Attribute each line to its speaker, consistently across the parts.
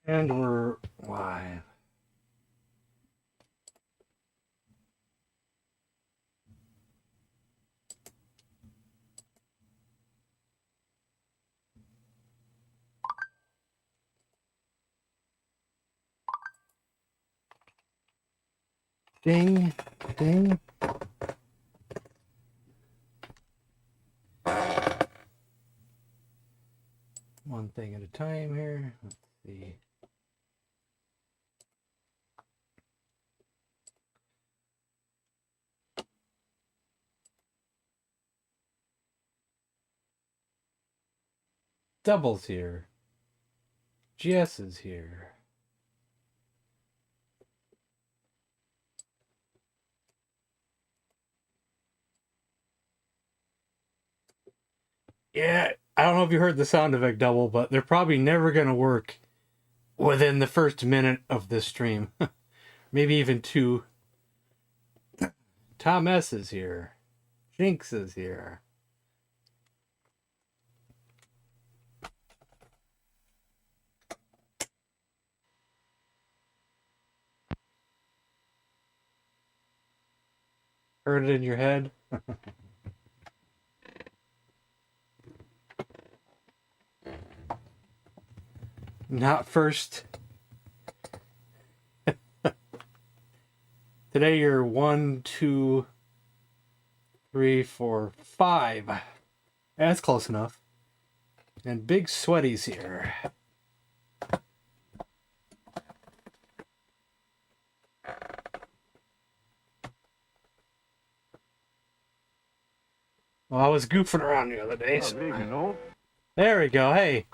Speaker 1: And we're live. Ding, ding. One thing at a time here. Let's see. Double's here. Jess is here. Yeah, I don't know if you heard the sound effect double, but they're probably never going to work within the first minute of this stream. Maybe even two. Tom S is here. Jinx is here. Heard it in your head? Not first. Today you're 1, 2, 3, 4, 5. That's close enough. And Big Sweaty's here. Well, I was goofing around the other day. So...
Speaker 2: big, you know.
Speaker 1: There we go. Hey.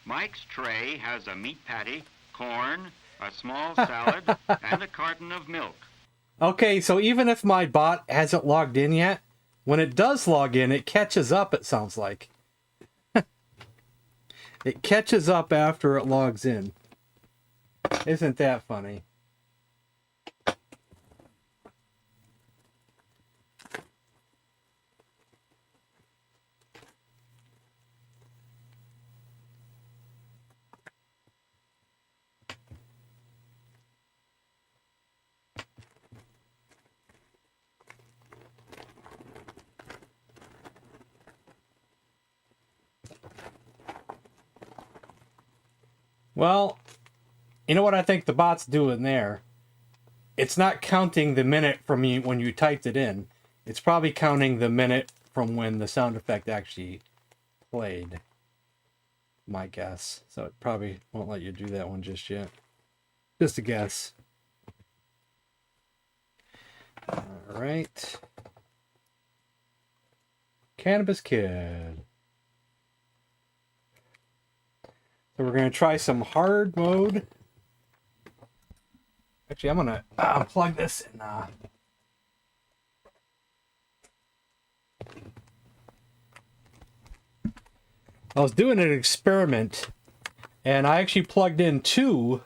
Speaker 3: Mike's tray has a meat patty, corn, a small salad, and a carton of milk.
Speaker 1: Okay, so even if my bot hasn't logged in yet, when it does log in, it catches up, it sounds like. It catches up after it logs in. Isn't that funny? Well, you know what I think the bot's doing there? It's not counting the minute from when you typed it in. It's probably counting the minute from when the sound effect actually played. My guess. So it probably won't let you do that one just yet. Just a guess. All right. Cannabis Kid. So we're going to try some hard mode. Actually, I'm going to unplug this and I was doing an experiment and I actually plugged in two,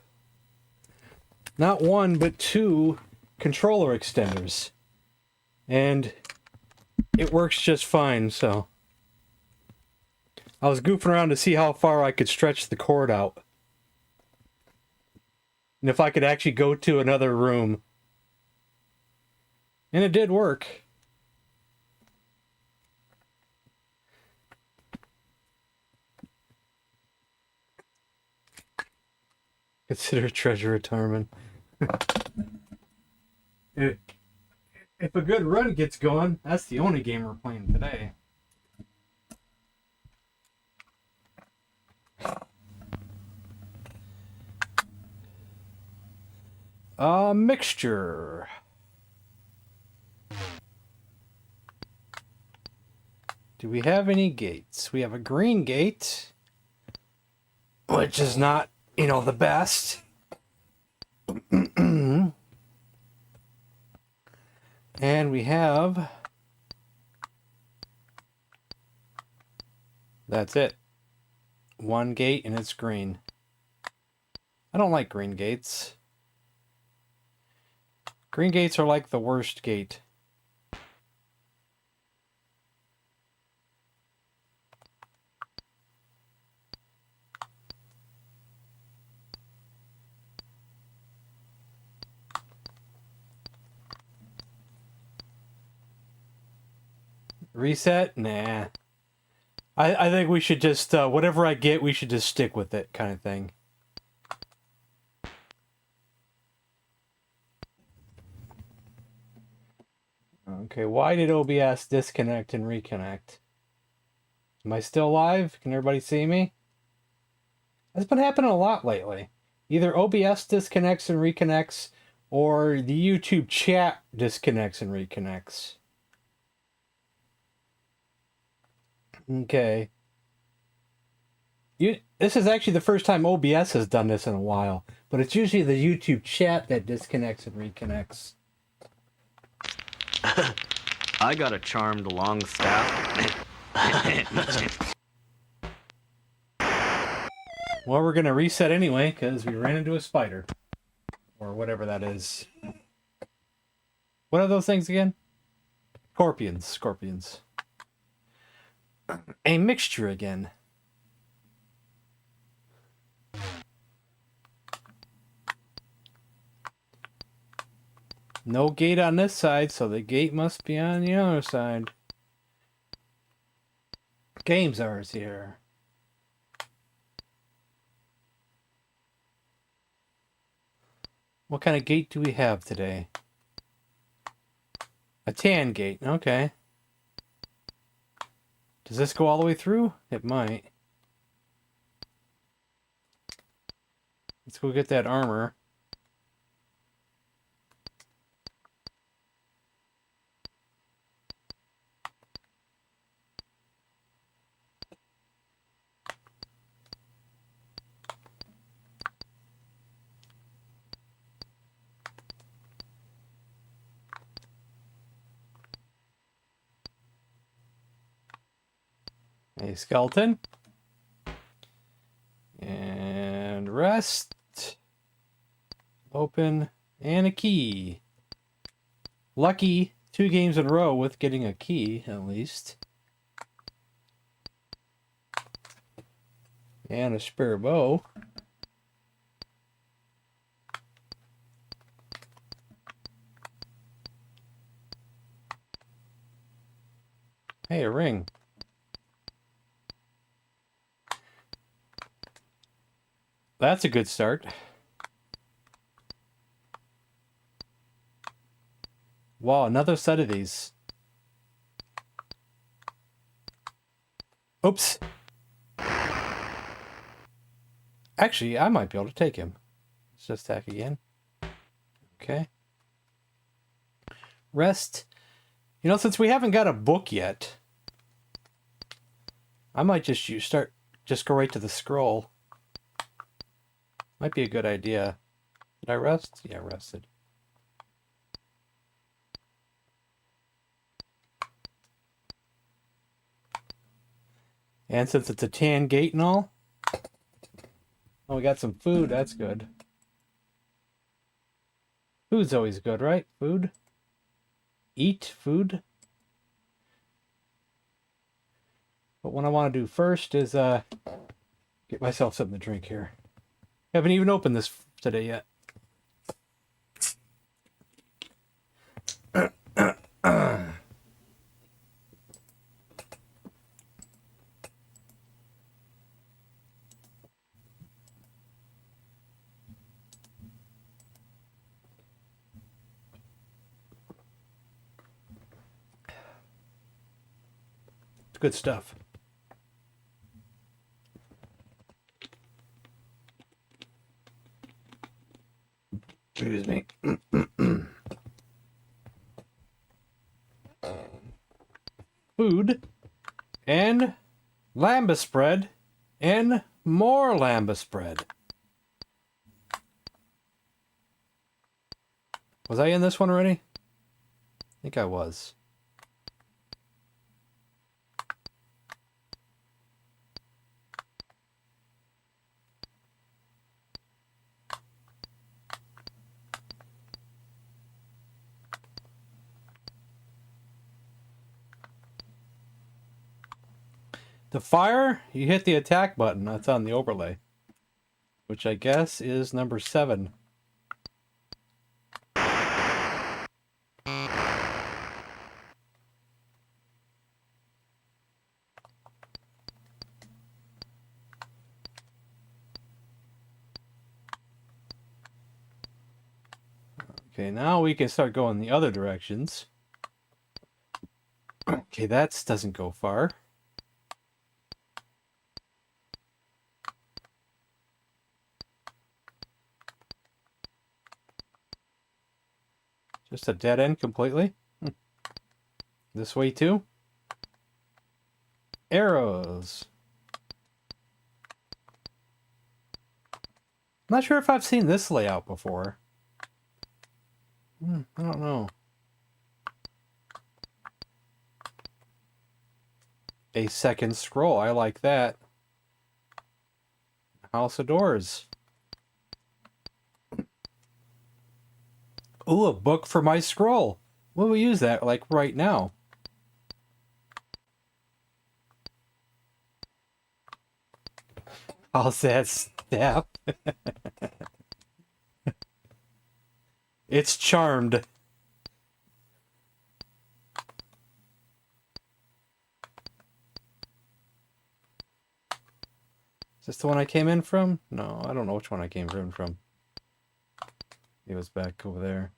Speaker 1: not one, but two controller extenders. And it works just fine, so I was goofing around to see how far I could stretch the cord out. And if I could actually go to another room. And it did work. Consider treasure of Tarmin. If a good run gets going, that's the only game we're playing today. Mixture. Do we have any gates? We have a green gate, which is not, the best. And we have... That's it. One gate and it's green. I don't like green gates. Green gates are like the worst gate. Reset? Nah. I think we should just, whatever I get, we should just stick with it, kind of thing. Okay, why did OBS disconnect and reconnect? Am I still live? Can everybody see me? That's been happening a lot lately. Either OBS disconnects and reconnects, or the YouTube chat disconnects and reconnects. Okay. This is actually the first time OBS has done this in a while, but it's usually the YouTube chat that disconnects and reconnects.
Speaker 2: I got a charmed long staff.
Speaker 1: Well, we're going to reset anyway, because we ran into a spider. Or whatever that is. What are those things again? Scorpions. Scorpions. A mixture again. No gate on this side, so the gate must be on the other side. Games hours here. What kind of gate do we have today? A tan gate, okay. Does this go all the way through? It might. Let's go get that armor. A skeleton. And rest. Open. And a key. Lucky 2 games in a row with getting a key, at least. And a spare bow. Hey, a ring. That's a good start. Wow, another set of these. Oops. Actually, I might be able to take him. Let's just attack again. Okay. Rest. You know, since we haven't got a book yet, I might just go right to the scroll. Might be a good idea. Did I rest? Yeah, rested. And since it's a tan gate and all, oh, we got some food. That's good. Food's always good, right? Food. Eat food. But what I want to do first is get myself something to drink here. Haven't even opened this today yet. It's good stuff. Excuse me. Food and lambus bread and more lambus bread. Was I in this one already? I think I was. The fire, you hit the attack button. That's on the overlay. Which I guess is number 7. Okay, now we can start going the other directions. Okay, that doesn't go far. Just a dead end completely. This way too. Arrows. I'm not sure if I've seen this layout before. I don't know. A second scroll. I like that. House of Doors. Ooh, a book for my scroll. We'll use that like right now. How's that staff? It's charmed. Is this the one I came in from? No, I don't know which one I came in from. It was back over there.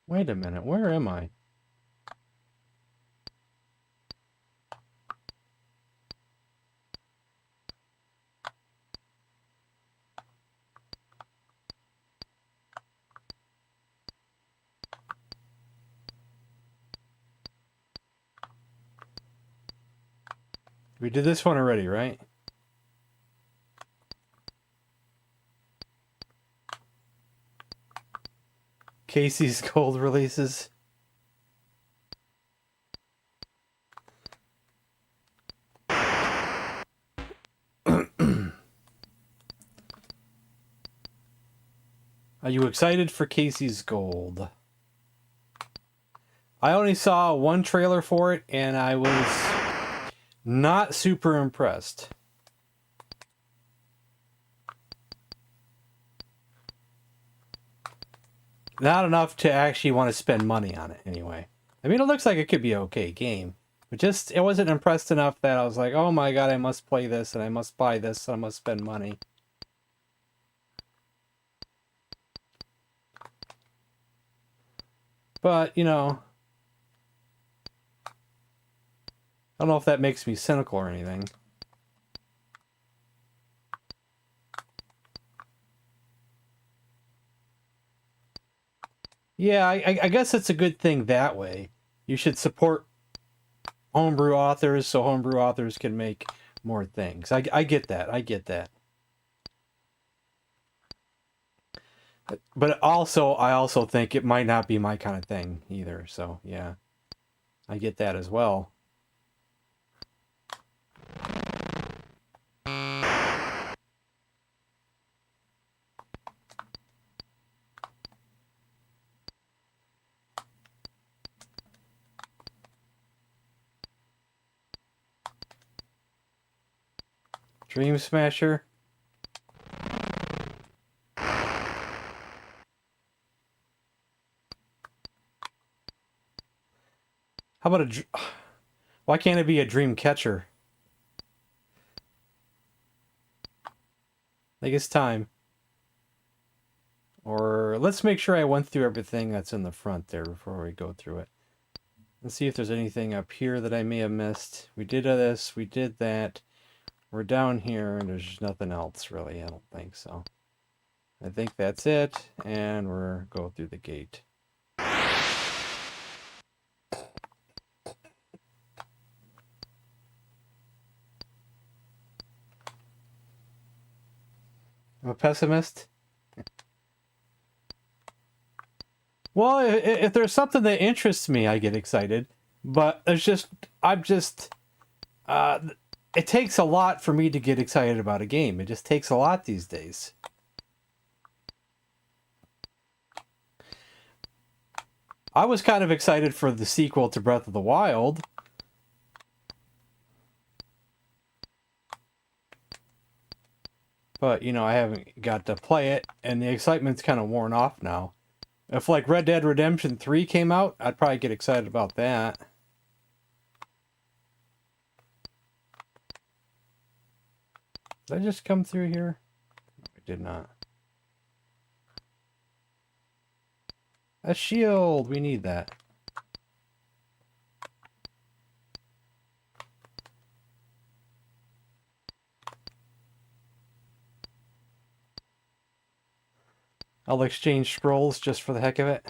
Speaker 1: Wait a minute, where am I? We did this one already, right? Casey's Gold releases. Are you excited for Casey's Gold? I only saw one trailer for it, and I was not super impressed. Not enough to actually want to spend money on it, anyway. I mean, it looks like it could be an okay game. But just, it wasn't impressed enough that I was like, oh my god, I must play this, and I must buy this, and I must spend money. But, you know, I don't know if that makes me cynical or anything. Yeah, I guess it's a good thing that way. You should support homebrew authors so homebrew authors can make more things. I get that. I get that. But also, I also think it might not be my kind of thing either. So, yeah. I get that as well. Dream Smasher. How about a... Why can't it be a Dream Catcher? I think it's time. Or let's make sure I went through everything that's in the front there before we go through it. Let's see if there's anything up here that I may have missed. We did this, we did that. We're down here, and there's nothing else, really. I don't think so. I think that's it, and we're going through the gate. I'm a pessimist. Well, if there's something that interests me, I get excited. But it takes a lot for me to get excited about a game. It just takes a lot these days. I was kind of excited for the sequel to Breath of the Wild. But, you know, I haven't got to play it, and the excitement's kind of worn off now. If, like, Red Dead Redemption 3 came out, I'd probably get excited about that. Did I just come through here? No, I did not. A shield! We need that. I'll exchange scrolls just for the heck of it.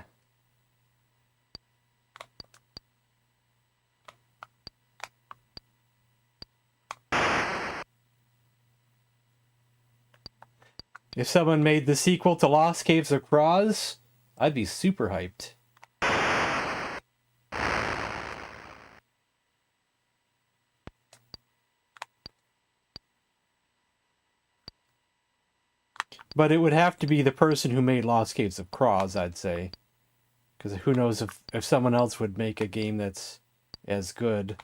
Speaker 1: If someone made the sequel to Lost Caves of Kraz, I'd be super hyped. But it would have to be the person who made Lost Caves of Kraz, I'd say. Because who knows if someone else would make a game that's as good.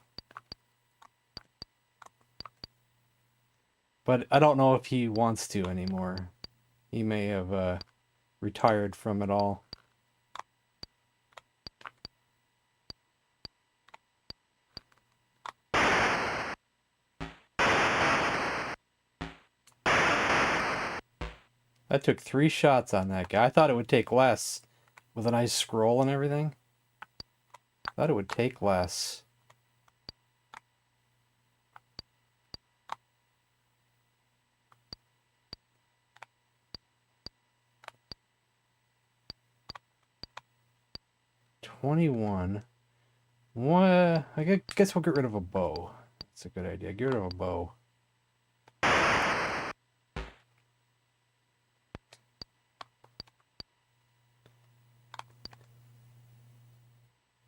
Speaker 1: But I don't know if he wants to anymore. He may have retired from it all. That took 3 shots on that guy. I thought it would take less. With a nice scroll and everything. I thought it would take less. $21. What? I guess we'll get rid of a bow. That's a good idea. Get rid of a bow.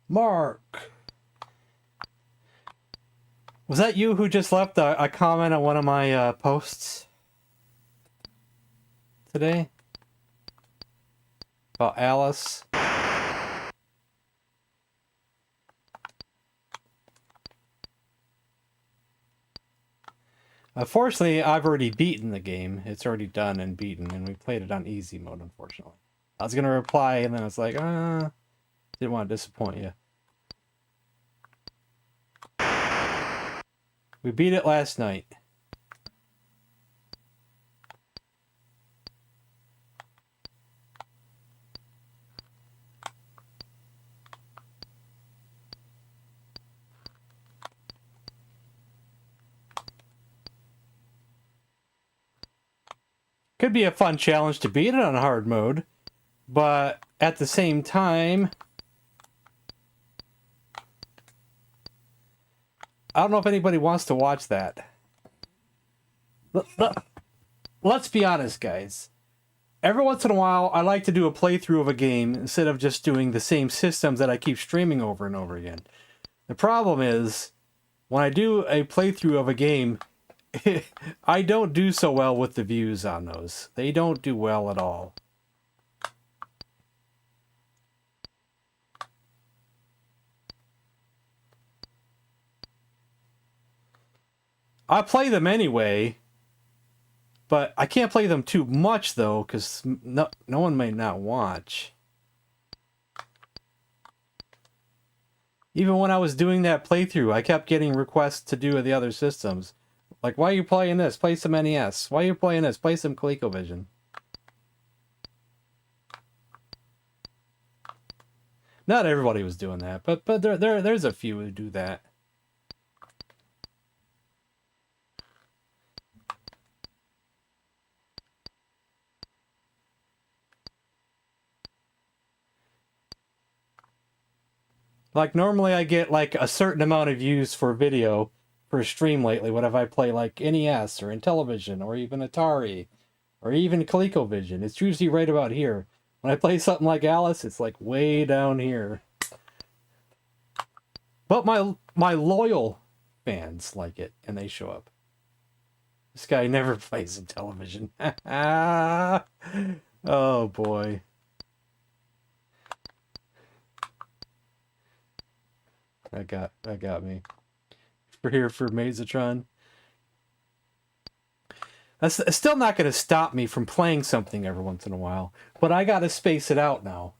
Speaker 1: Mark! Was that you who just left a comment on one of my posts today? About Alice? Unfortunately, I've already beaten the game. It's already done and beaten, and we played it on easy mode, unfortunately. I was going to reply, and then I was like, didn't want to disappoint you. We beat it last night. Could be a fun challenge to beat it on hard mode, but at the same time, I don't know if anybody wants to watch that. Let's be honest, guys. Every once in a while, I like to do a playthrough of a game instead of just doing the same systems that I keep streaming over and over again. The problem is, when I do a playthrough of a game, I don't do so well with the views on those. They don't do well at all. I play them anyway, but I can't play them too much though, because no one may not watch. Even when I was doing that playthrough, I kept getting requests to do the other systems. Like, why are you playing this? Play some NES. Why are you playing this? Play some ColecoVision. Not everybody was doing that, but there's a few who do that. Like, normally I get, like, a certain amount of views for video for a stream lately. What if I play, like, NES or Intellivision or even Atari or even ColecoVision? It's usually right about here. When I play something like Alice, it's, like, way down here. But my loyal fans like it, and they show up. This guy never plays Intellivision. Oh, boy. That got me. We're here for Mazatron. That's it's still not going to stop me from playing something every once in a while, but I got to space it out now.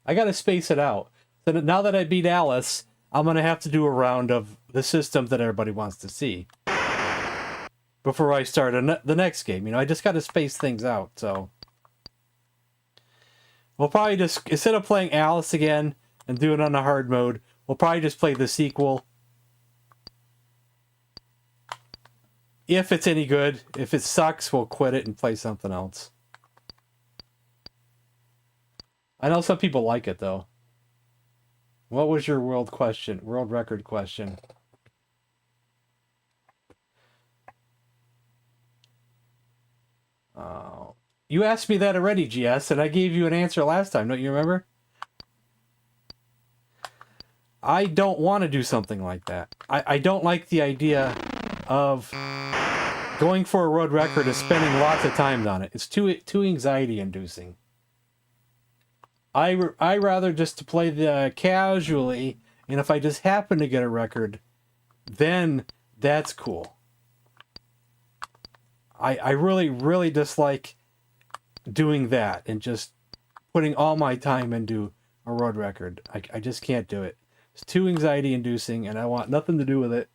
Speaker 1: I got to space it out. So that now that I beat Alice, I'm going to have to do a round of the system that everybody wants to see before I start the next game. You know, I just got to space things out, so... We'll probably just, instead of playing Alice again and do it on the hard mode, we'll probably just play the sequel. If it's any good. If it sucks, we'll quit it and play something else. I know some people like it, though. What was your world record question? You asked me that already, GS, and I gave you an answer last time. Don't you remember? I don't want to do something like that. I don't like the idea of going for a world record and spending lots of time on it. It's too anxiety-inducing. I rather just to play the casually, and if I just happen to get a record, then that's cool. I really, really dislike doing that and just putting all my time into a road record. I just can't do it. It's too anxiety inducing and I want nothing to do with it.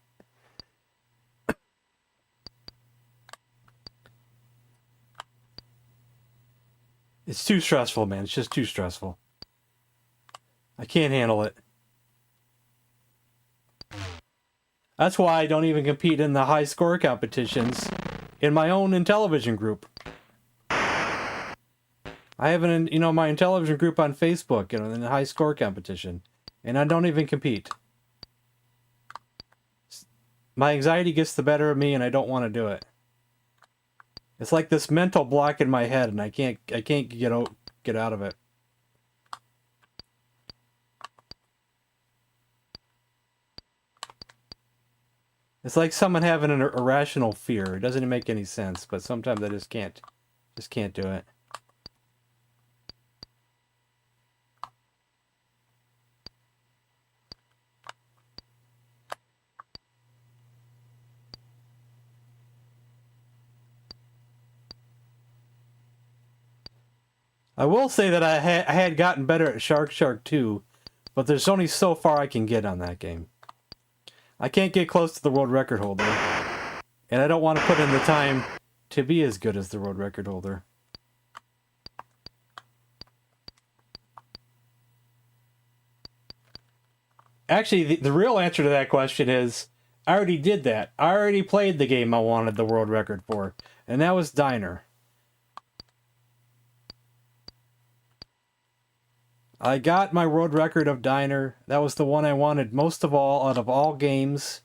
Speaker 1: It's too stressful, man. It's just too stressful. I can't handle it. That's why I don't even compete in the high score competitions in my own Intellivision group. I have an, my Intellivision group on Facebook, in the high score competition, and I don't even compete. My anxiety gets the better of me, and I don't want to do it. It's like this mental block in my head, and I can't get out of it. It's like someone having an irrational fear. It doesn't make any sense, but sometimes I just can't do it. I will say that I had gotten better at Shark 2, but there's only so far I can get on that game. I can't get close to the world record holder, and I don't want to put in the time to be as good as the world record holder. Actually, the real answer to that question is, I already did that. I already played the game I wanted the world record for, and that was Diner. I got my world record of Diner. That was the one I wanted most of all out of all games.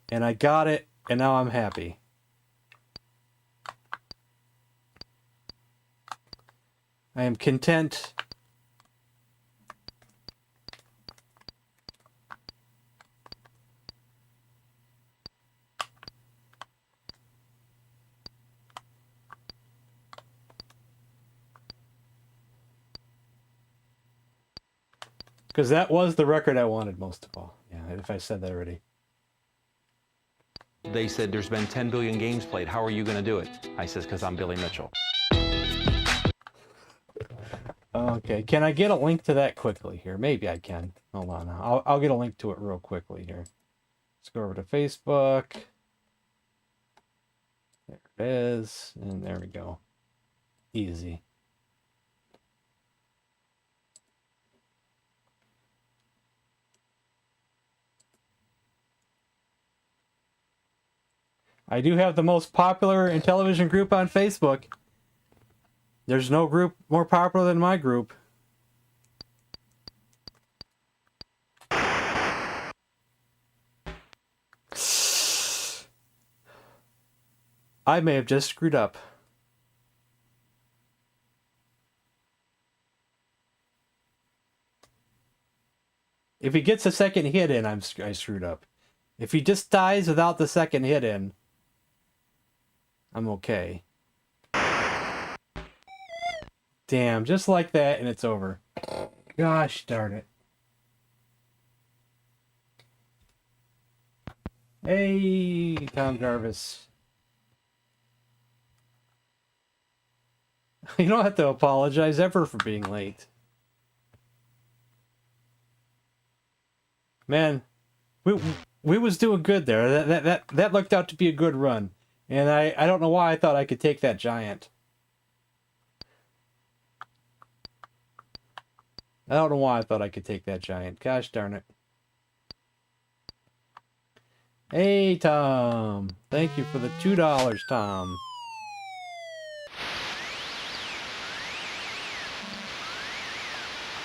Speaker 1: And I got it, and now I'm happy. I am content. Because that was the record I wanted most of all. Yeah, if I said that already.
Speaker 4: They said there's been 10 billion games played. How are you going to do it? I says, because I'm Billy Mitchell.
Speaker 1: Okay, can I get a link to that quickly here? Maybe I can. Hold on. I'll get a link to it real quickly here. Let's go over to Facebook. There it is. And there we go. Easy. I do have the most popular Intellivision group on Facebook. There's no group more popular than my group. I may have just screwed up. If he gets a second hit in, I screwed up. If he just dies without the second hit in, I'm okay. Damn, just like that, and it's over. Gosh darn it. Hey, Tom Jarvis. You don't have to apologize ever for being late. Man, we was doing good there. That looked out to be a good run. And I don't know why I thought I could take that giant. I don't know why I thought I could take that giant. Gosh darn it. Hey, Tom. Thank you for the $2, Tom.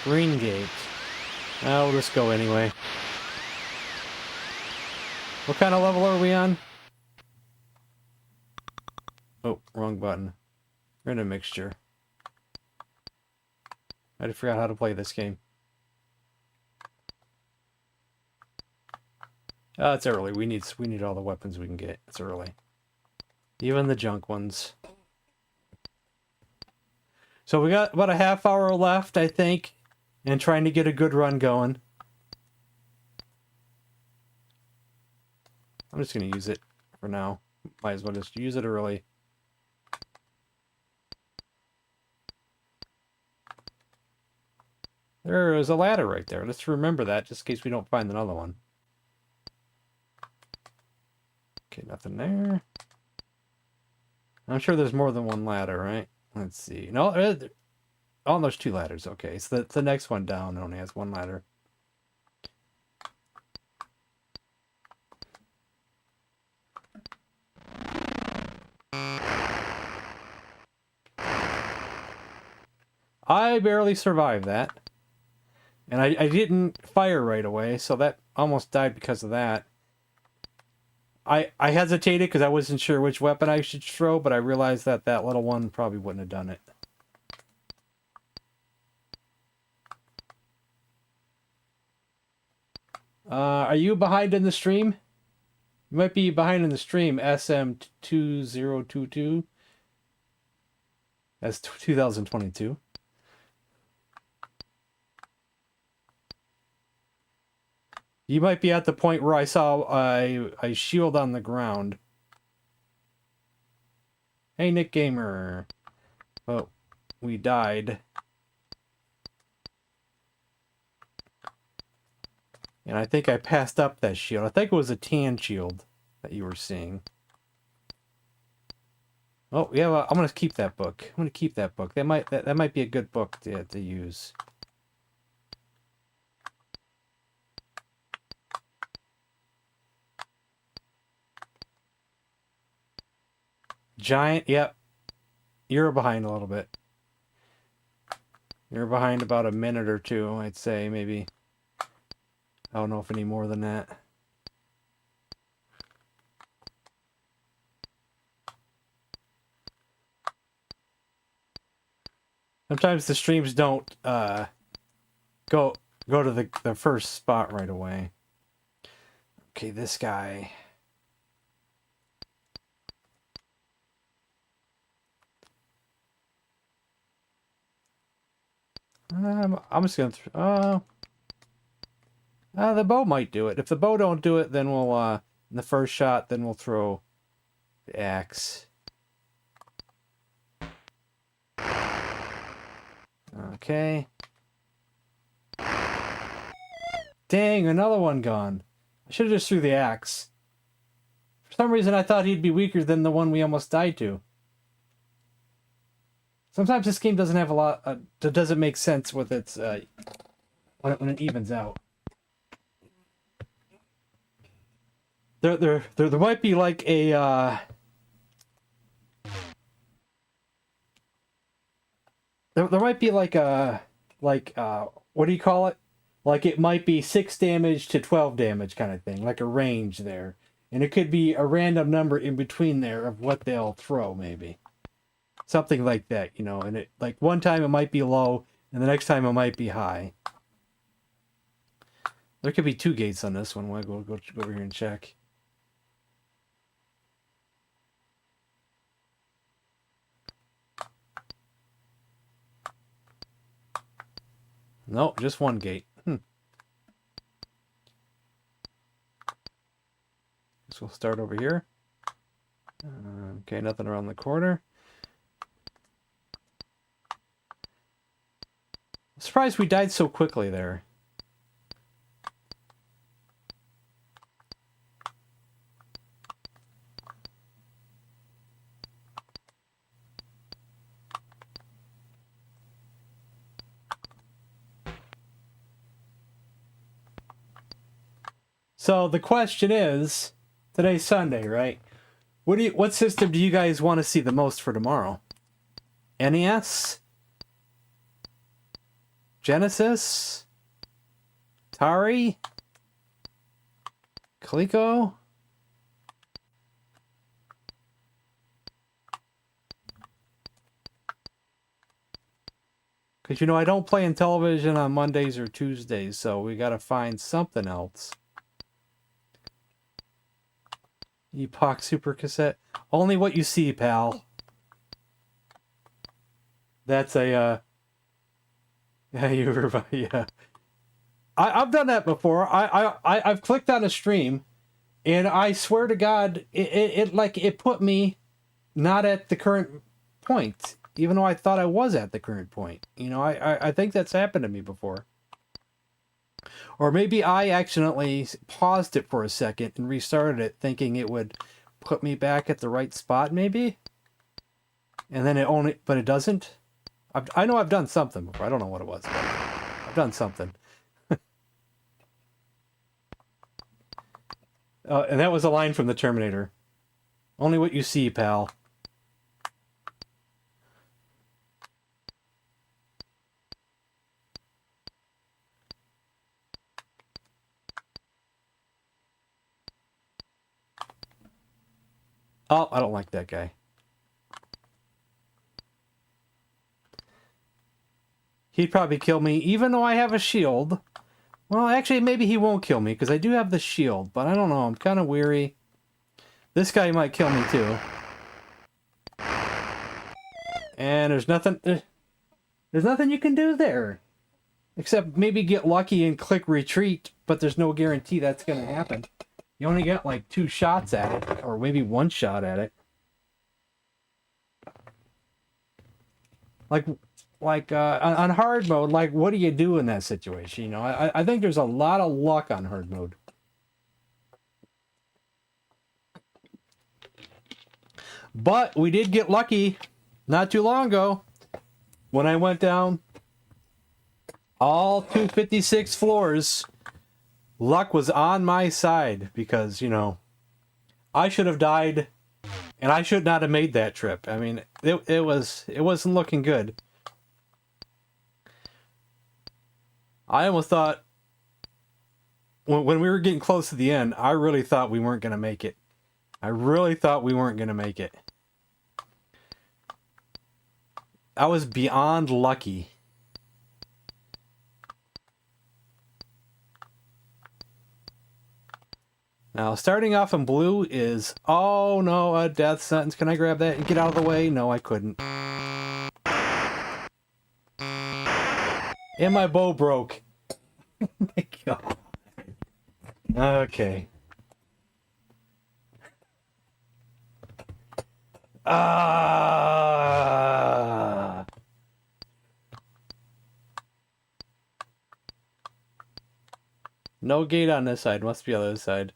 Speaker 1: Green gate. We'll just go anyway. What kind of level are we on? Oh, wrong button. We're in a mixture. I forgot how to play this game. It's early. We need all the weapons we can get. It's early. Even the junk ones. So we got about a half hour left, I think, and trying to get a good run going. I'm just going to use it for now. Might as well just use it early. There is a ladder right there. Let's remember that just in case we don't find another one. Okay, nothing there. I'm sure there's more than one ladder, right? Let's see. No, oh, there's two ladders. Okay, so the next one down only has one ladder. I barely survived that. And I didn't fire right away, so that almost died because of that. I hesitated because I wasn't sure which weapon I should throw, but I realized that that little one probably wouldn't have done it. Are you behind in the stream? You might be behind in the stream, SM2022. That's 2022. You might be at the point where I saw a shield on the ground. Hey, Nick Gamer. Oh, we died. And I think I passed up that shield. I think it was a tan shield that you were seeing. Oh, yeah, well, I'm going to keep that book. I'm going to keep that book. That might be a good book to use. Giant, yep. You're behind a little bit. You're behind about a minute or two, I'd say, maybe. I don't know if any more than that. Sometimes the streams don't go to the first spot right away. Okay, this guy. I'm just gonna. The bow might do it. If the bow don't do it, then we'll in the first shot, then we'll throw the axe. Okay. Dang, another one gone. I should have just threw the axe. For some reason, I thought he'd be weaker than the one we almost died to. Sometimes this game doesn't have a lot. That doesn't make sense with its when it evens out. There might be like a there might be like a what do you call it? Like it might be 6 damage to 12 damage kind of thing, like a range there, and it could be a random number in between there of what they'll throw, maybe. Something like that, you know, and it like one time it might be low, and the next time it might be high. There could be 2 gates on this one. We'll go over here and check. No, just 1 gate. This we'll start over here. Okay, nothing around the corner. I'm surprised we died so quickly there. So the question is, today's Sunday, right? What system do you guys want to see the most for tomorrow? NES? Genesis? Atari? Coleco? Because, you know, I don't play Intellivision on Mondays or Tuesdays, so we got to find something else. Epoch Super Cassette. Only what you see, pal. That's a, yeah, you were, yeah. I've done that before. I've clicked on a stream, and I swear to God, it put me not at the current point, even though I thought I was at the current point. You know, I think that's happened to me before. Or maybe I accidentally paused it for a second and restarted it, thinking it would put me back at the right spot, maybe? And then but it doesn't? I know I've done something before. I don't know what it was, but I've done something. And that was a line from the Terminator. Only what you see, pal. Oh, I don't like that guy. He'd probably kill me, even though I have a shield. Well, actually, maybe he won't kill me, because I do have the shield, but I don't know. I'm kind of weary. This guy might kill me, too. And there's nothing you can do there. Except maybe get lucky and click retreat, but there's no guarantee that's going to happen. You only get like 2 shots at it, or maybe 1 shot at it. Like on hard mode, like, what do you do in that situation? You know, I think there's a lot of luck on hard mode. But we did get lucky not too long ago when I went down all 256 floors. Luck was on my side because, you know, I should have died and I should not have made that trip. I mean, it wasn't looking good. I almost thought when we were getting close to the end, I really thought we weren't going to make it. I really thought we weren't going to make it. I was beyond lucky. Now, starting off in blue is, oh no, a death sentence. Can I grab that and get out of the way? No, I couldn't. And my bow broke. Oh my God. Okay. No gate on this side. Must be on the other side.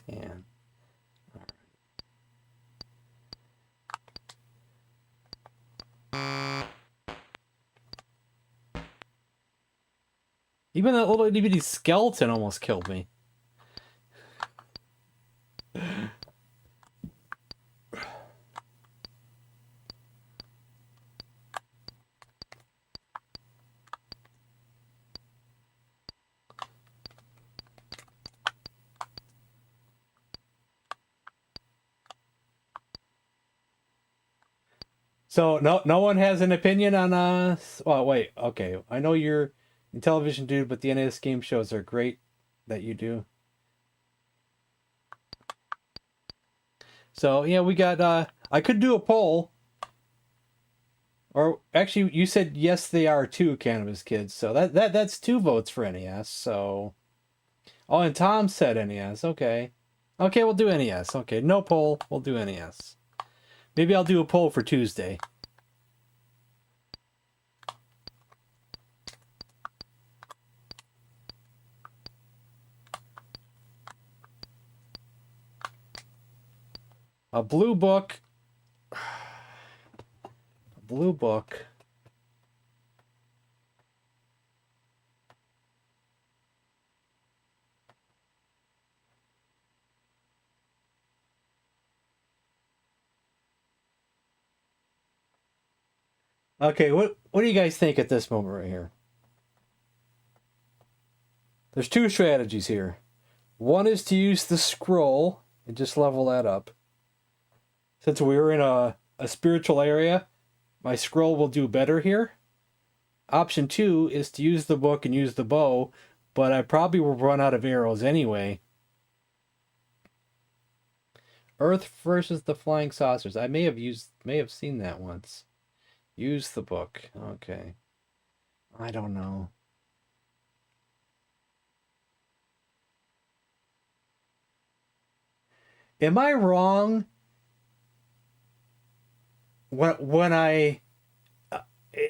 Speaker 1: Damn. Even that little itty bitty skeleton almost killed me. So no one has an opinion on well, wait, okay. I know you're a television dude, but the NES game shows are great that you do. So yeah, we got. I could do a poll. Or actually, you said yes, they are too, Cannabis Kids. So that's 2 votes for NES. So, oh, and Tom said NES. Okay, okay, we'll do NES. Okay, no poll. We'll do NES. Maybe I'll do a poll for Tuesday. A blue book. A blue book. Okay, what do you guys think at this moment right here? There's 2 strategies here. One is to use the scroll and just level that up. Since we were in a spiritual area, my scroll will do better here. Option 2 is to use the book and use the bow, but I probably will run out of arrows anyway. Earth versus the flying saucers. I may have seen that once. Use the book. Okay. I don't know. Am I wrong when I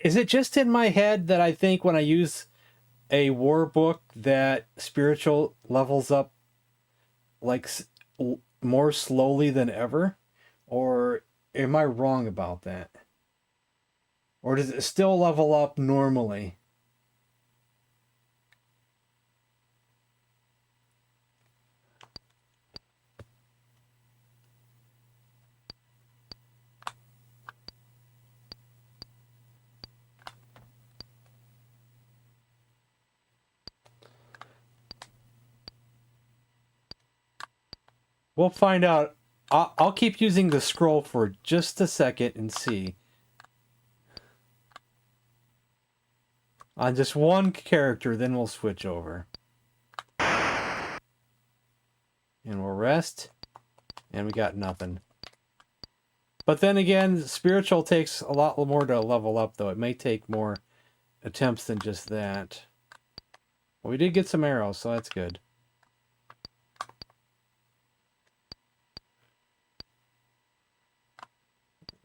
Speaker 1: is it just in my head that I think when I use a war book that spiritual levels up like more slowly than ever? Or am I wrong about that? Or does it still level up normally? We'll find out. I'll keep using the scroll for just a second and see. On just one character, then we'll switch over. And we'll rest. And we got nothing. But then again, spiritual takes a lot more to level up, though. It may take more attempts than just that. Well, we did get some arrows, so that's good.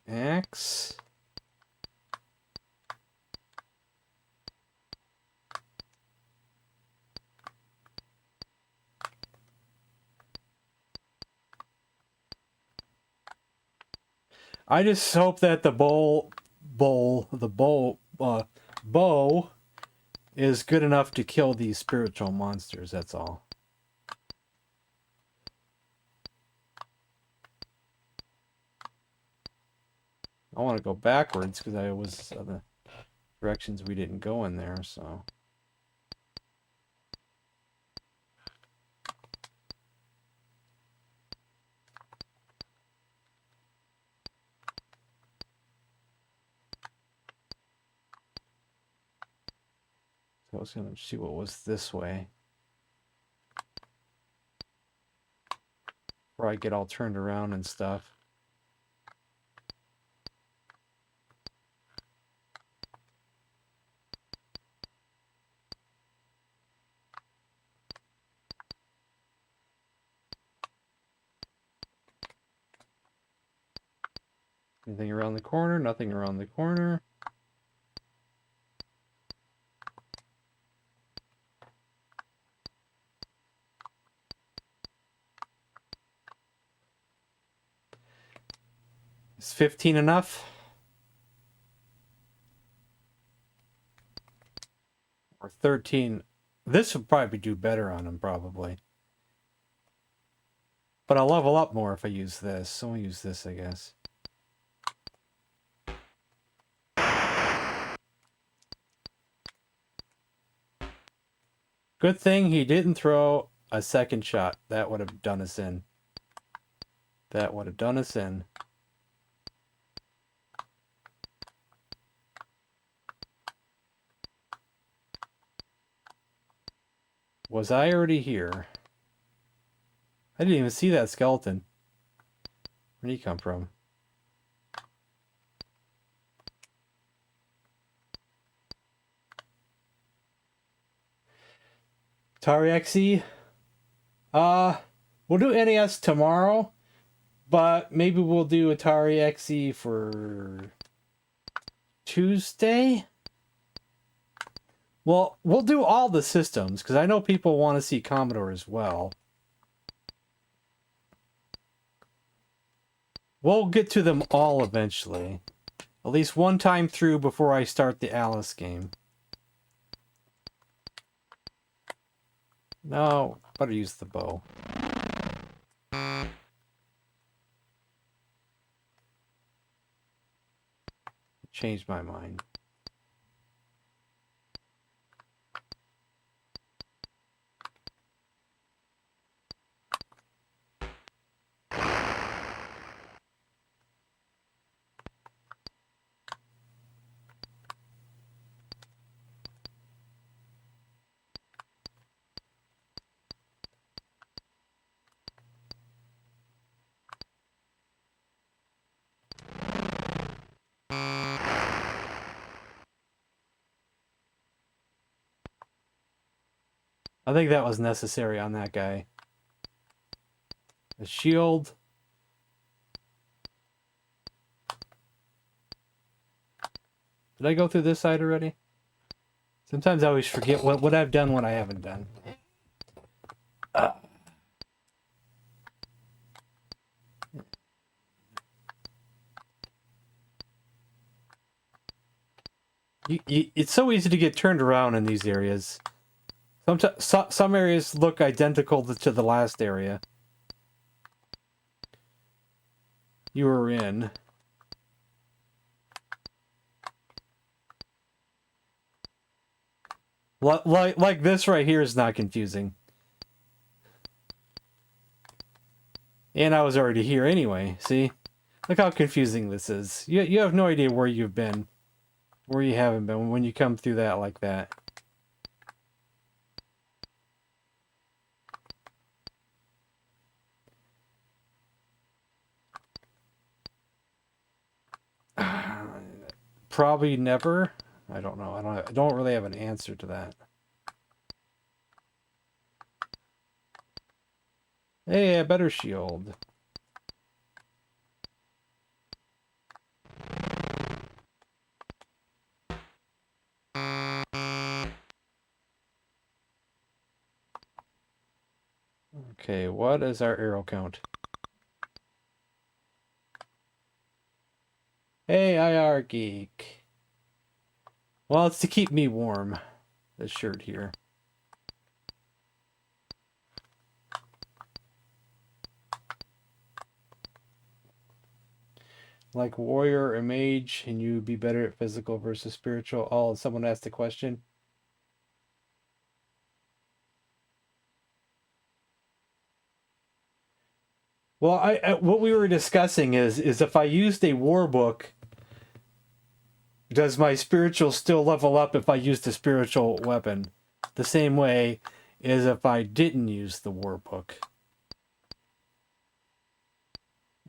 Speaker 1: Axe. I just hope that the bow is good enough to kill these spiritual monsters, that's all. I want to go backwards because I was the directions we didn't go in there, so. So I was going to see what was this way. Before I get all turned around and stuff. Anything around the corner? Nothing around the corner. Is 15 enough? Or 13? This would probably do better on him, probably. But I'll level up more if I use this. So I'll use this, I guess. Good thing he didn't throw a second shot. That would have done us in. That would have done us in. Was I already here? I didn't even see that skeleton. Where'd he come from? Atari XE? We'll do NES tomorrow, but maybe we'll do Atari XE for Tuesday? Well, we'll do all the systems, because I know people want to see Commodore as well. We'll get to them all eventually. At least one time through before I start the Alice game. No, better use the bow. Changed my mind. I think that was necessary on that guy. A shield. Did I go through this side already? Sometimes I always forget what I've done, what I haven't done. It's so easy to get turned around in these areas. Some areas look identical to the last area you were in. Like this right here is not confusing. And I was already here anyway, see? Look how confusing this is. You have no idea where you've been, where you haven't been when you come through that like that. Probably never. I don't know. I don't really have an answer to that. Hey, a better shield. Okay, what is our arrow count? Hey, IR Geek. Well, it's to keep me warm, this shirt here. Like warrior or mage, and you be better at physical versus spiritual? Oh, someone asked a question. Well, what we were discussing is if I used a war book, does my spiritual still level up if I used a spiritual weapon? The same way as if I didn't use the war book.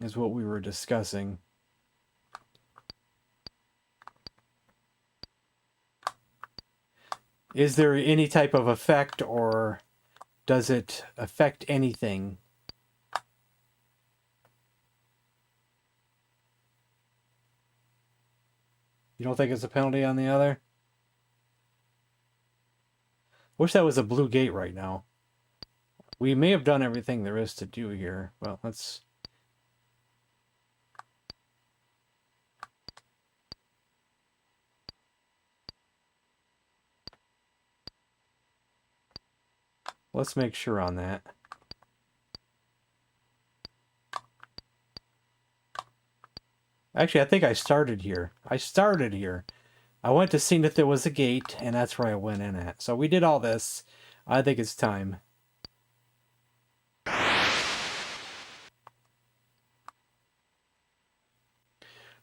Speaker 1: Is what we were discussing. Is there any type of effect, or does it affect anything? You don't think it's a penalty on the other? Wish that was a blue gate right now. We may have done everything there is to do here. Well, let's... Let's make sure on that. Actually, I think I started here. I went to see if there was a gate, and that's where I went in at. So we did all this. I think it's time.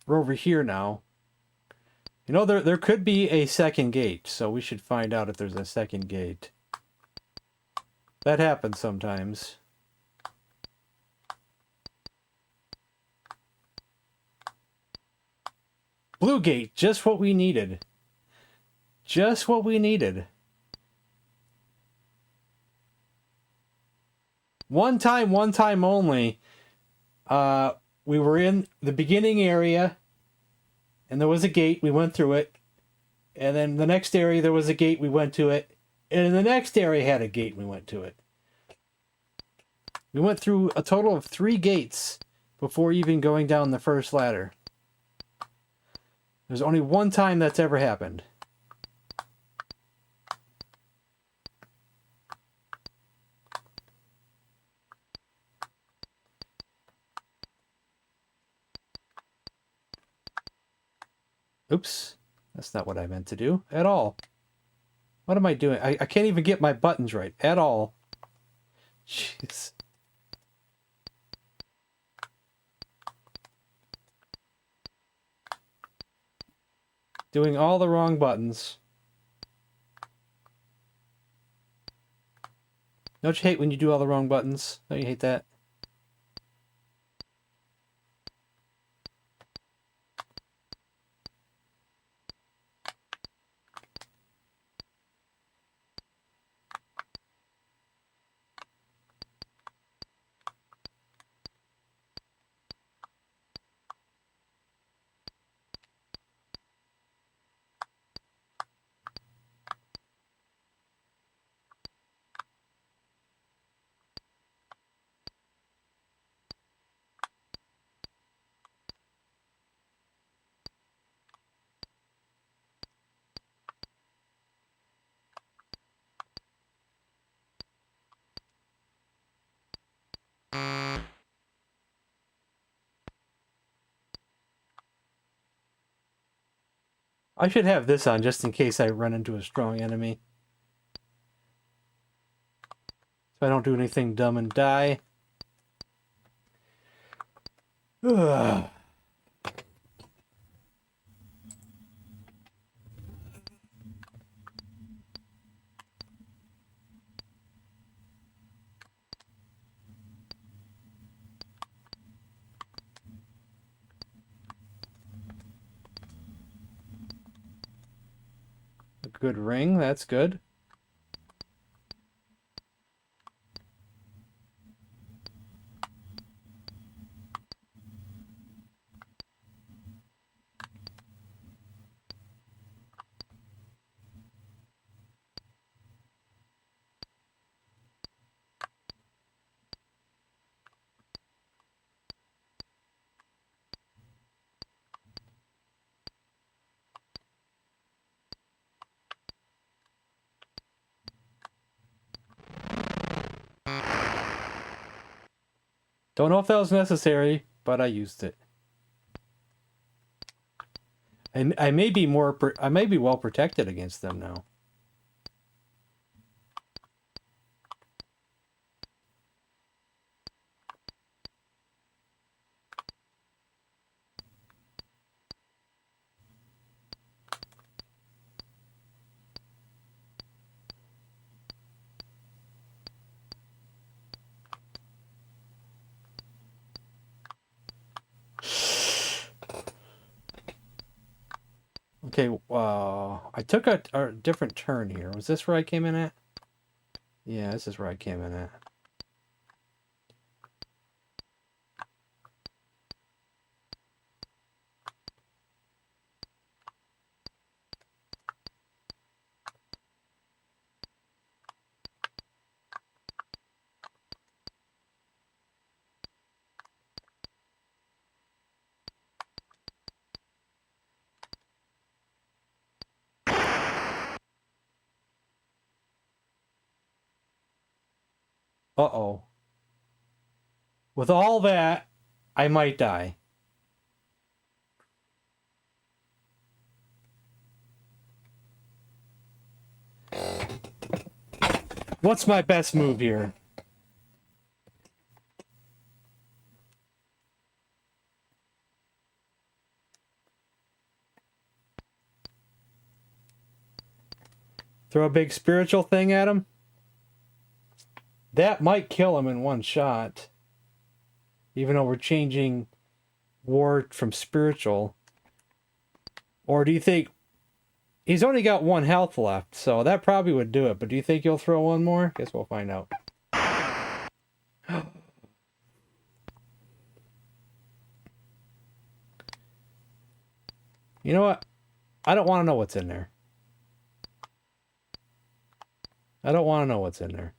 Speaker 1: We're over here now. You know, there could be a second gate, so we should find out if there's a second gate. That happens sometimes. Blue gate, just what we needed. Just what we needed. One time only. We were in the beginning area, and there was a gate. We went through it. And then the next area, there was a gate. We went to it. And the next area had a gate. We went to it. We went through a total of 3 gates before even going down the first ladder. There's only one time that's ever happened. Oops. That's not what I meant to do at all. What am I doing? I can't even get my buttons right at all. Jeez. Doing all the wrong buttons. Don't you hate when you do all the wrong buttons? Don't you hate that? I should have this on just in case I run into a strong enemy. So I don't do anything dumb and die. Ugh. A good ring, that's good. Don't know if that was necessary, but I used it. I may be I may be well protected against them now. Okay, I took a different turn here. Was this where I came in at? Yeah, this is where I came in at. Uh-oh. With all that, I might die. What's my best move here? Throw a big spiritual thing at him? That might kill him in one shot. Even though we're changing ward from spiritual. Or do you think he's only got 1 health left, so that probably would do it. But do you think he'll throw one more? Guess we'll find out. You know what? I don't want to know what's in there. I don't want to know what's in there.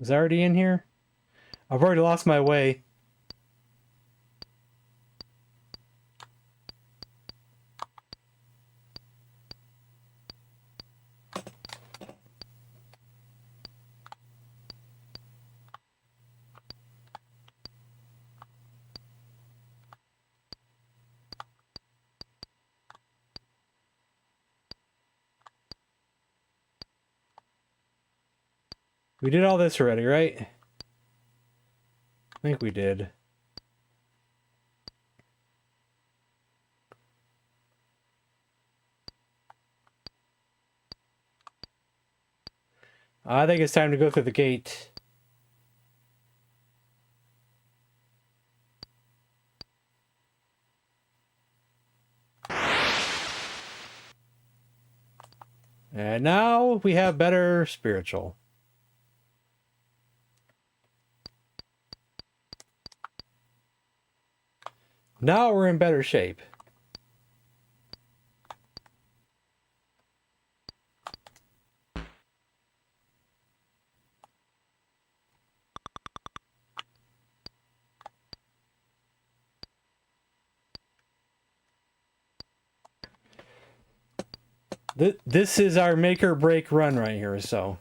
Speaker 1: Is that already in here? I've already lost my way. We did all this already, right? I think we did. I think it's time to go through the gate. And now we have better spiritual. Now we're in better shape. This is our make or break run right here, so.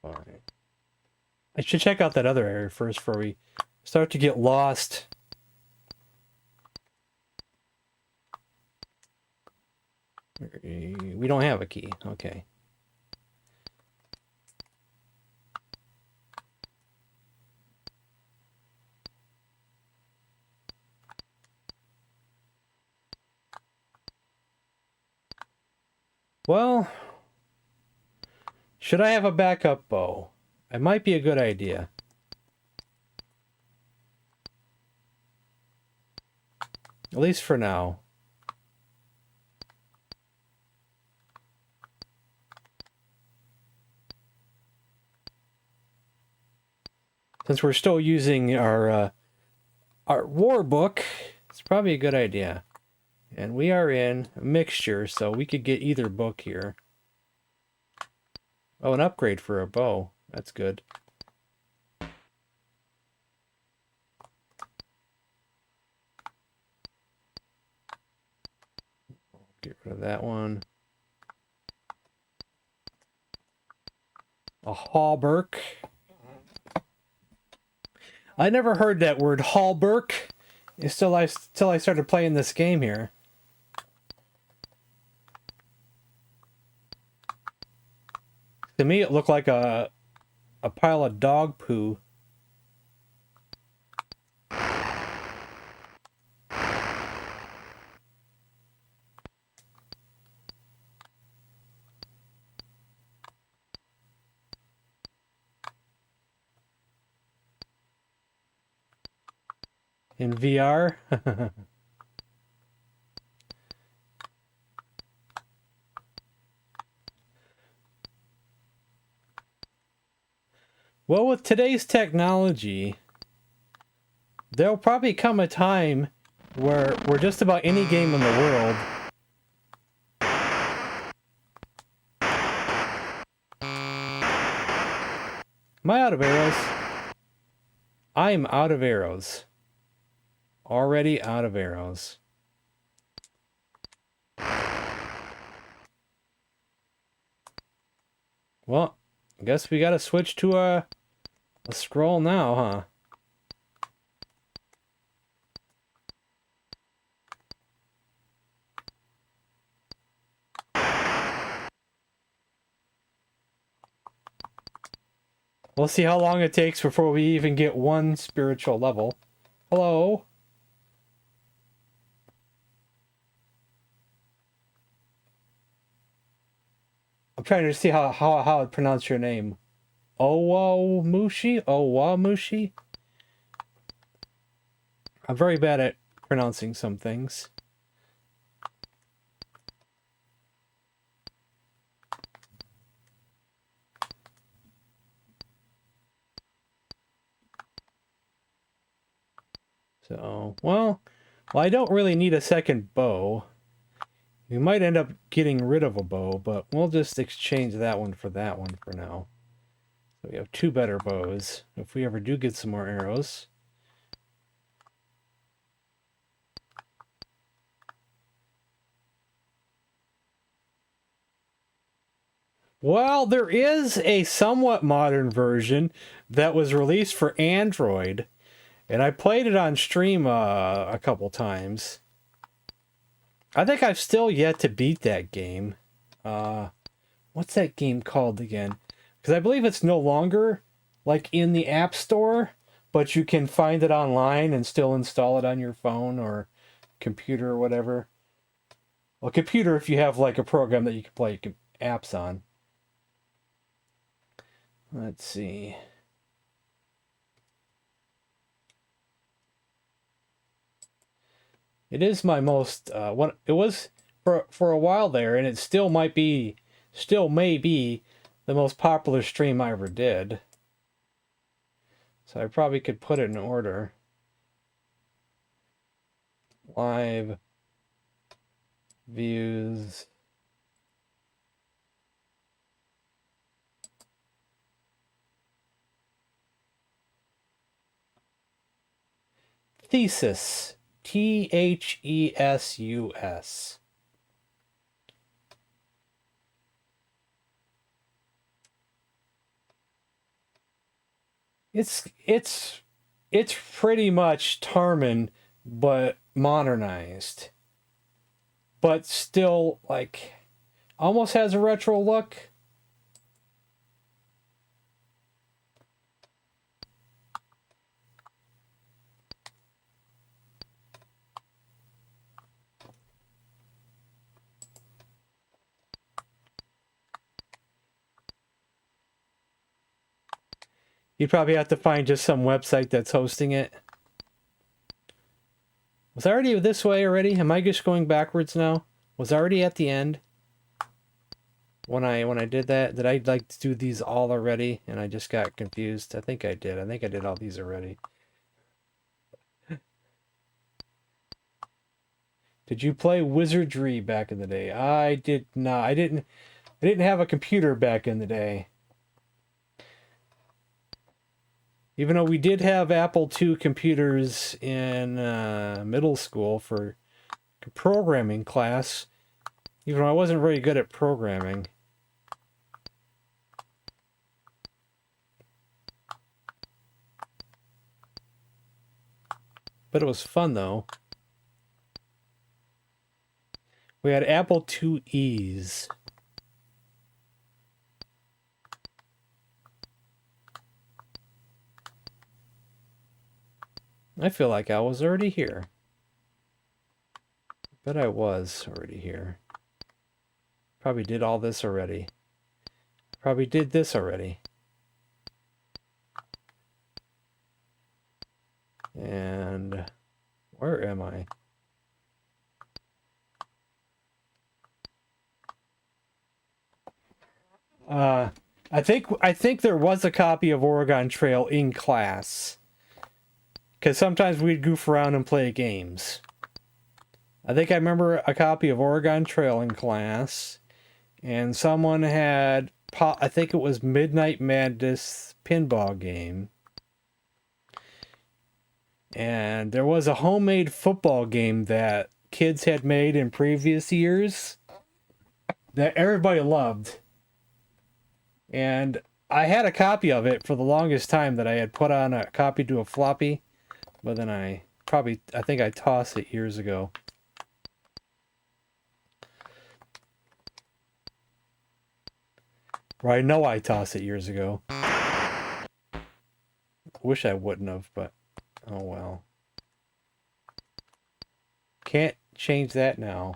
Speaker 1: All right. I should check out that other area first before we start to get lost. We don't have a key. Okay. Well, should I have a backup bow? It might be a good idea. At least for now. Since we're still using our war book, it's probably a good idea. And we are in a mixture, so we could get either book here. Oh, an upgrade for a bow. That's good. Get rid of that one. A hauberk. I never heard that word hauberk until I started playing this game here. To me, it looked like a pile of dog poo. in VR. Well, with today's technology, there'll probably come a time where just about any game in the world Am I out of arrows? I'm out of arrows. Already out of arrows. Well, I guess we gotta switch to a scroll now, huh? We'll see how long it takes before we even get one spiritual level. Hello? I'm trying to see how I'd pronounce your name. Owamushi? Owamushi? I'm very bad at pronouncing some things. So, well, I don't really need a second bow. We might end up getting rid of a bow, but we'll just exchange that one for now. So we have two better bows if we ever do get some more arrows. Well, there is a somewhat modern version that was released for Android, and I played it on stream a couple times. I think I've still yet to beat that game. What's that game called again? Because I believe it's no longer like in the App Store, but you can find it online and still install it on your phone or computer or whatever. Well, computer if you have like a program that you can play apps on. Let's see. It is my most what it was for a while there, and it still may be the most popular stream I ever did. So I probably could put it in order. Live views. Thesis. THESUS. It's pretty much Tarmin, but modernized. But still, like, almost has a retro look. You'd probably have to find just some website that's hosting it. Was I already this way already? Am I just going backwards now? Was I already at the end? When I did that? Did I like to do these all already? And I just got confused. I think I did. I think I did all these already. Did you play Wizardry back in the day? I did not. I didn't have a computer back in the day. Even though we did have Apple II computers in middle school for programming class, even though I wasn't very good at programming. But it was fun, though. We had Apple IIe's. I feel like I was already here. Bet I was already here. Probably did all this already. Probably did this already. And Where am I? I think there was a copy of Oregon Trail in class. Because sometimes we'd goof around and play games. I think I remember a copy of Oregon Trail in class. And someone had, I think it was Midnight Madness pinball game. And there was a homemade football game that kids had made in previous years that everybody loved. And I had a copy of it for the longest time that I had put on a copy to a floppy. But then I think I tossed it years ago. Or I know I tossed it years ago. Wish I wouldn't have, but oh well. Can't change that now.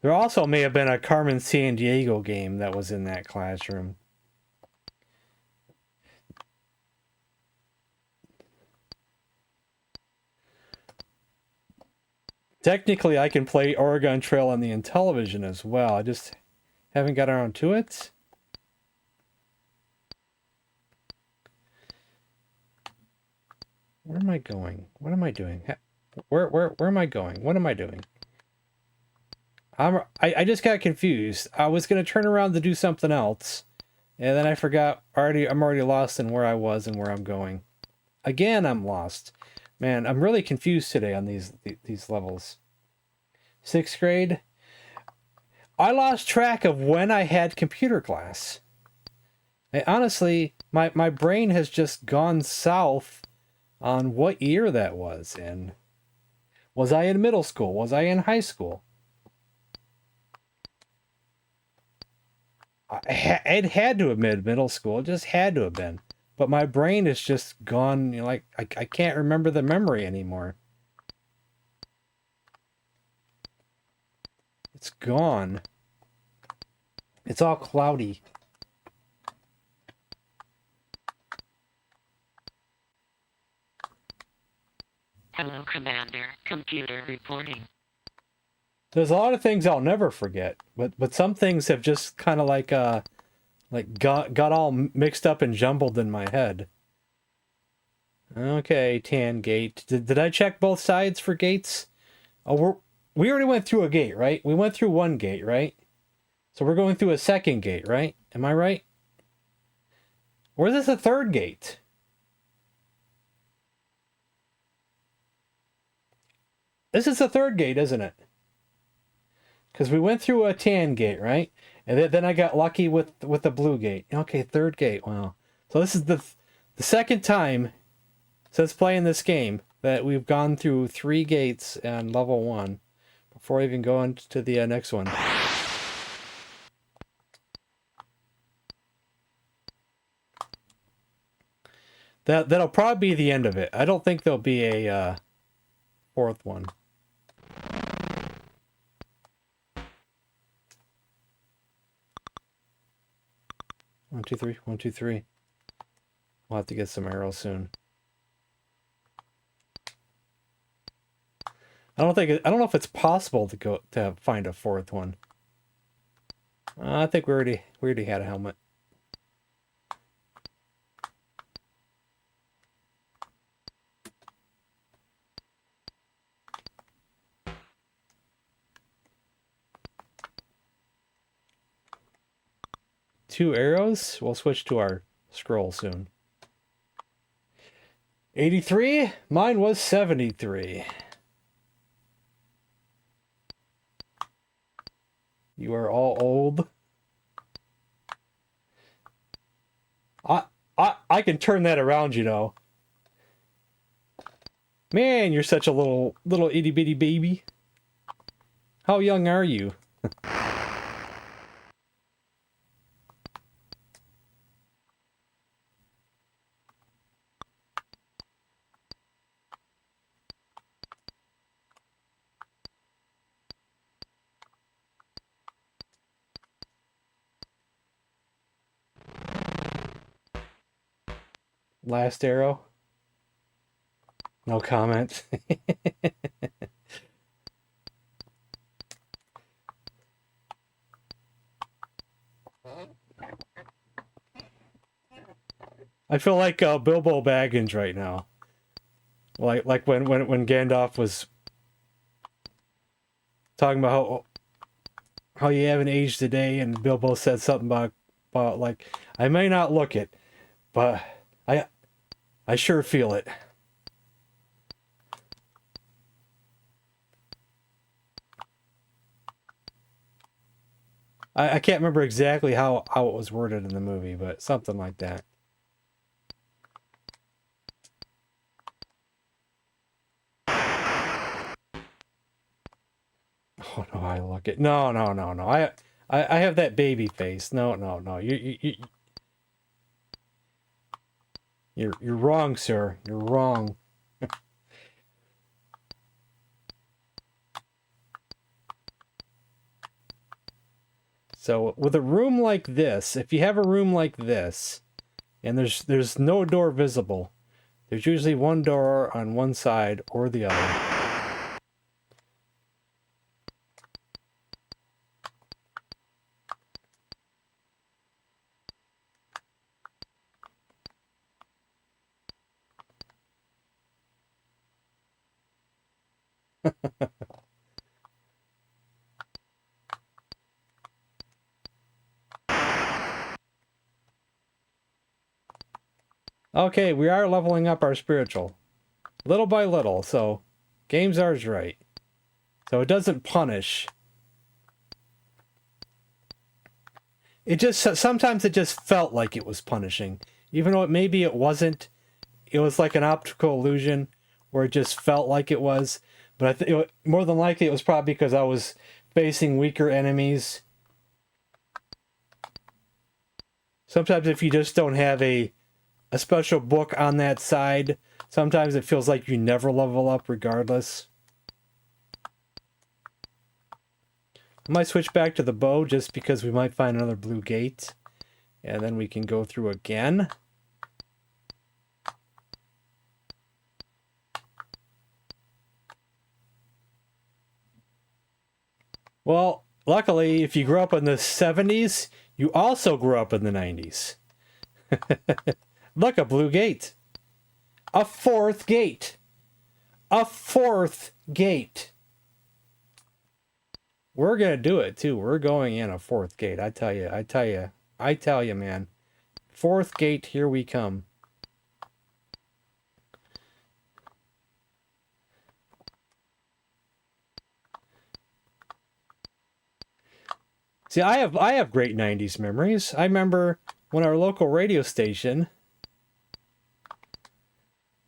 Speaker 1: There also may have been a Carmen Sandiego game that was in that classroom. Technically, I can play Oregon Trail on the Intellivision as well. I just haven't got around to it. Where am I going? What am I doing? Where am I going? What am I doing? I just got confused. I was gonna turn around to do something else, and then I forgot. I'm already lost in where I was and where I'm going. Again, I'm lost. Man, I'm really confused today on these levels. 6th grade. I lost track of when I had computer class. Honestly, my brain has just gone south on what year that was in. Was I in middle school? Was I in high school? It had to have been middle school. It just had to have been. But my brain is just gone, you know, like I can't remember the memory anymore. It's gone. It's all cloudy.
Speaker 5: Hello, Commander. Computer reporting.
Speaker 1: There's a lot of things I'll never forget, but some things have just kind of like got all mixed up and jumbled in my head. Okay, tan gate. Did I check both sides for gates? Oh, we already went through a gate, right? We went through one gate, right? So we're going through a second gate, right? Am I right? Or is this a third gate? This is the third gate, isn't it? Because we went through a tan gate, right? And then I got lucky with the blue gate. Okay, third gate. Wow. So this is the second time since playing this game that we've gone through 3 gates on level 1 before even going to the next one. That'll probably be the end of it. I don't think there'll be a 4th one. One, two, three. 1, 2, 3. We'll have to get some arrows soon. I don't know if it's possible to find a 4th one. I think we already had a helmet. Two arrows. We'll switch to our scroll soon. 83. Mine was 73. You are all old. I can turn that around, you know. Man, you're such a little itty bitty baby. How young are you? last arrow. No comment. I feel like Bilbo Baggins right now. Like when Gandalf was talking about how you haven't aged today, and Bilbo said something about like, I may not look it, but I sure feel it. I can't remember exactly how it was worded in the movie, but something like that. Oh no, I look it. No. I have that baby face. No. You're wrong, sir. You're wrong. So with a room like this, if you have a room like this, and there's no door visible, there's usually one door on one side or the other. Okay, we are leveling up our spiritual. Little by little, so games ours right. So it doesn't punish. It just, sometimes it just felt like it was punishing. Even though maybe it wasn't. It was like an optical illusion where it just felt like it was. But I think more than likely it was probably because I was facing weaker enemies. Sometimes if you just don't have a special book on that side, sometimes it feels like you never level up regardless. I might switch back to the bow just because we might find another blue gate. And then we can go through again. Well, luckily, if you grew up in the 70s, you also grew up in the 90s. Look, a blue gate. A fourth gate. A fourth gate. We're going to do it, too. We're going in a fourth gate. I tell you, man. Fourth gate, here we come. See, I have great 90s memories. I remember when our local radio station,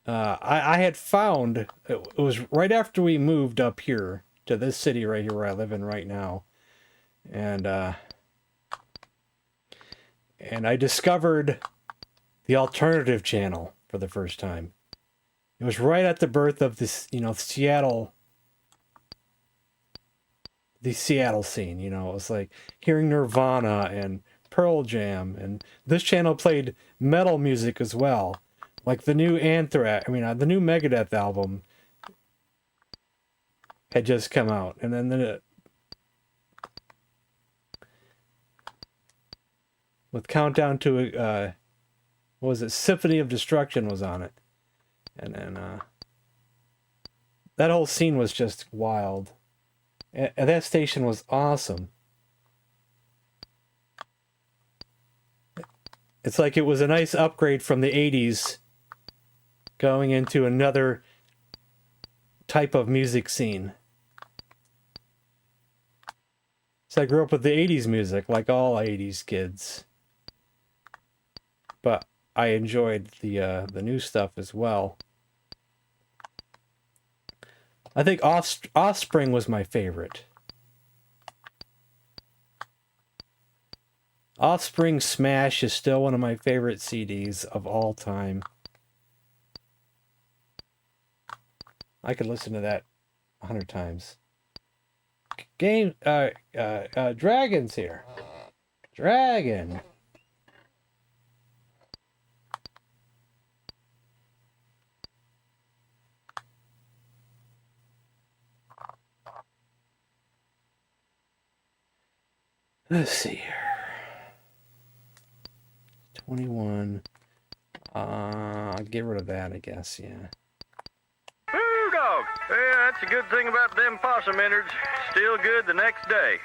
Speaker 1: I had found, it was right after we moved up here to this city right here where I live in right now. And I discovered the alternative channel for the first time. It was right at the birth of this, Seattle scene. It was like hearing Nirvana and Pearl Jam, and this channel played metal music as well, like the new the new Megadeth album had just come out, and then with Countdown to what was it, Symphony of Destruction was on it, and then that whole scene was just wild. And that station was awesome. It's like it was a nice upgrade from the 80s going into another type of music scene. So I grew up with the 80s music, like all 80s kids. But I enjoyed the new stuff as well. I think Offspring was my favorite. Offspring Smash is still one of my favorite CDs of all time. I could listen to that 100 times. Dragon's here. Dragon. Let's see here. 21. Get rid of that, I guess, yeah.
Speaker 6: Woo, dog. Yeah, that's a good thing about them possum innards. Still good the next day.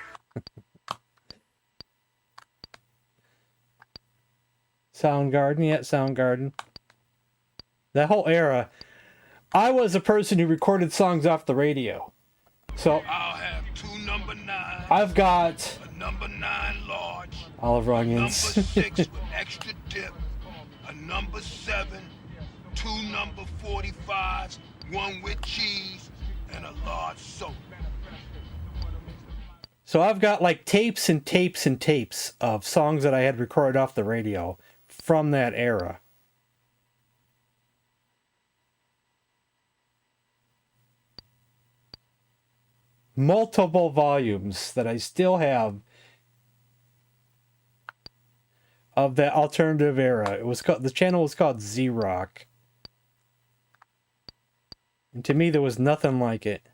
Speaker 1: Soundgarden, yeah, Soundgarden. That whole era. I was a person who recorded songs off the radio. So
Speaker 7: I'll have 2 number 9s.
Speaker 1: I've got
Speaker 7: A number 9 large.
Speaker 1: Oliver
Speaker 7: Number
Speaker 1: Onions.
Speaker 7: 6 with extra dip. A number 7. 2 number 45s. 1 with cheese. And a large soap.
Speaker 1: So I've got like tapes and tapes and tapes of songs that I had recorded off the radio from that era. Multiple volumes that I still have of that alternative era. It was called, the channel was called Z-Rock. And to me, there was nothing like it.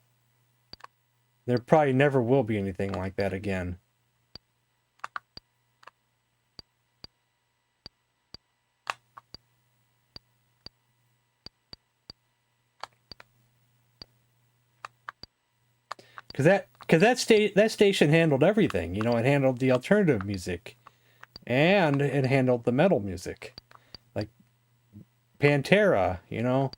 Speaker 1: There probably never will be anything like that again. Because that station handled everything. You know, it handled the alternative music, and it handled the metal music, like Pantera. You know.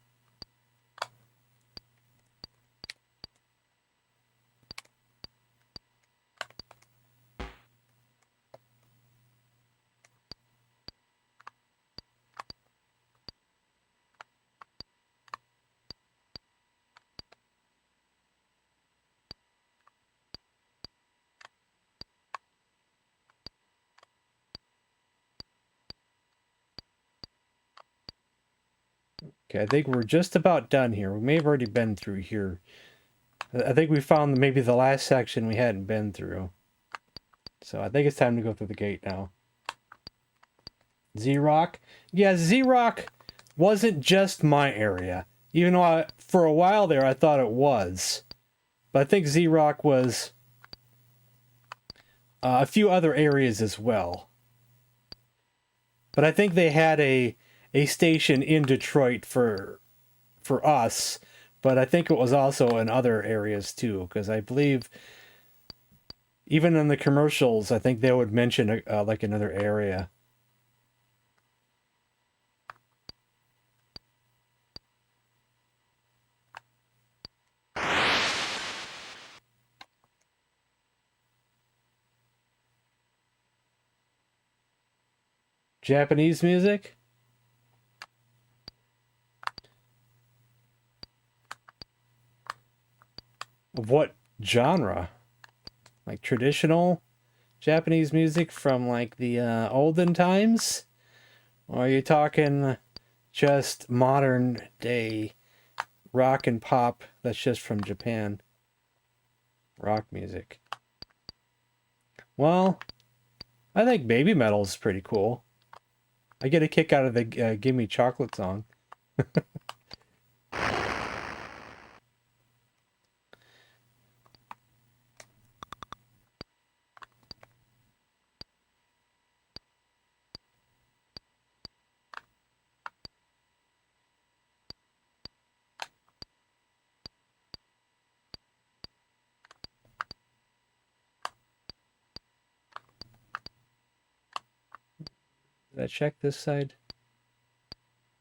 Speaker 1: Okay, I think we're just about done here. We may have already been through here. I think we found maybe the last section we hadn't been through. So I think it's time to go through the gate now. Z-Rock? Yeah, Z-Rock wasn't just my area. Even though for a while there I thought it was. But I think Z-Rock was a few other areas as well. But I think they had a station in Detroit for us, but I think it was also in other areas too, because I believe even in the commercials, I think they would mention like another area. Japanese music? Of what genre? Like traditional Japanese music from like the olden times? Or are you talking just modern day rock and pop that's just from Japan? Rock music. Well, I think baby metal is pretty cool. I get a kick out of the Give Me Chocolate song. Did I check this side?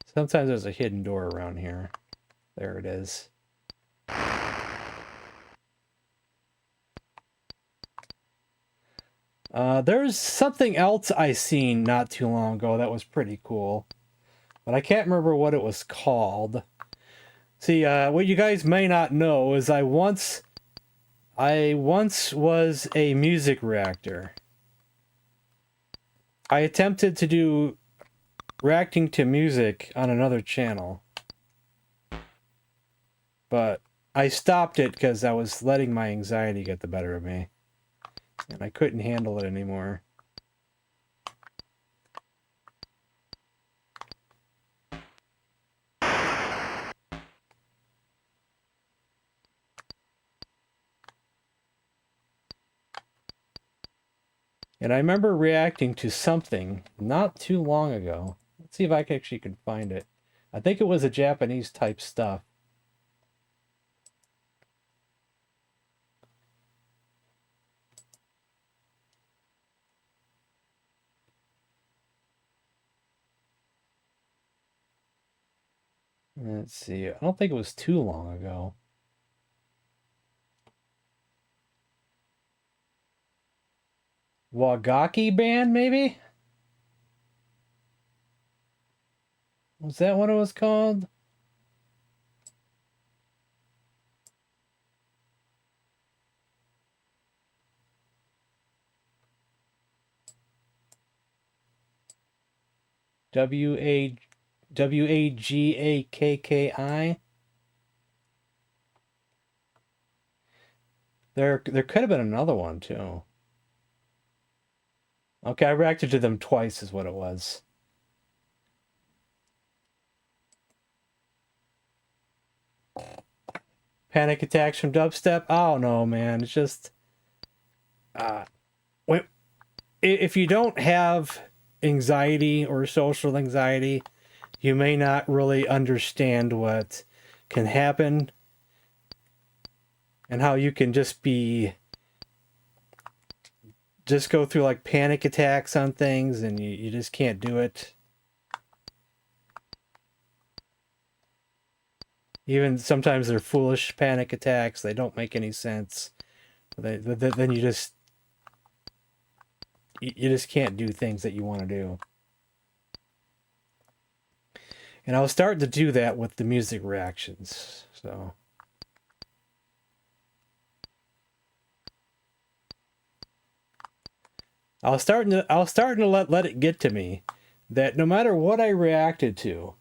Speaker 1: Sometimes there's a hidden door around here. There it is. There's something else I seen not too long ago that was pretty cool. But I can't remember what it was called. See, what you guys may not know is I once was a music reactor. I attempted to do reacting to music on another channel. But I stopped it because I was letting my anxiety get the better of me. And I couldn't handle it anymore. And I remember reacting to something not too long ago. Let's see if I actually can find it. I think it was a Japanese type stuff. Let's see. I don't think it was too long ago. Wagaki band, maybe? Was that what it was called? Wagakki. There could have been another one too. Okay, I reacted to them twice is what it was. Panic attacks from dubstep? I don't know, man. It's just wait, if you don't have anxiety or social anxiety, you may not really understand what can happen and how you can just go through like panic attacks on things and you just can't do it. Even sometimes they're foolish panic attacks. They don't make any sense. Then you just can't do things that you want to do. And I was starting to do that with the music reactions. So I was starting to let it get to me that no matter what I reacted to,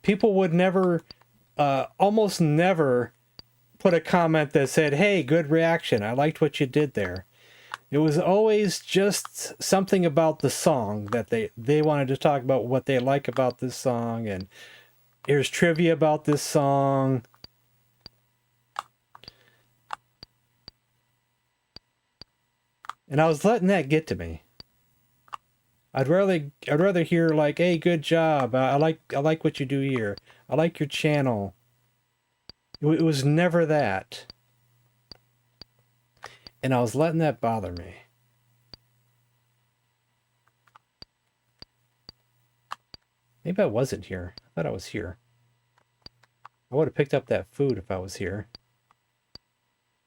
Speaker 1: people would never, almost never put a comment that said, "Hey, good reaction. I liked what you did there." It was always just something about the song that they wanted to talk about what they like about this song, and here's trivia about this song. And I was letting that get to me. I'd rather hear like, "Hey, good job. I like what you do here. I like your channel." It was never that. And I was letting that bother me. Maybe I wasn't here. I thought I was here. I would have picked up that food if I was here.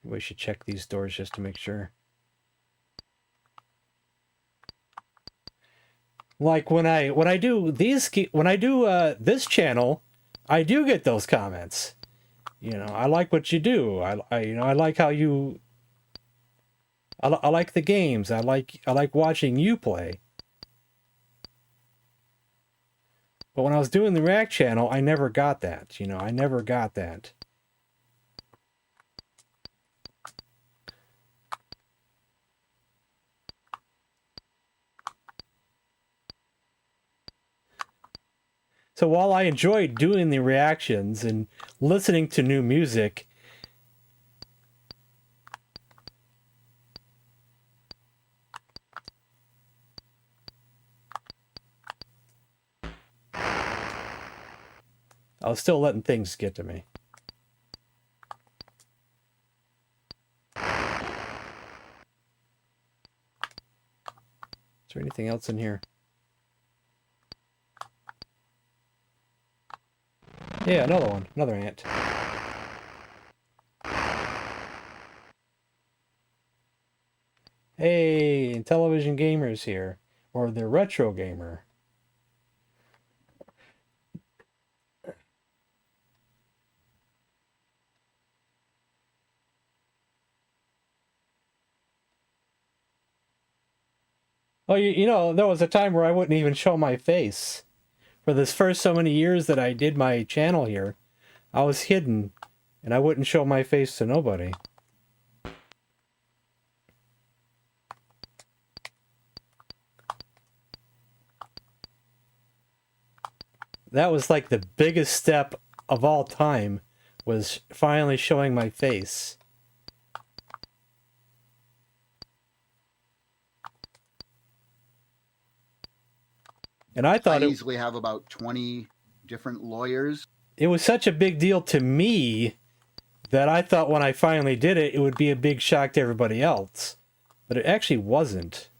Speaker 1: Maybe we should check these doors just to make sure. Like when I do this channel, I do get those comments. You know, I like what you do. I like how you. I like the games. I like watching you play. But when I was doing the React channel, I never got that. You know, I never got that. So while I enjoyed doing the reactions and listening to new music, I was still letting things get to me. Is there anything else in here? Yeah, another one. Another ant. Hey, Intellivision gamers here. Or the retro gamer. Oh, you know, there was a time where I wouldn't even show my face. For this first so many years that I did my channel here, I was hidden, and I wouldn't show my face to nobody. That was like the biggest step of all time, was finally showing my face. And I thought
Speaker 8: I easily have about 20 different lawyers.
Speaker 1: it was such a big deal to me that I thought when I finally did it, it would be a big shock to everybody else. But it actually wasn't.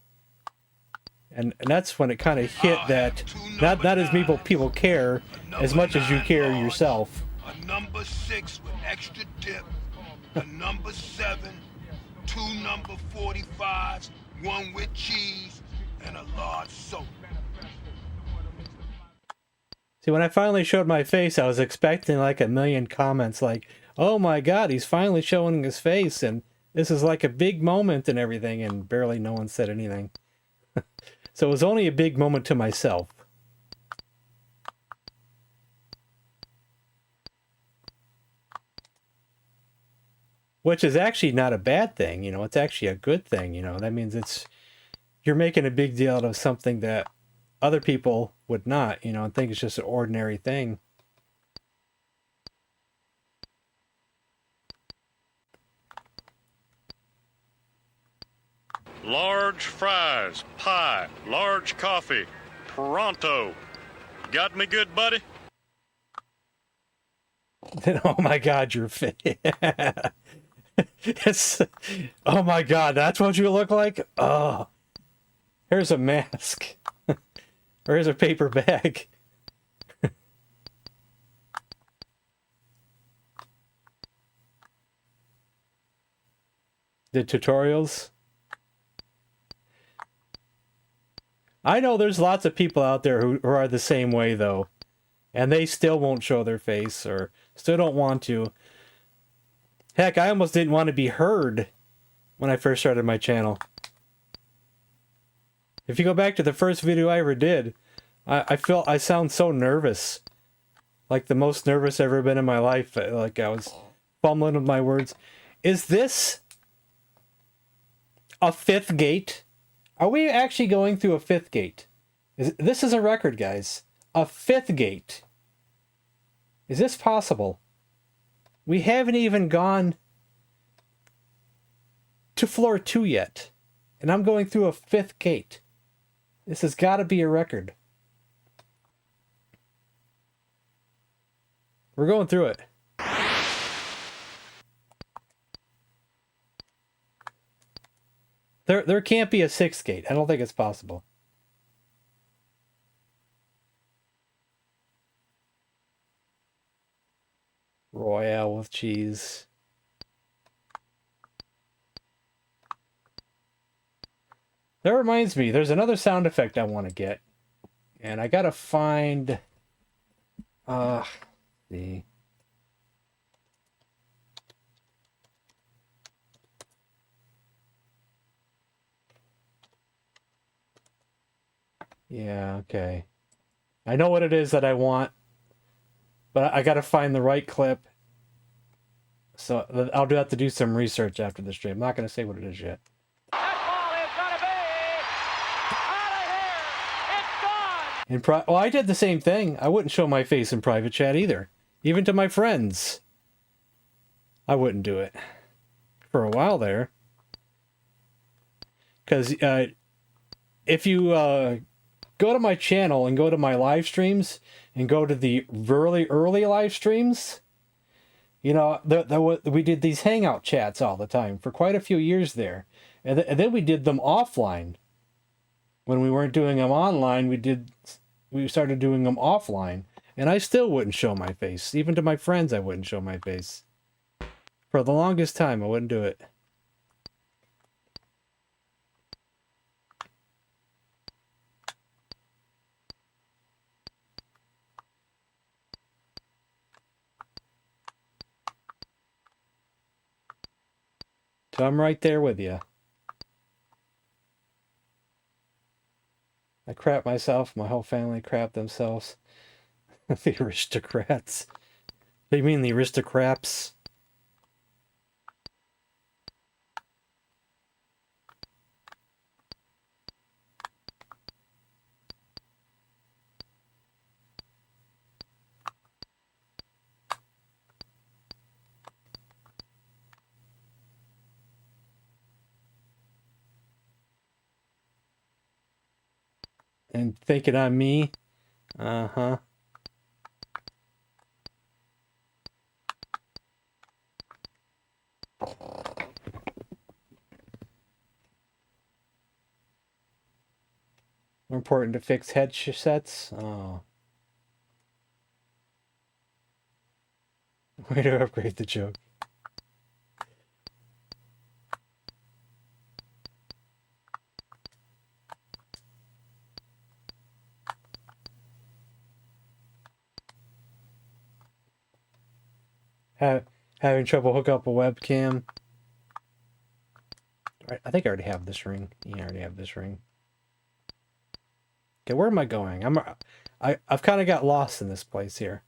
Speaker 1: And that's when it kind of hit that not as people care as much as you care yourself.
Speaker 7: A number 6 with extra dip. A number 7. 2 number 45s. 1 with cheese. And a large soda.
Speaker 1: See, when I finally showed my face, I was expecting like a million comments like, oh my god, he's finally showing his face, and this is like a big moment and everything, and barely no one said anything. So it was only a big moment to myself. Which is actually not a bad thing, you know, it's actually a good thing, you know. That means you're making a big deal out of something that other people would not, you know, and think it's just an ordinary thing.
Speaker 6: Large fries, pie, large coffee, pronto. Got me good, buddy?
Speaker 1: Oh my god, you're fit. It's, oh my god, that's what you look like? Oh, here's a mask. Or here's a paper bag. The tutorials. I know there's lots of people out there who are the same way though. And they still won't show their face or still don't want to. Heck, I almost didn't want to be heard when I first started my channel. If you go back to the first video I ever did, I felt I sound so nervous. Like the most nervous I've ever been in my life. Like I was fumbling with my words. Is this a fifth gate? Are we actually going through a fifth gate? This is a record, guys. A fifth gate. Is this possible? We haven't even gone to floor 2 yet. And I'm going through a fifth gate. This has got to be a record. We're going through it. There can't be a sixth gate. I don't think it's possible. Royale with cheese. That reminds me, there's another sound effect I want to get. And I gotta find... see. Yeah, okay. I know what it is that I want, but I gotta find the right clip. So I'll have to do some research after the stream. I'm not gonna say what it is yet. Well, I did the same thing. I wouldn't show my face in private chat either. Even to my friends. I wouldn't do it. For a while there. Because if you go to my channel and go to my live streams and go to the really early live streams, you know, we did these hangout chats all the time for quite a few years there. And then we did them offline. When we weren't doing them online, we started doing them offline. And I still wouldn't show my face. Even to my friends, I wouldn't show my face. For the longest time, I wouldn't do it. So I'm right there with you. I crap myself, my whole family crap themselves. The aristocrats. What do you mean the aristocrats? and thinking I'm me. Uh-huh. More important to fix headsets. Oh. Way to upgrade the joke. Having trouble hook up a webcam. I think I already have this ring. Yeah, I already have this ring. Okay, where am I going? I've kind of got lost in this place here.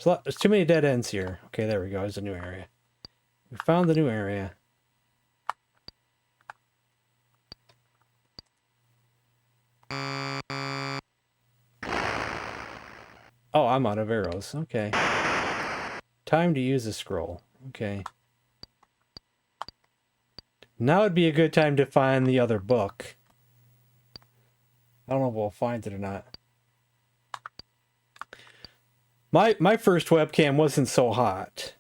Speaker 1: There's too many dead ends here. Okay, there we go. There's a new area. We found the new area. Oh, I'm out of arrows. Okay. Time to use a scroll. Okay. Now would be a good time to find the other book. I don't know if we'll find it or not. My first webcam wasn't so hot.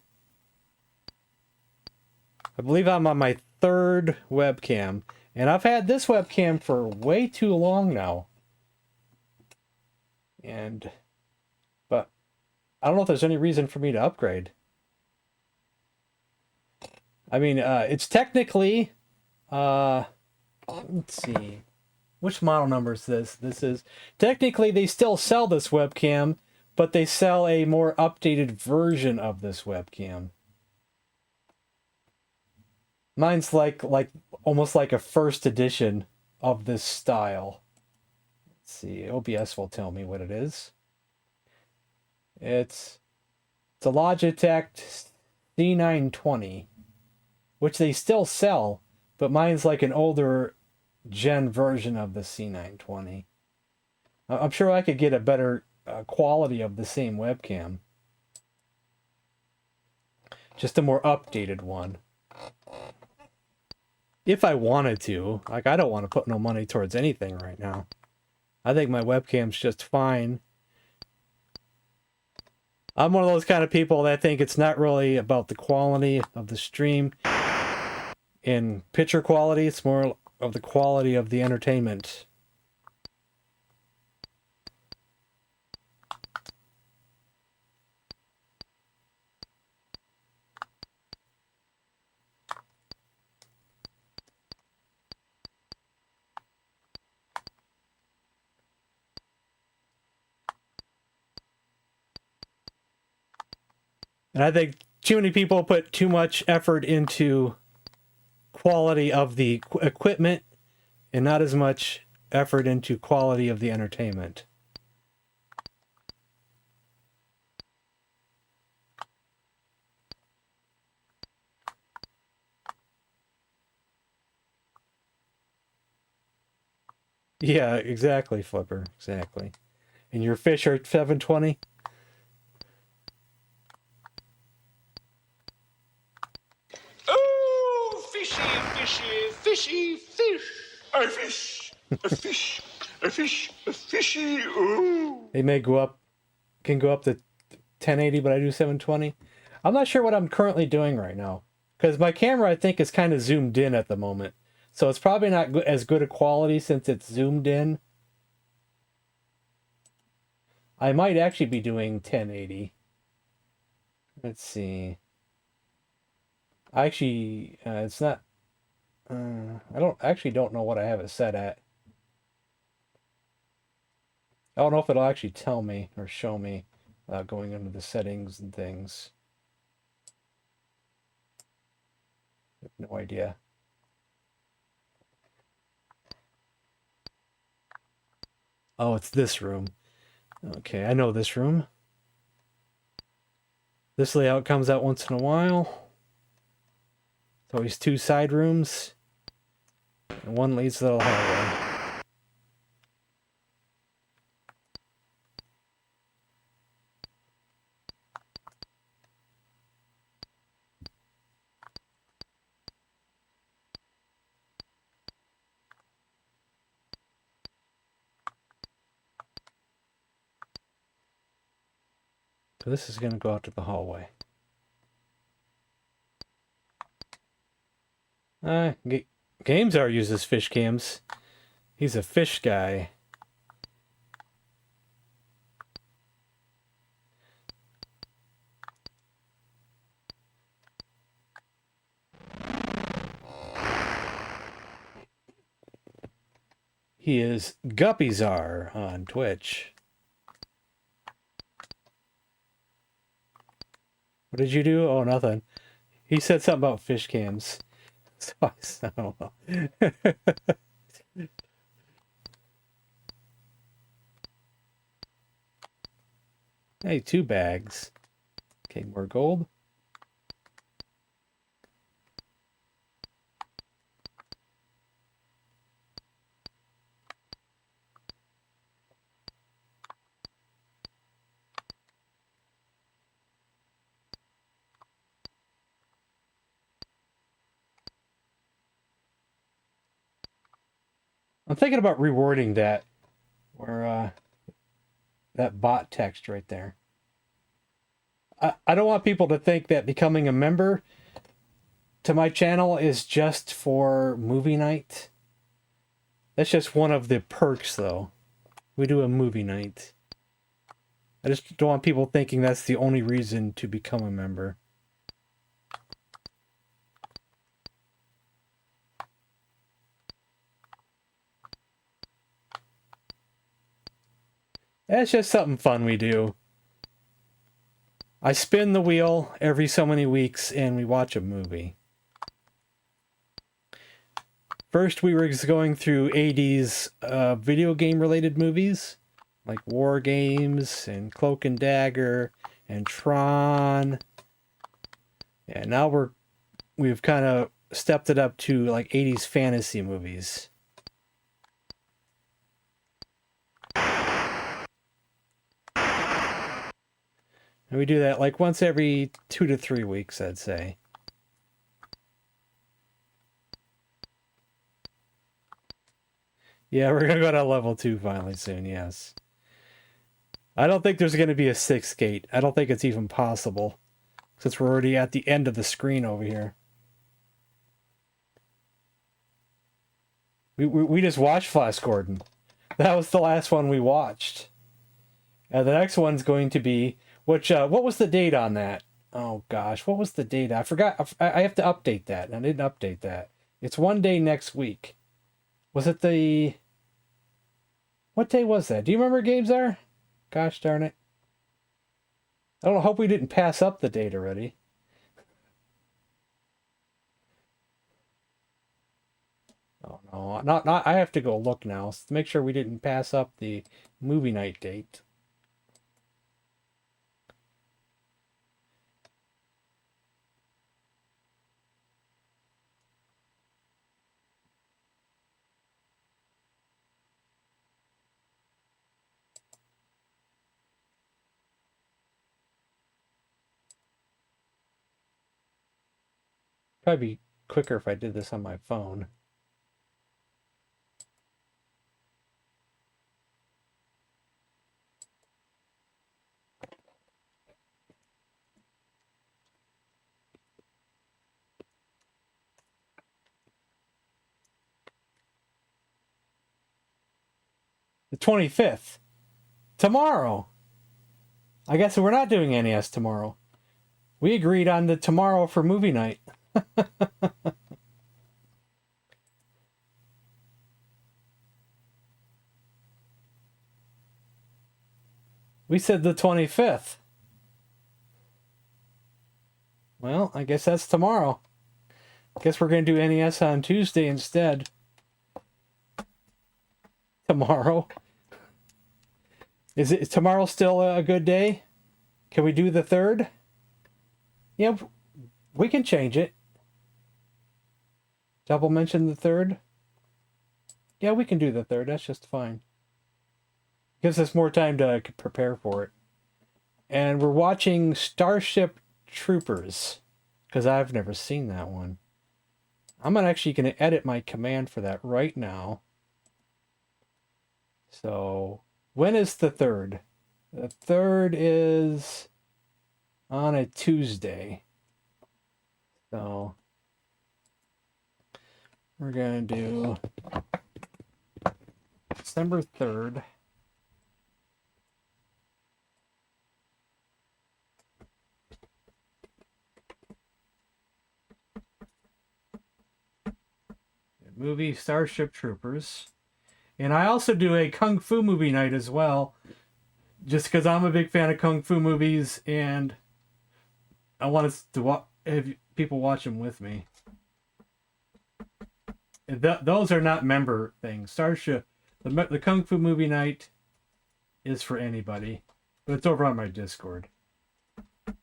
Speaker 1: I believe I'm on my third webcam. And I've had this webcam for way too long now. But I don't know if there's any reason for me to upgrade. I mean, it's technically, let's see, which model number is this? This is, technically they still sell this webcam, but they sell a more updated version of this webcam. Mine's like almost like a first edition of this style. Let's see, OBS will tell me what it is. It's a Logitech C920, which they still sell, but mine's like an older gen version of the C920. I'm sure I could get a better quality of the same webcam. Just a more updated one. If I wanted to. Like, I don't want to put no money towards anything right now. I think my webcam's just fine. I'm one of those kind of people that think it's not really about the quality of the stream in picture quality. It's more of the quality of the entertainment. And I think too many people put too much effort into quality of the equipment and not as much effort into quality of the entertainment. Yeah, exactly, Flipper. Exactly. And your fish are 720?
Speaker 7: Oh, fishy, fishy, fishy, fish. A fish, a fish, a fish, a fishy, ooh.
Speaker 1: They may can go up to 1080, but I do 720. I'm not sure what I'm currently doing right now, because my camera, I think, is kind of zoomed in at the moment. So it's probably not as good a quality since it's zoomed in. I might actually be doing 1080. Let's see. Actually, it's not. I don't know what I have it set at. I don't know if it'll actually tell me or show me going into the settings and things. I have no idea. Oh, it's this room. Okay, I know this room. This layout comes out once in a while. It's always two side rooms. And one leads to the hallway. So this is going to go out to the hallway. Gamezar uses fish cams. He's a fish guy. He is Guppyzar on Twitch. What did you do? Oh, nothing. He said something about fish cams. So I don't know. Hey, 2 bags. Okay, more gold. I'm thinking about rewarding that, or that bot text right there. I don't want people to think that becoming a member to my channel is just for movie night. That's just one of the perks, though. We do a movie night. I just don't want people thinking that's the only reason to become a member. That's just something fun we do. I spin the wheel every so many weeks and we watch a movie. First, we were going through AD's video game related movies, like War Games and Cloak and Dagger and Tron. And now we've kind of stepped it up to like 80s fantasy movies. And we do that like once every 2 to 3 weeks, I'd say. Yeah, we're going to go to level 2 finally soon, yes. I don't think there's going to be a 6th gate. I don't think it's even possible. Since we're already at the end of the screen over here. We just watched Flash Gordon. That was the last one we watched. And the next one's going to be... Which, what was the date on that? Oh, gosh. What was the date? I forgot. I have to update that. I didn't update that. It's one day next week. Was it the... What day was that? Do you remember, Gamezar? Gosh darn it. I don't hope we didn't pass up the date already. Oh, no. Not, I have to go look now to make sure we didn't pass up the movie night date. Probably be quicker if I did this on my phone. The 25th. Tomorrow. I guess we're not doing NES tomorrow. We agreed on the tomorrow for movie night. We said the 25th. Well, I guess that's tomorrow. Guess we're going to do NES on Tuesday instead. Tomorrow. Is tomorrow still a good day? Can we do the 3rd? Yeah, we can change it. Double mention the 3rd? Yeah, we can do the 3rd. That's just fine. Gives us more time to prepare for it. And we're watching Starship Troopers, because I've never seen that one. I'm actually going to edit my command for that right now. So, when is the 3rd? The 3rd is on a Tuesday. So we're going to do December 3rd. Movie Starship Troopers. And I also do a Kung Fu movie night as well, just because I'm a big fan of Kung Fu movies and I want us to have people watch them with me. Those are not member things. Starship, the Kung Fu movie night is for anybody, but it's over on my Discord. You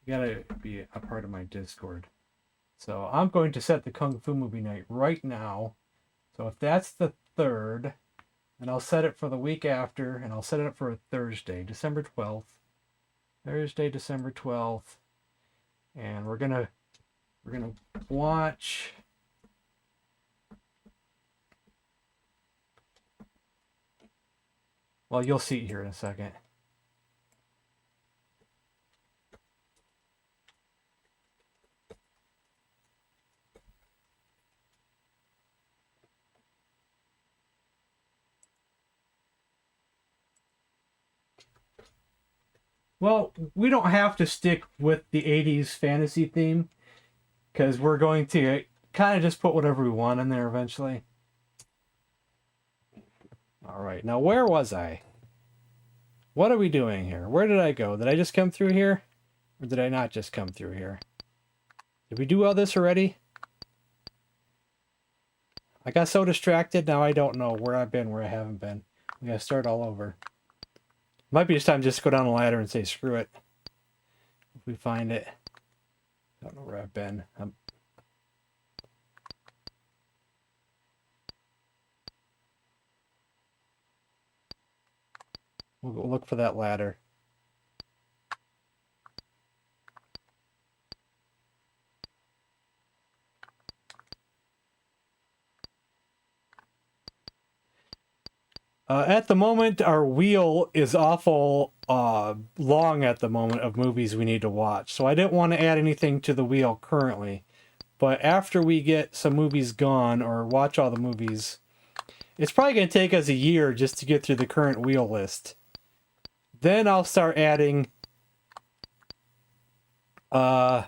Speaker 1: gotta be a part of my Discord. So I'm going to set the Kung Fu movie night right now. So if that's the 3rd, and I'll set it for the week after, and I'll set it up for a Thursday, December 12th. Thursday, December 12th. And we're gonna watch well, you'll see it here in a second. Well, we don't have to stick with the 80s fantasy theme, because we're going to kind of just put whatever we want in there eventually. All right, now where was I? What are we doing here? Where did I go? Did I just come through here? Or did I not just come through here? Did we do all this already? I got so distracted, now I don't know where I've been, where I haven't been. We gotta start all over. Might be just time to just go down the ladder and say screw it. If we find it. Don't know where I've been. We'll go look for that ladder. At the moment, our wheel is awful long at the moment of movies we need to watch. So I didn't want to add anything to the wheel currently. But after we get some movies gone or watch all the movies, it's probably going to take us a year just to get through the current wheel list. Then I'll start adding we'll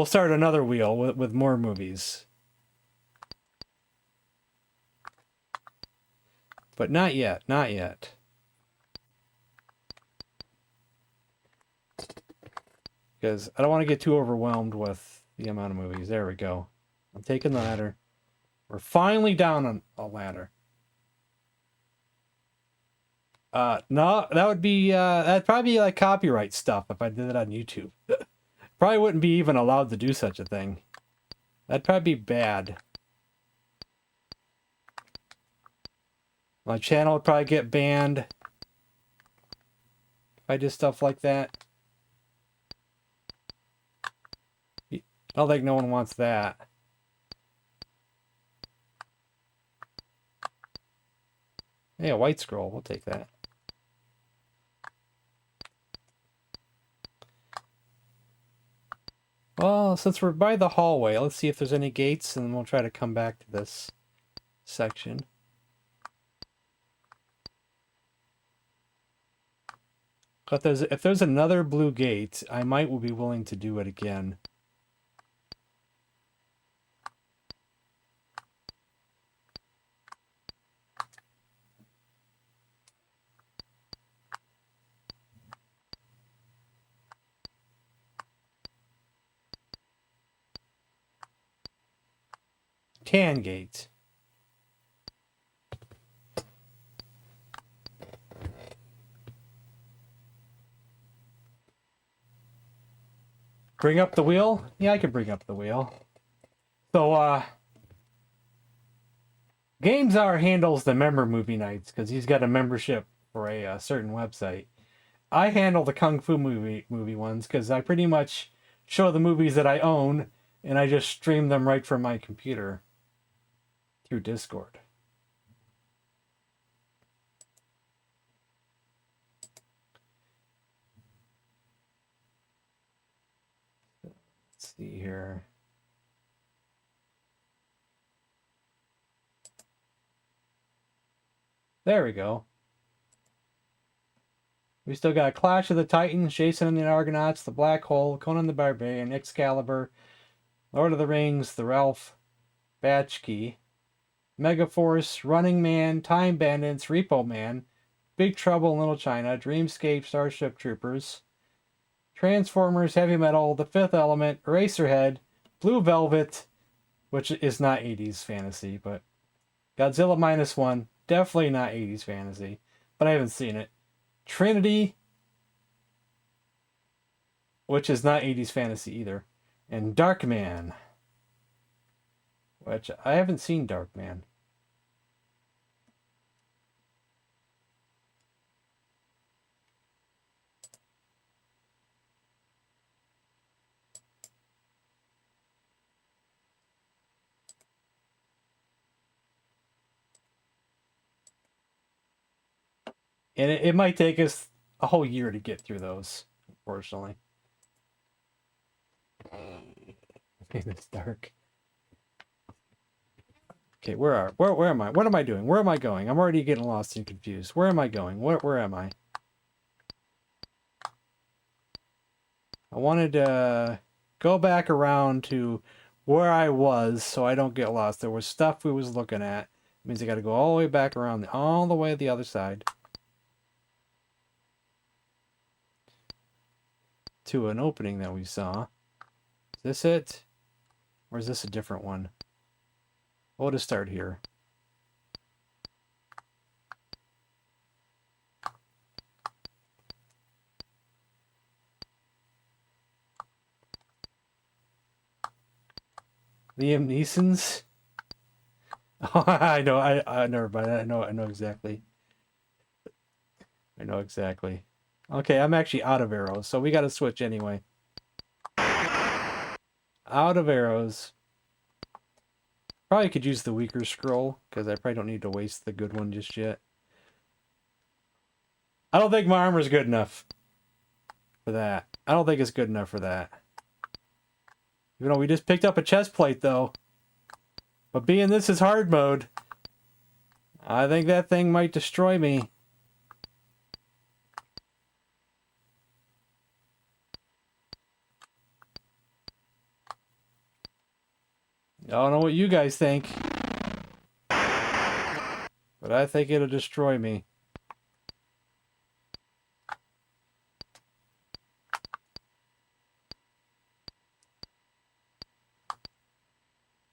Speaker 1: start another wheel with more movies. But not yet, not yet. Because I don't want to get too overwhelmed with the amount of movies. There we go. I'm taking the ladder. We're finally down on a ladder. No, that would be, that'd probably be like copyright stuff if I did it on YouTube. Probably wouldn't be even allowed to do such a thing. That'd probably be bad. My channel would probably get banned if I did stuff like that. I don't think no one wants that. Hey, a white scroll. We'll take that. Well, since we're by the hallway, let's see if there's any gates, and then we'll try to come back to this section. But if there's another blue gate, I might be willing to do it again. Tan gate. Bring up the wheel? Yeah, I can bring up the wheel. So, GamesR handles the member movie nights because he's got a membership for a certain website. I handle the Kung Fu movie ones because I pretty much show the movies that I own and I just stream them right from my computer through Discord. see here. There we go. We still got Clash of the Titans, Jason and the Argonauts, The Black Hole, Conan the Barbarian, Excalibur, Lord of the Rings, The Ralph Bakshi, Megaforce, Running Man, Time Bandits, Repo Man, Big Trouble in Little China, Dreamscape, Starship Troopers, Transformers, Heavy Metal, The Fifth Element, Eraserhead, Blue Velvet, which is not 80s fantasy, but Godzilla -1, definitely not 80s fantasy, but I haven't seen it. Trinity, which is not 80s fantasy either, and Darkman, which I haven't seen Darkman. And it might take us a whole year to get through those, unfortunately. It's dark. Okay, where am I? What am I doing? Where am I going? I'm already getting lost and confused. Where am I going? Where am I? I wanted to go back around to where I was so I don't get lost. There was stuff we was looking at. It means I got to go all the way back around, all the way to the other side. To an opening that we saw. Is this it? Or is this a different one? We'll just start here. Liam Neeson's? Oh, I know. I never mind. I know exactly. I know exactly. Okay, I'm actually out of arrows, so we got to switch anyway. Out of arrows. Probably could use the weaker scroll, because I probably don't need to waste the good one just yet. I don't think my armor's good enough for that. I don't think it's good enough for that. Even though we just picked up a chest plate, though. But being this is hard mode, I think that thing might destroy me. I don't know what you guys think, but I think it'll destroy me.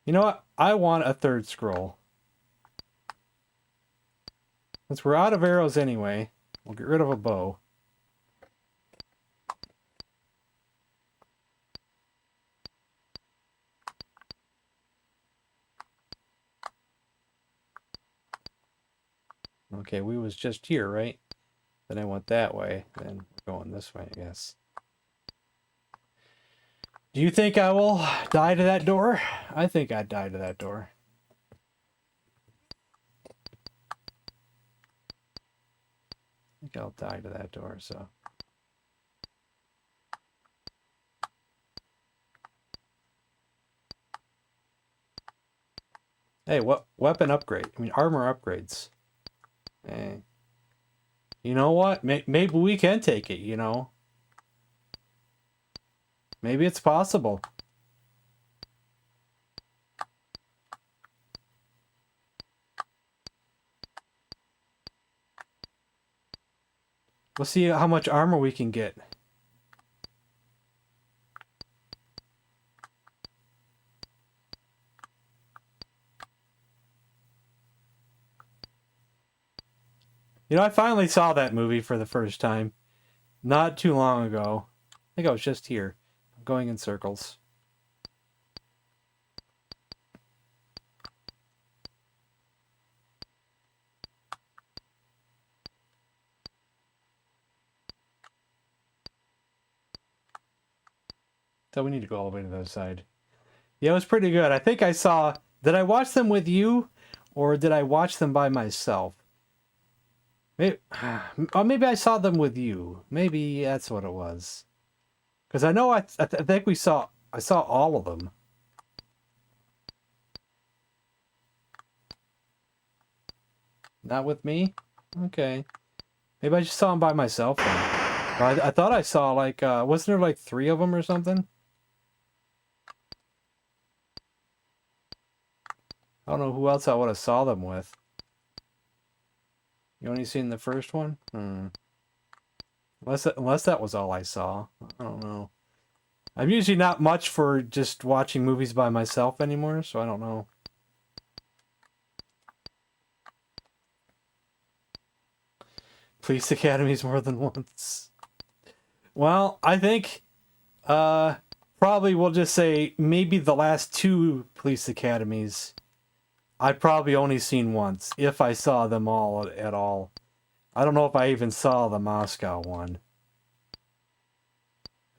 Speaker 1: You know what? I want a third scroll. Since we're out of arrows anyway, we'll get rid of a bow. Okay, we was just here, right? Then I went that way. Then we're going this way, I guess. Do you think I will die to that door? I think I'd die to that door. I think I'll die to that door, so. Hey, what weapon upgrade? I mean, armor upgrades. Hey. You know what? Maybe we can take it, you know? Maybe it's possible. We'll see how much armor we can get. You know, I finally saw that movie for the first time. Not too long ago. I think I was just here. I'm going in circles. So we need to go all the way to the other side. Yeah, it was pretty good. I think I saw... Did I watch them with you? Or did I watch them by myself? Maybe, or maybe I saw them with you. Maybe that's what it was. Because I know I think we saw I saw all of them. Not with me? Okay. Maybe I just saw them by myself then. I thought I saw like, wasn't there like 3 of them or something? I don't know who else I would have saw them with. You only seen the first one? Unless that was all I saw. I don't know. I'm usually not much for just watching movies by myself anymore, so I don't know. Police Academies more than once. Well, I think probably we'll just say maybe the last 2 Police Academies I probably only seen once, if I saw them all at all. I don't know if I even saw the Moscow one.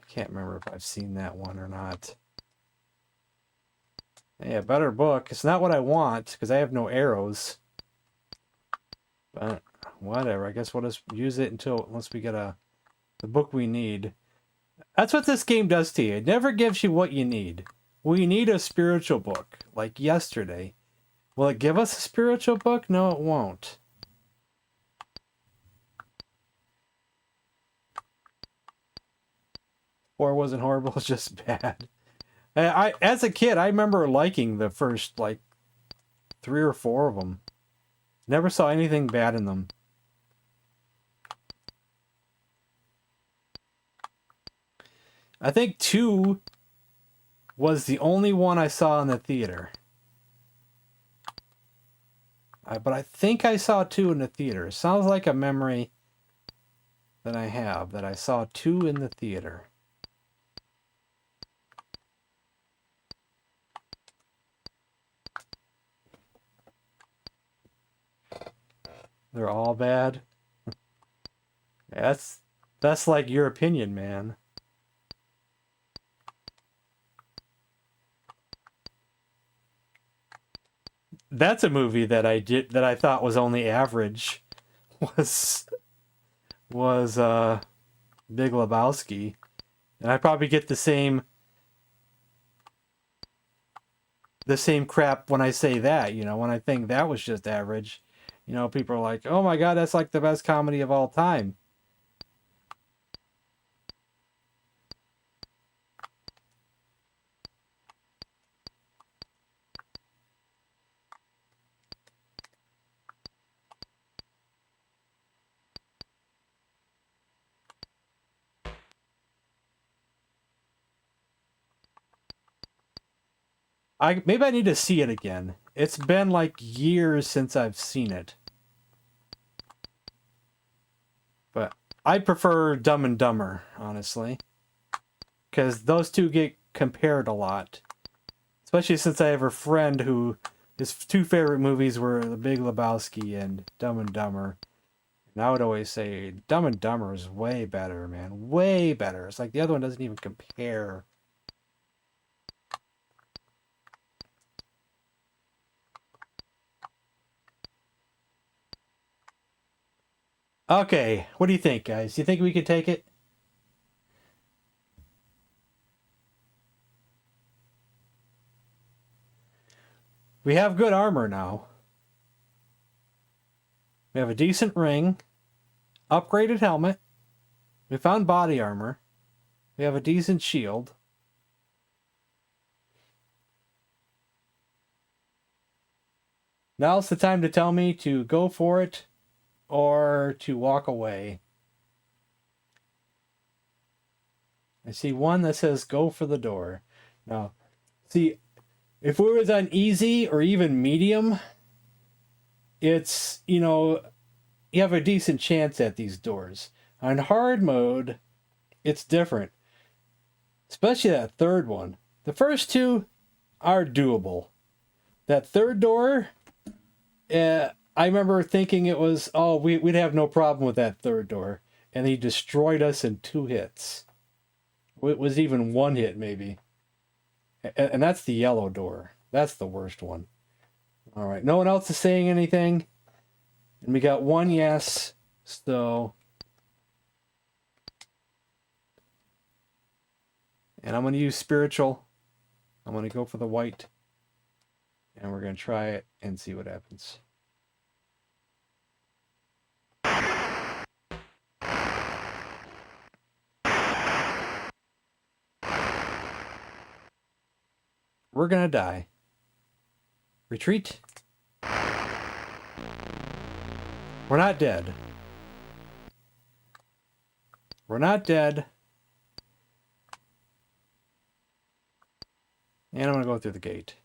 Speaker 1: I can't remember if I've seen that one or not. Yeah, better book. It's not what I want, because I have no arrows. But whatever, I guess we'll just use it unless we get the book we need. That's what this game does to you. It never gives you what you need. We need a spiritual book, like yesterday. Will it give us a spiritual book? No, it won't. Or wasn't horrible, it's just bad. As a kid, I remember liking the first, like, 3 or 4 of them. Never saw anything bad in them. I think 2 was the only one I saw in the theater. But I think I saw 2 in the theater. Sounds like a memory that I have, that I saw 2 in the theater. They're all bad. That's like your opinion, man. That's a movie that I thought was only average. Was Big Lebowski. And I probably get the same crap when I say that, when I think that was just average. People are like, "Oh my God, that's like the best comedy of all time." Maybe I need to see it again. It's been like years since I've seen it. But I prefer Dumb and Dumber, honestly. Because those 2 get compared a lot. Especially since I have a friend who his 2 favorite movies were The Big Lebowski and Dumb and Dumber. And I would always say Dumb and Dumber is way better, man. Way better. It's like the other one doesn't even compare. Okay, what do you think, guys? Do you think we could take it? We have good armor now. We have a decent ring, upgraded helmet. We found body armor. We have a decent shield. Now's the time to tell me to go for it or to walk away. I see one that says go for the door. Now, see, if we was on easy or even medium, it's, you have a decent chance at these doors. On hard mode, it's different. Especially that third one. The first 2 are doable. That third door, I remember thinking it was, we'd have no problem with that third door. And he destroyed us in 2 hits. It was even 1 hit, maybe. And that's the yellow door. That's the worst one. All right. No one else is saying anything. And we got 1 yes. So. And I'm going to use spiritual. I'm going to go for the white. And we're going to try it and see what happens. We're going to die. Retreat. We're not dead. We're not dead. And I'm going to go through the gate.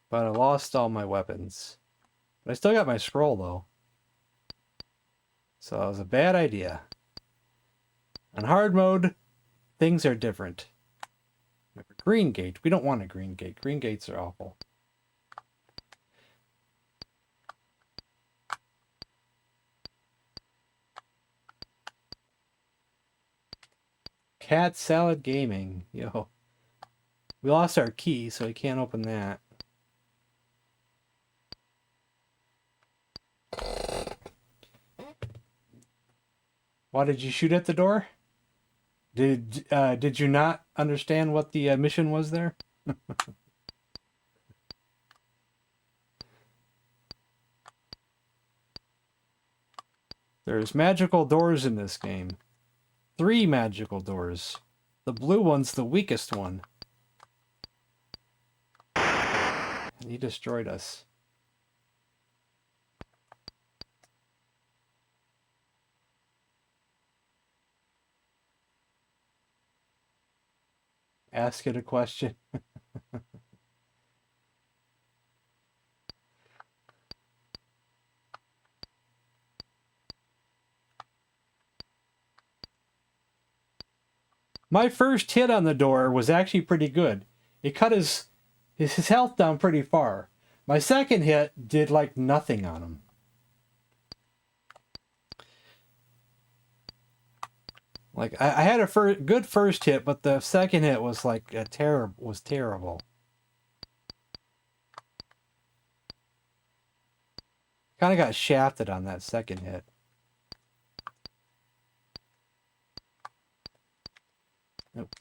Speaker 1: But I lost all my weapons. But I still got my scroll, though. So it was a bad idea. On hard mode, things are different. Green gate. We don't want a green gate. Green gates are awful. Cat Salad Gaming. Yo. We lost our key, so we can't open that. Why did you shoot at the door? Did you not understand what the mission was there? There's magical doors in this game. 3 magical doors. The blue one's the weakest one. And he destroyed us. Ask it a question. My first hit on the door was actually pretty good. It cut his health down pretty far. My second hit did like nothing on him. Like I had a good first hit, but the second hit was like terrible. Kind of got shafted on that second hit. Nope.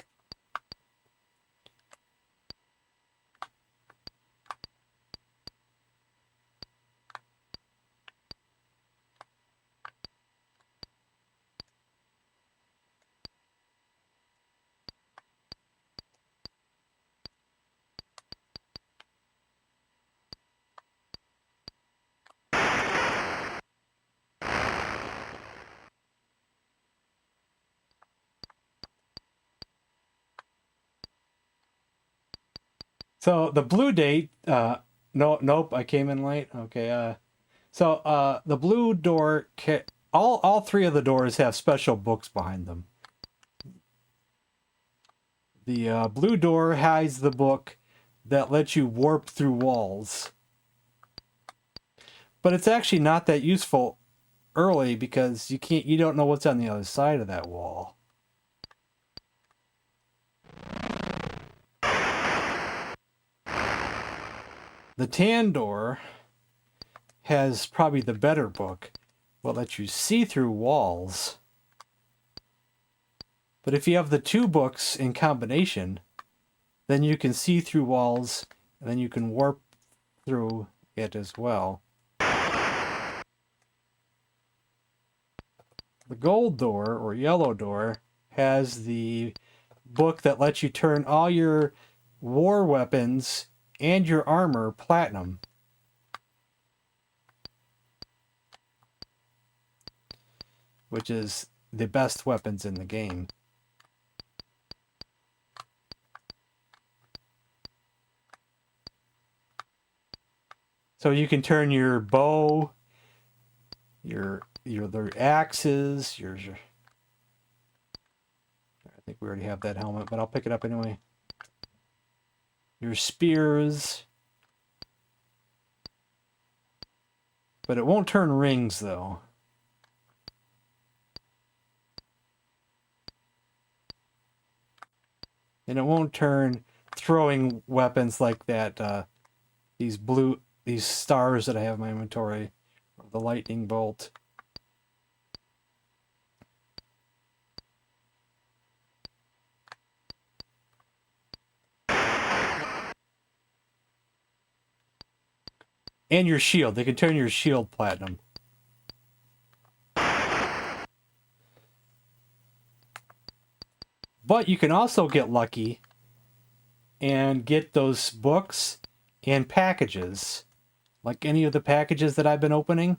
Speaker 1: So the blue date, nope, I came in late. Okay, so the blue door, all 3 of the doors have special books behind them. The blue door has the book that lets you warp through walls. But it's actually not that useful early because you don't know what's on the other side of that wall. The tan door has probably the better book. Will let you see through walls. But if you have the 2 books in combination, then you can see through walls, and then you can warp through it as well. The gold door, or yellow door, has the book that lets you turn all your war weapons and your armor platinum. Which is the best weapons in the game. So you can turn your bow, your axes, I think we already have that helmet, but I'll pick it up anyway. Your spears. But it won't turn rings, though. And it won't turn throwing weapons like that, these stars that I have in my inventory, or the lightning bolt. And your shield. They can turn your shield platinum. But you can also get lucky and get those books and packages. Like any of the packages that I've been opening.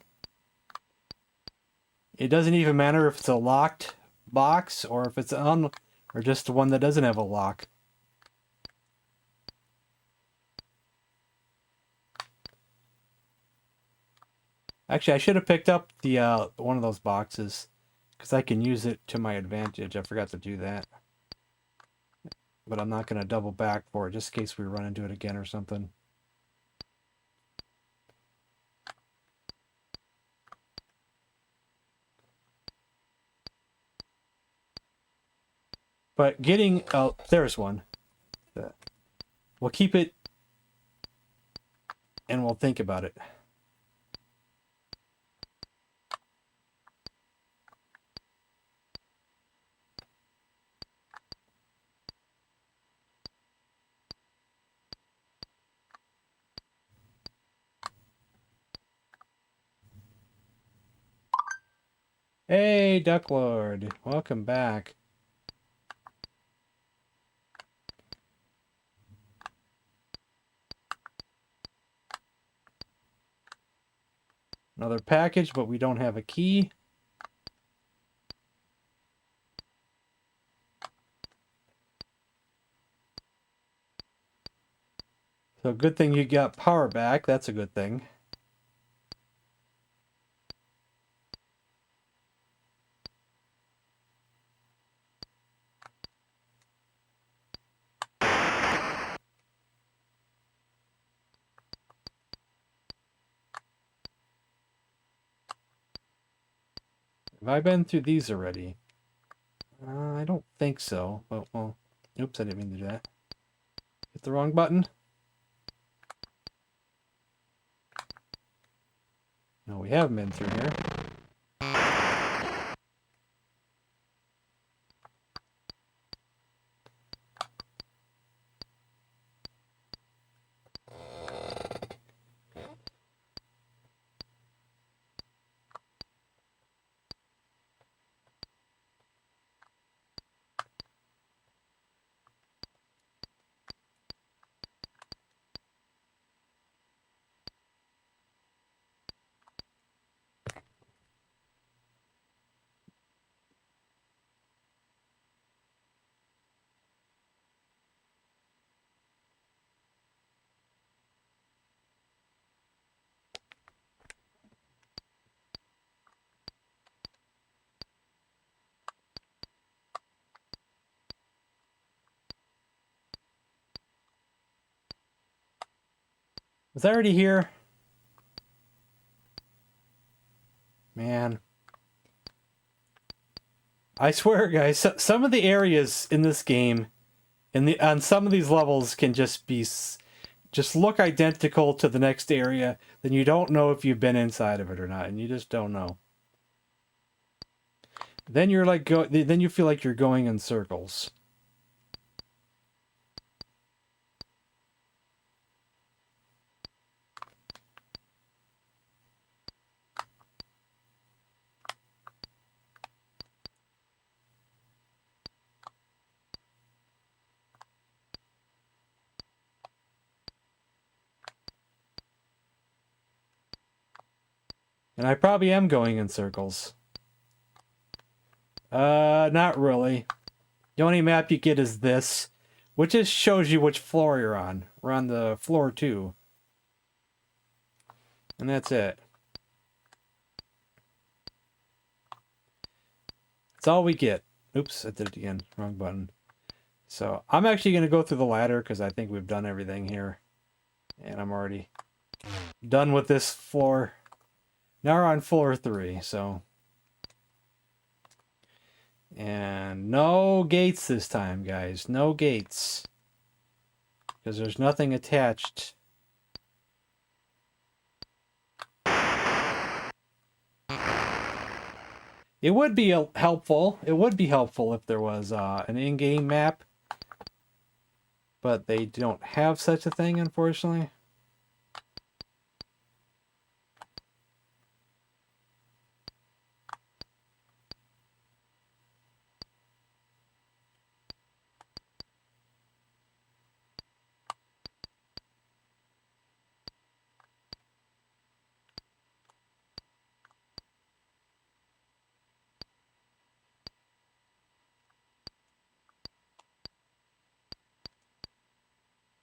Speaker 1: It doesn't even matter if it's a locked box or if it's or just the one that doesn't have a lock. Actually, I should have picked up the one of those boxes because I can use it to my advantage. I forgot to do that. But I'm not going to double back for it just in case we run into it again or something. But getting... Oh, there's one. We'll keep it and we'll think about it. Hey, Ducklord. Welcome back. Another package, but we don't have a key. So good thing you got power back. That's a good thing. Have I been through these already? I don't think so. But, well, oops, I didn't mean to do that. Hit the wrong button. No, we haven't been through here. Was I already here? Man. I swear, guys, some of the areas in this game, on some of these levels, can just look identical to the next area. Then you don't know if you've been inside of it or not, and you just don't know. Then you're like then you feel like you're going in circles. And I probably am going in circles. Not really. The only map you get is this, which just shows you which floor you're on. We're on the floor 2. And that's it. That's all we get. Oops, I did it again. Wrong button. So, I'm actually going to go through the ladder because I think we've done everything here. And I'm already done with this floor. Now we're on floor 3, so... And no gates this time, guys. No gates. Because there's nothing attached. It would be helpful. It would be helpful if there was an in-game map. But they don't have such a thing, unfortunately.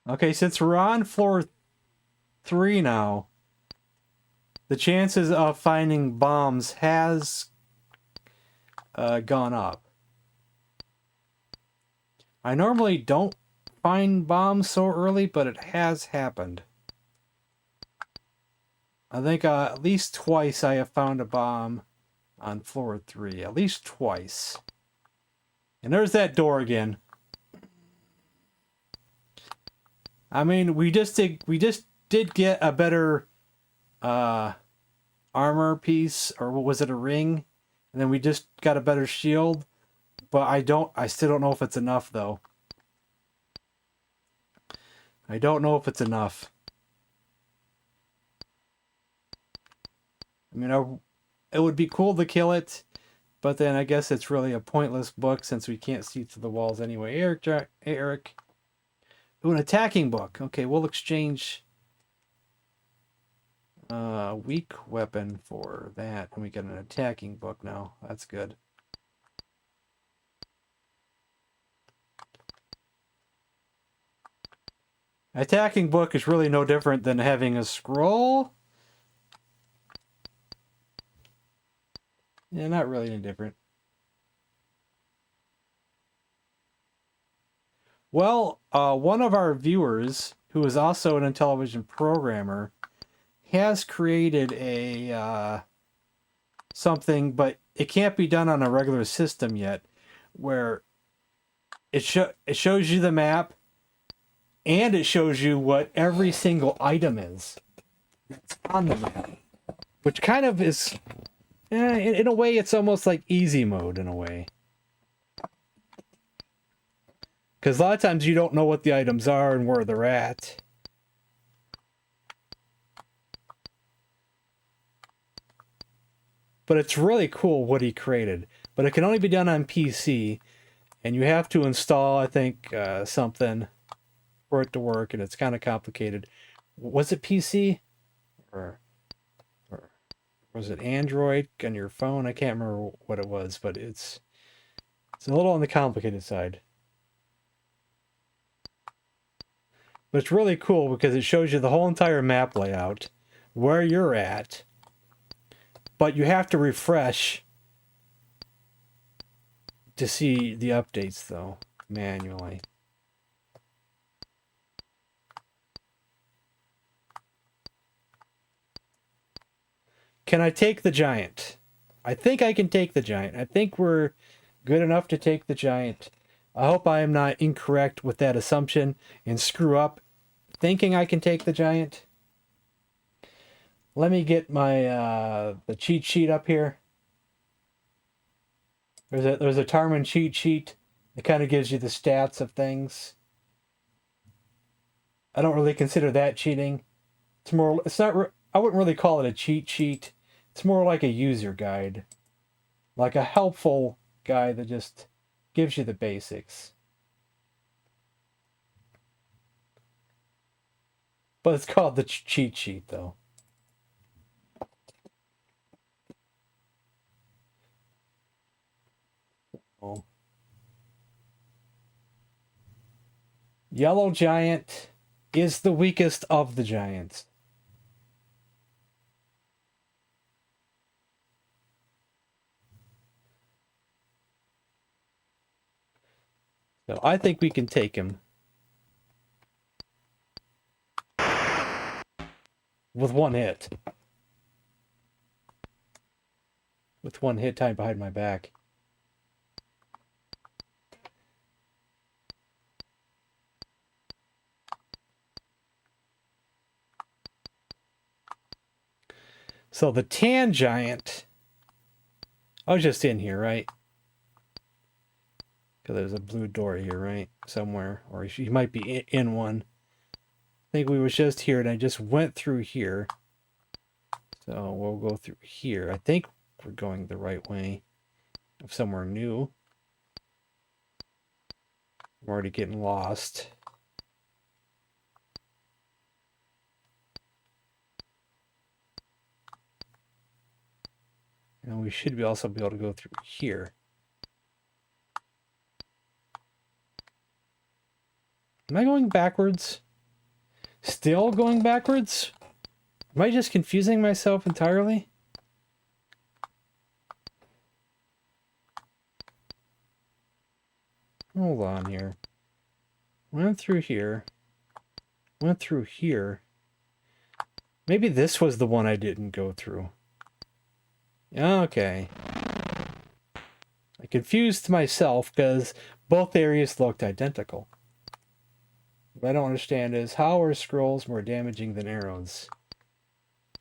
Speaker 1: Okay, since we're on floor 3 now, the chances of finding bombs has gone up. I normally don't find bombs so early, but it has happened. I think at least twice I have found a bomb on floor 3. At least twice. And there's that door again. I mean, we just did get a better armor piece, or what was it, a ring? And then we just got a better shield. But I still don't know if it's enough, though. I don't know if it's enough. I mean, it would be cool to kill it, but then I guess it's really a pointless book since we can't see through the walls anyway. Hey, Eric. Ooh, an attacking book. Okay, we'll exchange weak weapon for that, and we get an attacking book now. That's good. Attacking book is really no different than having a scroll. Yeah, not really any different. Well, one of our viewers, who is also an Intellivision programmer, has created a something, but it can't be done on a regular system yet, where it shows you the map, and it shows you what every single item is that's on the map, which kind of is, in a way, it's almost like easy mode in a way. Because a lot of times you don't know what the items are and where they're at. But it's really cool what he created. But it can only be done on PC, and you have to install, I think, something for it to work, and it's kind of complicated. Was it PC? Or was it Android on your phone? I can't remember what it was, but it's a little on the complicated side. But it's really cool because it shows you the whole entire map layout, where you're at, but you have to refresh to see the updates, though, manually. Can I take the giant? I think I can take the giant. I think we're good enough to take the giant. I hope I am not incorrect with that assumption and screw up thinking I can take the giant. Let me get my the cheat sheet up here. There's a Tarmin cheat sheet. It kind of gives you the stats of things. I don't really consider that cheating. I wouldn't really call it a cheat sheet. It's more like a user guide. Like a helpful guide that just gives you the basics. But it's called the cheat sheet, though. Oh. Yellow giant is the weakest of the giants. So I think we can take him. With one hit. With one hit time behind my back. So the tan giant, I was just in here, right? Because there's a blue door here, right? Somewhere. Or he might be in one. I think we was just here and I just went through here. So we'll go through here. I think we're going the right way. Of somewhere new. I'm already getting lost. And we should also be able to go through here. Am I going backwards? Still going backwards? Am I just confusing myself entirely? Hold on here. Went through here. Went through here. Maybe this was the one I didn't go through. Okay. I confused myself because both areas looked identical. What I don't understand is, how are scrolls more damaging than arrows?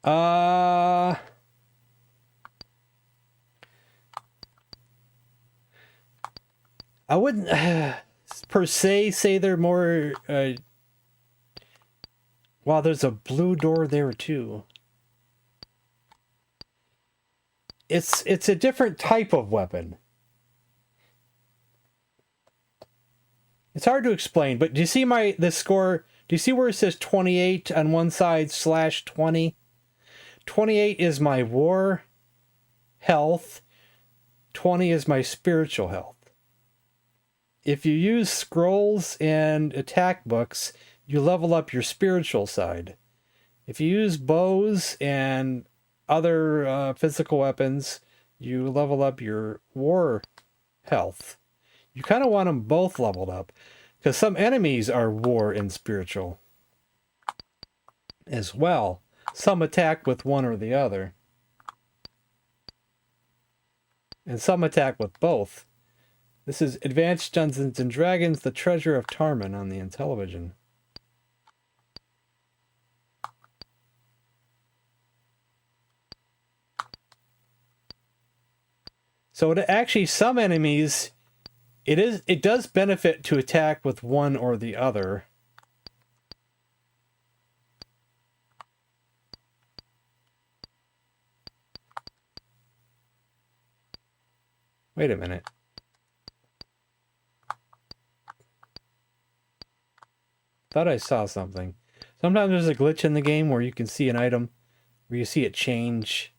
Speaker 1: I wouldn't per se say they're more wow, there's a blue door there too. It's a different type of weapon. It's hard to explain, but do you see the score? Do you see where it says 28 on one side /20? 28 is my war health. 20 is my spiritual health. If you use scrolls and attack books, you level up your spiritual side. If you use bows and other physical weapons, you level up your war health. You kind of want them both leveled up, because some enemies are war and spiritual as well. Some attack with one or the other, and some attack with both. This is Advanced Dungeons and Dragons: The Treasure of Tarmin on the Intellivision. So it actually, some enemies, it does benefit to attack with one or the other. Wait a minute. Thought I saw something. Sometimes there's a glitch in the game where you can see an item, where you see it change.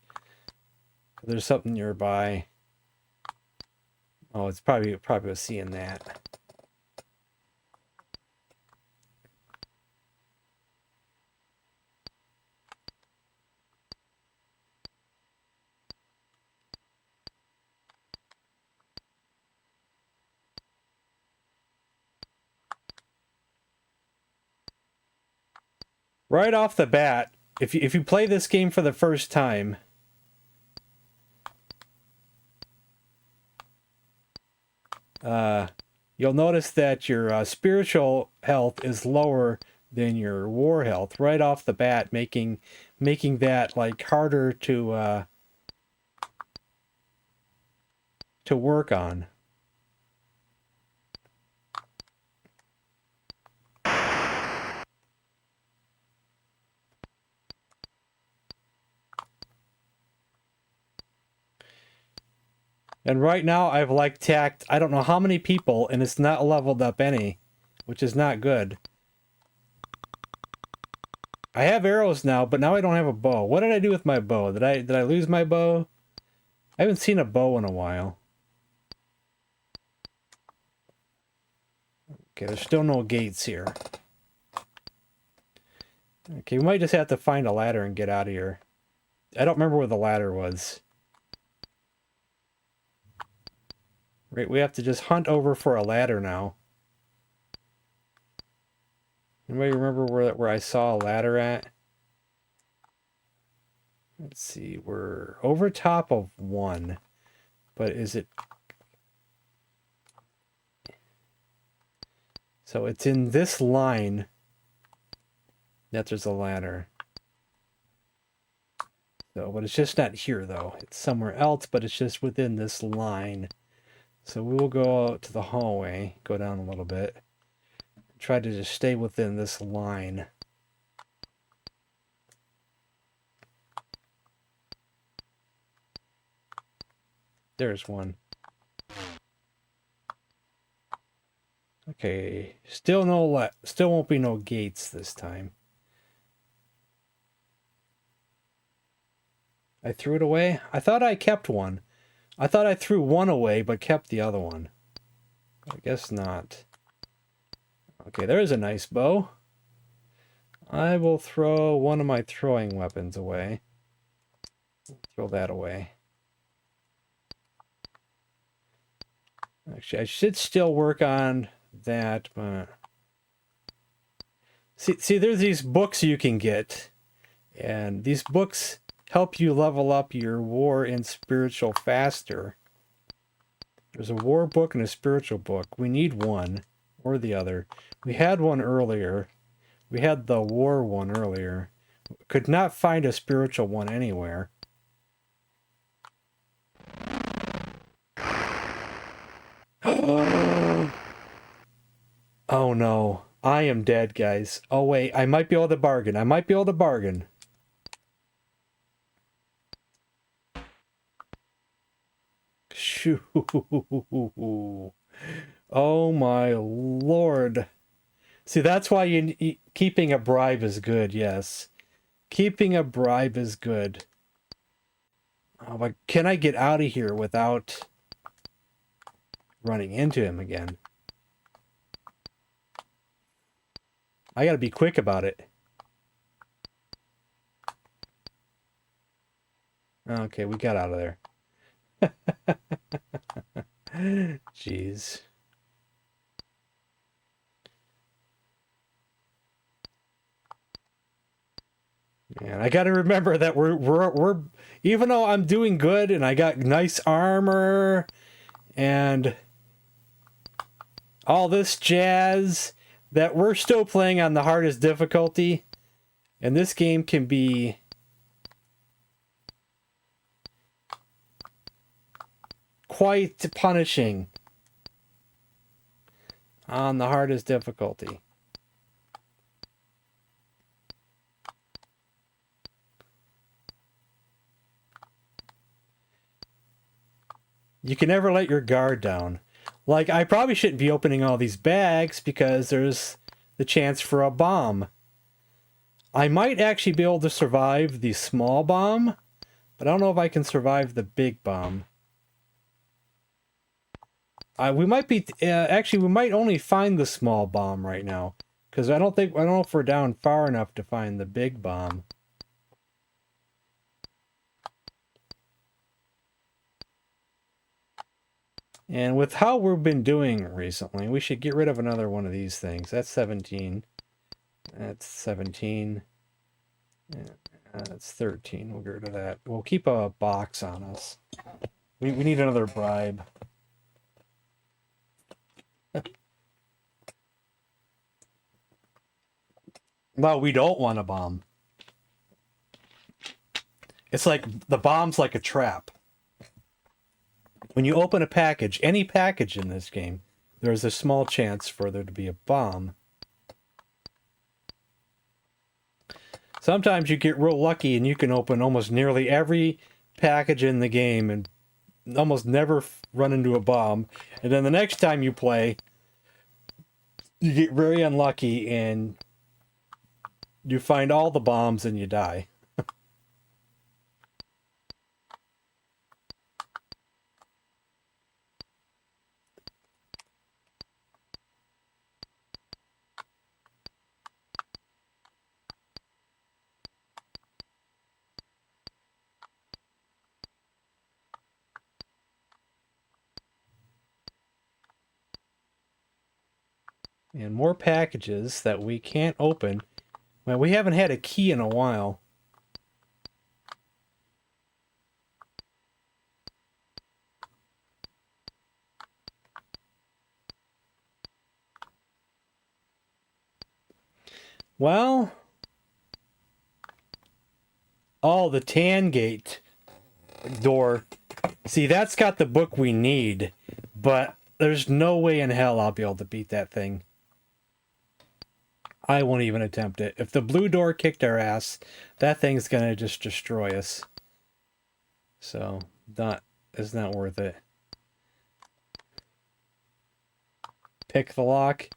Speaker 1: There's something nearby. Oh, it's probably was seeing that. Right off the bat, if you play this game for the first time, you'll notice that your spiritual health is lower than your war health right off the bat, making that like harder to work on. And right now I've like tacked I don't know how many people, and it's not leveled up any, which is not good. I have arrows now, but now I don't have a bow. What did I do with my bow? Did I lose my bow? I haven't seen a bow in a while. Okay, there's still no gates here. Okay, we might just have to find a ladder and get out of here. I don't remember where the ladder was. Right, we have to just hunt over for a ladder now. Anybody remember where I saw a ladder at? Let's see, we're over top of one, but is it... So it's in this line that there's a ladder. So, but it's just not here though. It's somewhere else, but it's just within this line. So we will go out to the hallway, go down a little bit, try to just stay within this line. There's one. Okay, still won't be no gates this time. I threw it away? I thought I kept one. I thought I threw one away, but kept the other one. I guess not. Okay, there's a nice bow. I will throw one of my throwing weapons away. Throw that away. Actually, I should still work on that, but... See, there's these books you can get, and these books help you level up your war and spiritual faster. There's a war book and a spiritual book. We need one or the other. We had one earlier. We had the war one earlier. Could not find a spiritual one anywhere. Oh no. I am dead, guys. Oh wait, I might be able to bargain. I might be able to bargain. Shoo. Oh my lord. See, that's why keeping a bribe is good, yes. Keeping a bribe is good. Oh, but can I get out of here without running into him again? I gotta be quick about it. Okay, we got out of there. Jeez. And I gotta remember that we're even though I'm doing good and I got nice armor and all this jazz, that we're still playing on the hardest difficulty, and this game can be quite punishing on the hardest difficulty. You can never let your guard down. Like, I probably shouldn't be opening all these bags because there's the chance for a bomb. I might actually be able to survive the small bomb, but I don't know if I can survive the big bomb. We might be actually we might only find the small bomb right now, because I don't know if we're down far enough to find the big bomb. And with how we've been doing recently, we should get rid of another one of these things. That's 17. That's 17. That's 13. We'll get rid of that. We'll keep a box on us. We need another bribe. No, we don't want a bomb. It's like the bomb's like a trap. When you open a package, any package in this game, there's a small chance for there to be a bomb. Sometimes you get real lucky and you can open almost nearly every package in the game and almost never run into a bomb. And then the next time you play, you get very unlucky and you find all the bombs and you die. And more packages that we can't open. Well, we haven't had a key in a while. Well, oh, the tan gate door. See, that's got the book we need, but there's no way in hell I'll be able to beat that thing. I won't even attempt it. If the blue door kicked our ass, that thing's gonna just destroy us. So, it's not worth it. Pick the lock.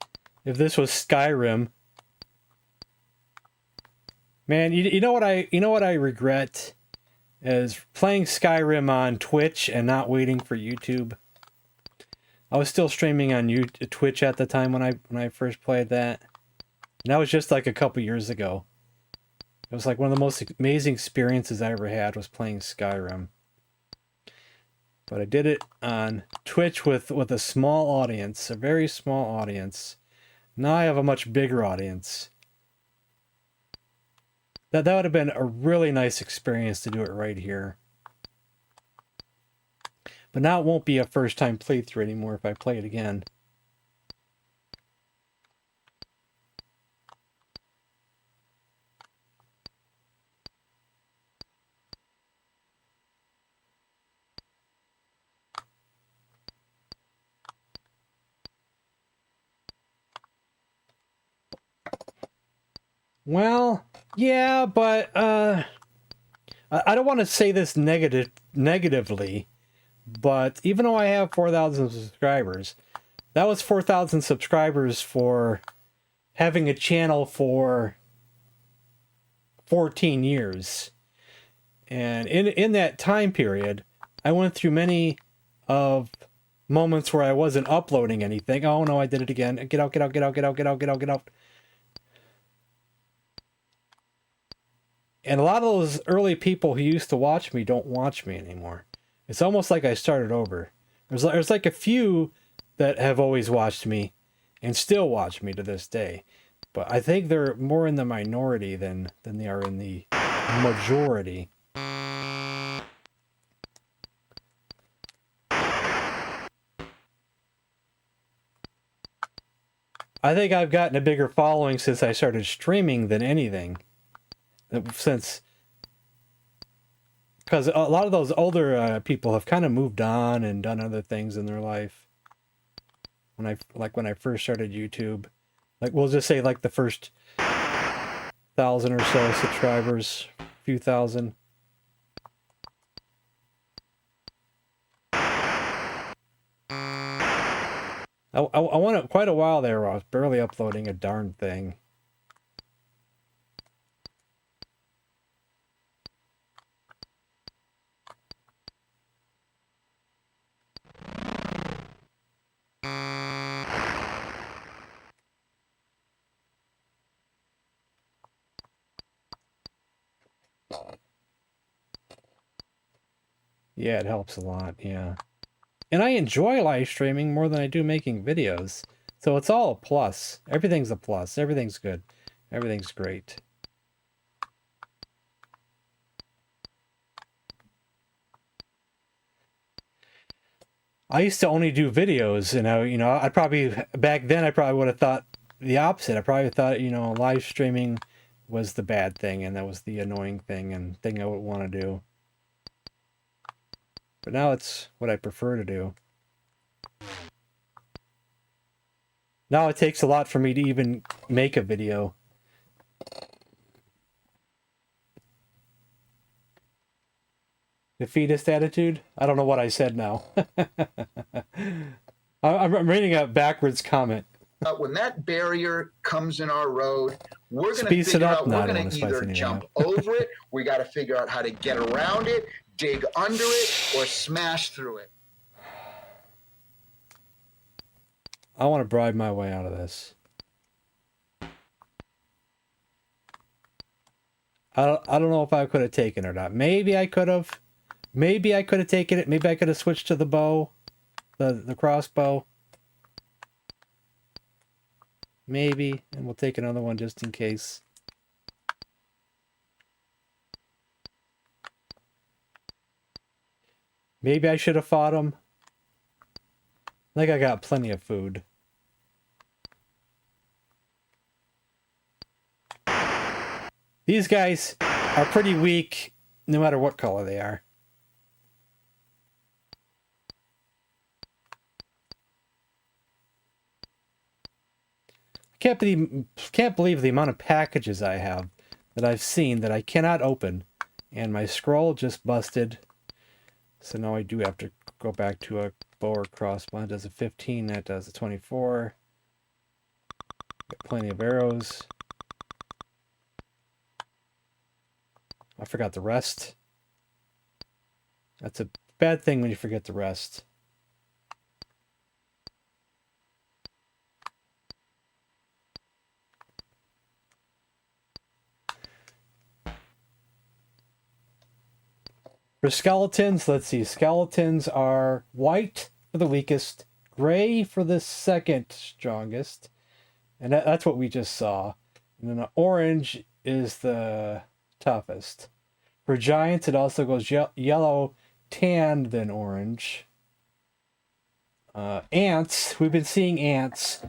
Speaker 1: If this was Skyrim, man, you know what I regret is playing Skyrim on Twitch and not waiting for YouTube. I was still streaming on Twitch at the time when I first played that. And that was just like a couple years ago. It was like one of the most amazing experiences I ever had was playing Skyrim. But I did it on Twitch with a small audience, a very small audience. Now I have a much bigger audience. That would have been a really nice experience to do it right here. But now it won't be a first time playthrough anymore if I play it again. Well, yeah, but I don't want to say this negatively, but even though I have 4,000 subscribers, that was 4,000 subscribers for having a channel for 14 years. And in that time period, I went through many of moments where I wasn't uploading anything. Oh no, I did it again. Get out, get out, get out, get out, get out, get out, get out. And a lot of those early people who used to watch me don't watch me anymore. It's almost like I started over. There's like a few that have always watched me and still watch me to this day. But I think they're more in the minority than they are in the majority. I think I've gotten a bigger following since I started streaming than anything. Because a lot of those older people have kind of moved on and done other things in their life. When I first started YouTube, like we'll just say like the first 1,000 or so subscribers, few thousand. I went quite a while there where I was barely uploading a darn thing. Yeah, it helps a lot, yeah. And I enjoy live streaming more than I do making videos. So it's all a plus. Everything's a plus. Everything's good. Everything's great. I used to only do videos, and I'd probably, back then I probably would have thought the opposite. I probably thought, live streaming was the bad thing, and that was the annoying thing, and thing I would want to do. But now it's what I prefer to do. Now it takes a lot for me to even make a video. Defeatist attitude? I don't know what I said now. I'm reading a backwards comment.
Speaker 8: When that barrier comes in our road, we're going to figure out, we're going to either jump over it, we got to figure out how to get around it, dig under it, or smash through it.
Speaker 1: I want to bribe my way out of this. I don't know if I could have taken it or not. Maybe I could have. Maybe I could have taken it. Maybe I could have switched to the bow. The crossbow. Maybe. And we'll take another one just in case. Maybe I should have fought him. I think I got plenty of food. These guys are pretty weak no matter what color they are. Can't believe the amount of packages I have that I've seen that I cannot open. And my scroll just busted. So now I do have to go back to a bow or crossbow. That does a 15, that does a 24. Got plenty of arrows. I forgot the rest. That's a bad thing when you forget the rest. For skeletons, let's see. Skeletons are white for the weakest, gray for the second strongest, and that's what we just saw. And then orange is the toughest. For giants, it also goes yellow, tan, then orange. Ants, we've been seeing ants.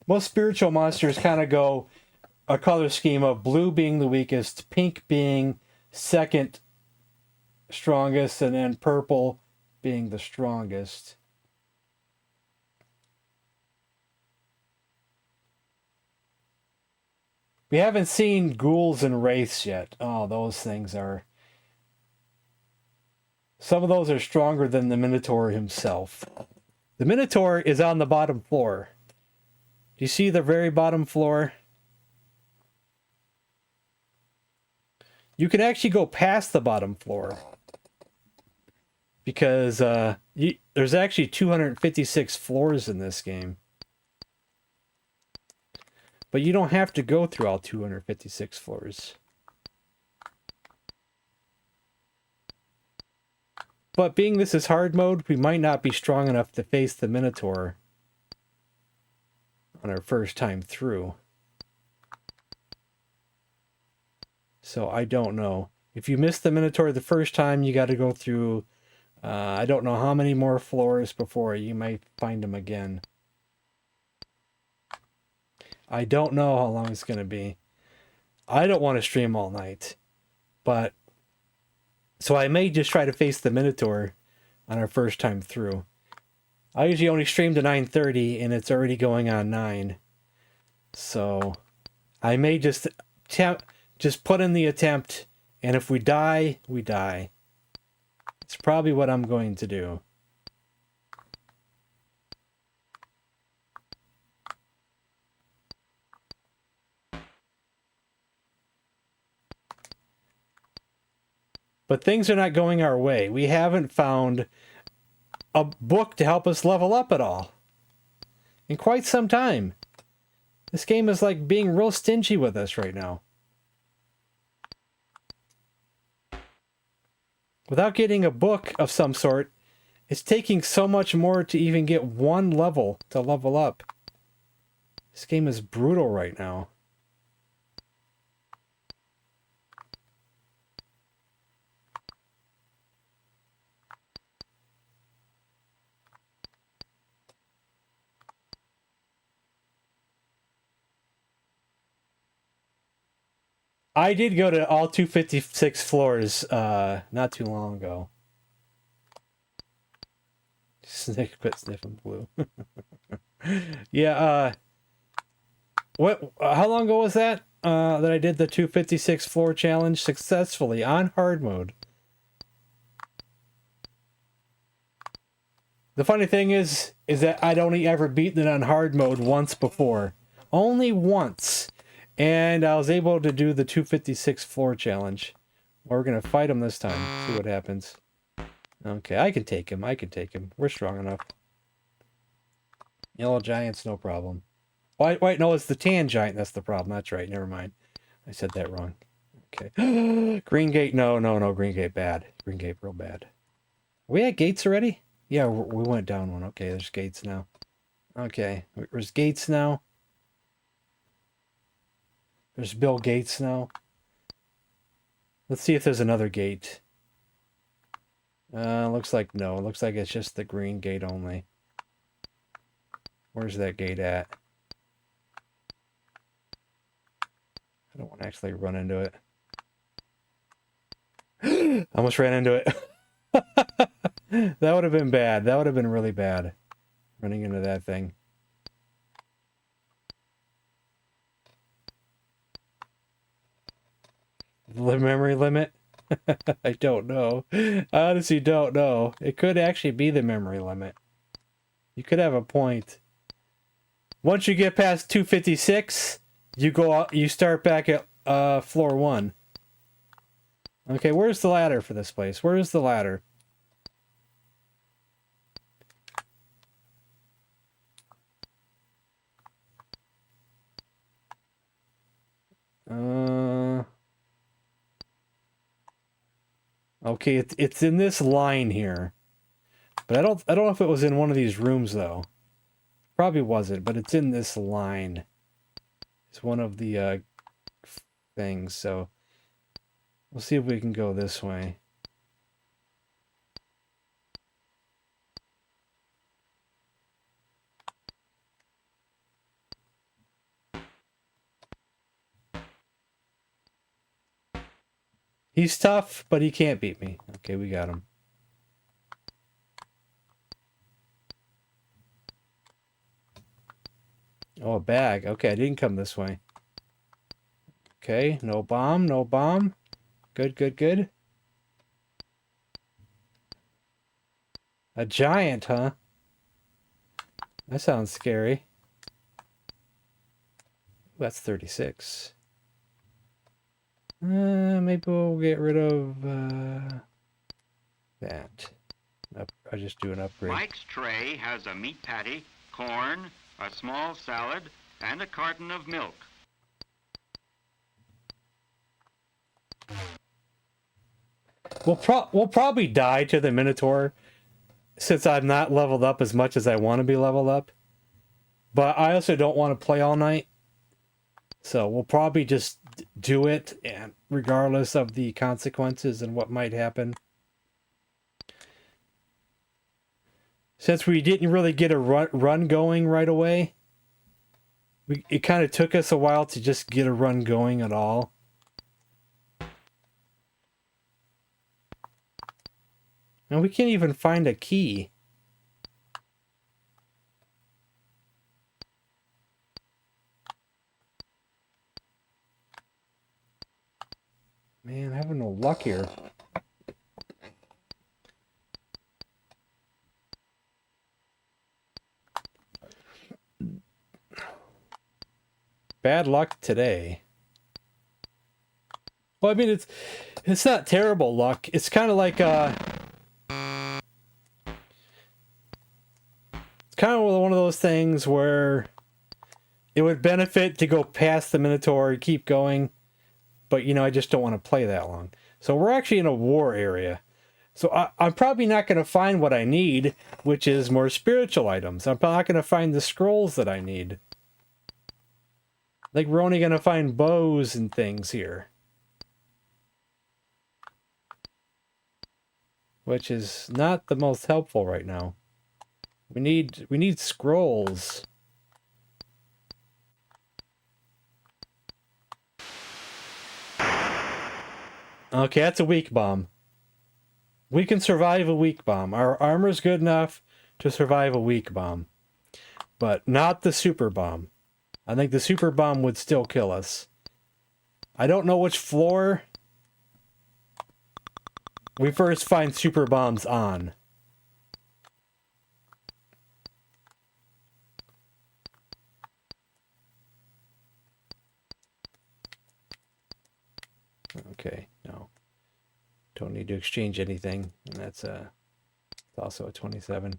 Speaker 1: Most spiritual monsters kind of go a color scheme of blue being the weakest, pink being second strongest, and then purple being the strongest. We haven't seen ghouls and wraiths yet. Oh, those things are... Some of those are stronger than the Minotaur himself. The Minotaur is on the bottom floor. Do you see the very bottom floor? You can actually go past the bottom floor. Because there's actually 256 floors in this game. But you don't have to go through all 256 floors. But being this is hard mode, we might not be strong enough to face the Minotaur on our first time through. So I don't know. If you miss the Minotaur the first time, you got to go through, I don't know how many more floors before you might find him again. I don't know how long it's going to be. I don't want to stream all night. But, so I may just try to face the Minotaur on our first time through. I usually only stream to 9:30 and it's already going on 9. So, I may just put in the attempt, and if we die, we die. It's probably what I'm going to do. But things are not going our way. We haven't found a book to help us level up at all in quite some time. This game is like being real stingy with us right now. Without getting a book of some sort, it's taking so much more to even get one level to level up. This game is brutal right now. I did go to all 256 floors not too long ago. Quit sniffing blue. Yeah, how long ago was that? That I did the 256 floor challenge successfully on hard mode. The funny thing is that I'd only ever beaten it on hard mode once before. Only once. And I was able to do the 256 floor challenge. We're going to fight him this time. See what happens. Okay, I can take him. We're strong enough. Yellow giant's no problem. Wait, no, it's the tan giant that's the problem. That's right, never mind. I said that wrong. Okay. Green gate, no, Green gate bad. Green gate real bad. Are we at gates already? Yeah, we went down one. Okay, there's gates now. Okay, there's gates now. There's Bill Gates now. Let's see if there's another gate. Looks like no. Looks like it's just the green gate only. Where's that gate at? I don't want to actually run into it. I almost ran into it. That would have been bad. That would have been really bad. Running into that thing. The memory limit? I don't know. I honestly don't know. It could actually be the memory limit. You could have a point. Once you get past 256, you start back at floor 1. Okay, where's the ladder for this place? Where's the ladder? Okay, it's in this line here. But I don't know if it was in one of these rooms though. Probably wasn't, but it's in this line. It's one of the things, so we'll see if we can go this way. He's tough, but he can't beat me. Okay, we got him. Oh, a bag. Okay, I didn't come this way. Okay, no bomb, no bomb. Good, good, good. A giant, huh? That sounds scary. That's 36. Maybe we'll get rid of that. I just do an upgrade.
Speaker 3: Mike's tray has a meat patty, corn, a small salad, and a carton of milk.
Speaker 1: We'll probably die to the Minotaur since I'm not leveled up as much as I want to be leveled up. But I also don't want to play all night. So we'll probably just do it, and regardless of the consequences and what might happen. Since we didn't really get a run going right away, it kind of took us a while to just get a run going at all. And we can't even find a key. Man, I'm having no luck here. Bad luck today. Well, I mean, it's not terrible luck. It's kind of like it's kind of one of those things where it would benefit to go past the Minotaur and keep going. But, you know, I just don't want to play that long. So we're actually in a war area. So I'm probably not going to find what I need, which is more spiritual items. I'm not going to find the scrolls that I need. Like, we're only going to find bows and things here. Which is not the most helpful right now. We need scrolls. Okay, that's a weak bomb. We can survive a weak bomb. Our armor's good enough to survive a weak bomb. But not the super bomb. I think the super bomb would still kill us. I don't know which floor we first find super bombs on. Okay, no. Don't need to exchange anything. And that's it's also a 27.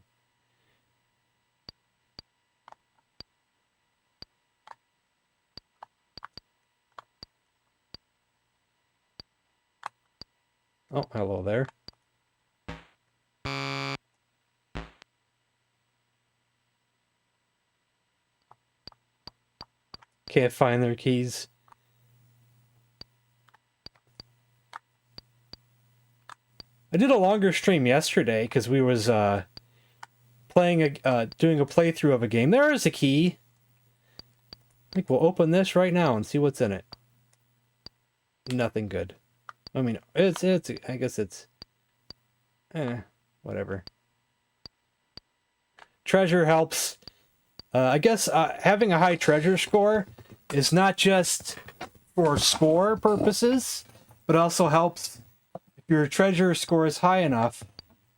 Speaker 1: Oh, hello there. Can't find their keys. I did a longer stream yesterday because we was doing a playthrough of a game. There is a key. I think we'll open this right now and see what's in it. Nothing good. I mean, it's I guess it's whatever. Treasure helps. I guess having a high treasure score is not just for score purposes, but also helps. If your treasure score is high enough,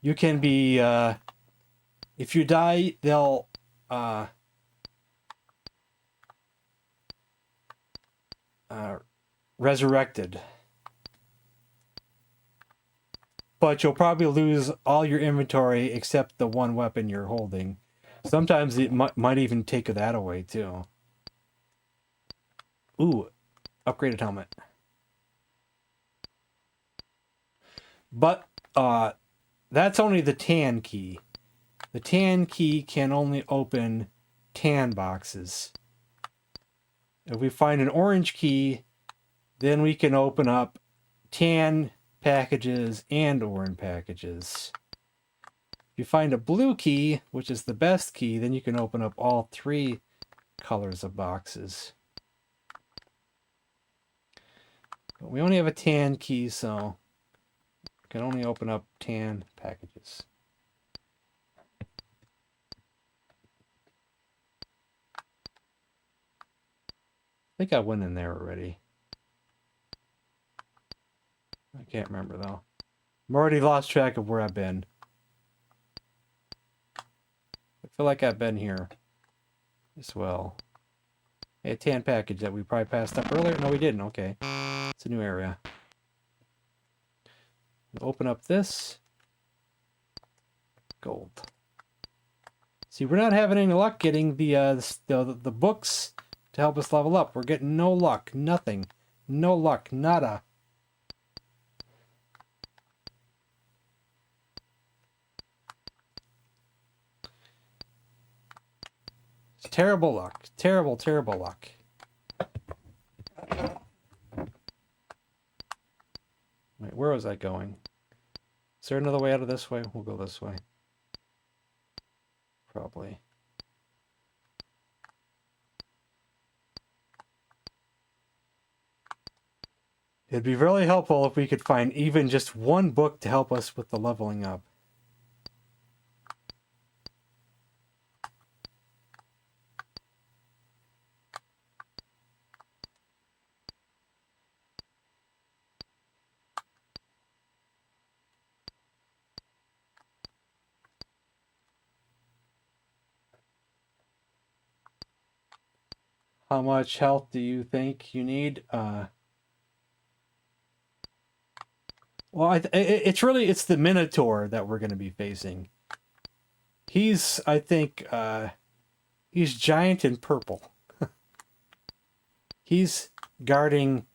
Speaker 1: you can be, if you die, they'll, resurrected. But you'll probably lose all your inventory except the one weapon you're holding. Sometimes it might even take that away, too. Ooh, upgraded helmet. But that's only the tan key. The tan key can only open tan boxes. If we find an orange key, then we can open up tan packages and orange packages. If you find a blue key, which is the best key, then you can open up all 3 colors of boxes. But we only have a tan key, so we can only open up tan packages. I think I went in there already. I can't remember though. I'm already lost track of where I've been. I feel like I've been here as well. A tan package that we probably passed up earlier. No, we didn't. Okay. It's a new area. We'll open up this. Gold. See, we're not having any luck getting the books to help us level up. We're getting no luck. Nothing. No luck. Nada. Terrible luck. Terrible, terrible luck. Wait, where was I going? Is there another way out of this way? We'll go this way. Probably. It'd be really helpful if we could find even just one book to help us with the leveling up. How much health do you think you need? Well, it's the Minotaur that we're going to be facing. He's, I think, he's giant in purple. He's guarding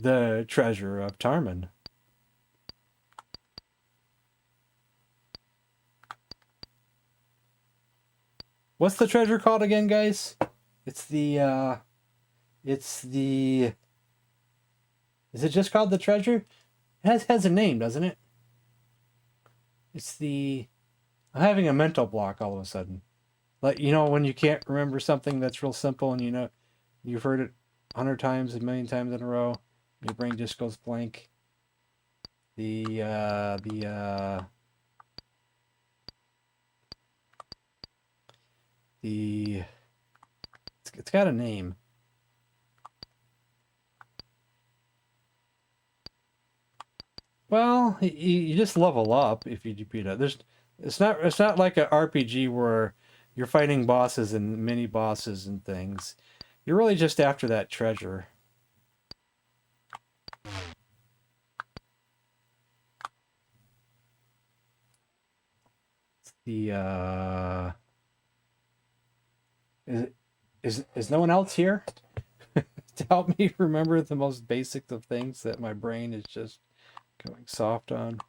Speaker 1: the treasure of Tarmin. What's the treasure called again, guys? It's the, is it just called the treasure? It has a name, doesn't it? It's the, I'm having a mental block all of a sudden. Like, you know, when you can't remember something that's real simple and you know, you've heard it 100 times, a million times in a row, your brain just goes blank. It's got a name. Well, you just level up if you beat it. It's not like an RPG where you're fighting bosses and mini bosses and things. You're really just after that treasure. The is no one else here to help me remember the most basic of things that my brain is just going soft on?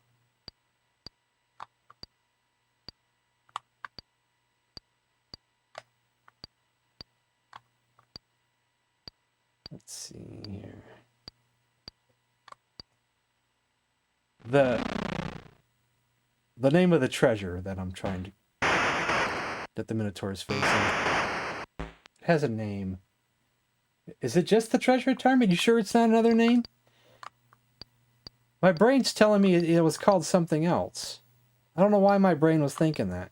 Speaker 1: Let's see here. The name of the treasure that I'm trying to, that the Minotaur is facing, has a name. Is it just the treasure, Tarmin? You sure it's not another name? My brain's telling me it was called something else. I don't know why my brain was thinking that.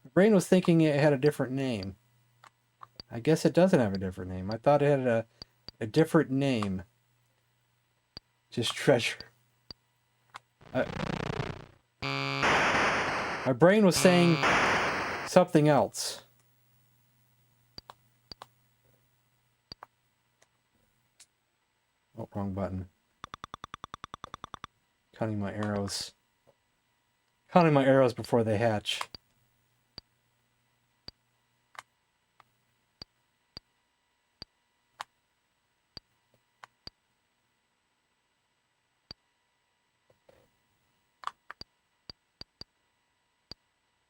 Speaker 1: My brain was thinking it had a different name. I guess it doesn't have a different name. I thought it had a different name. Just treasure. My brain was saying something else. Oh, wrong button. Counting my arrows. Counting my arrows before they hatch.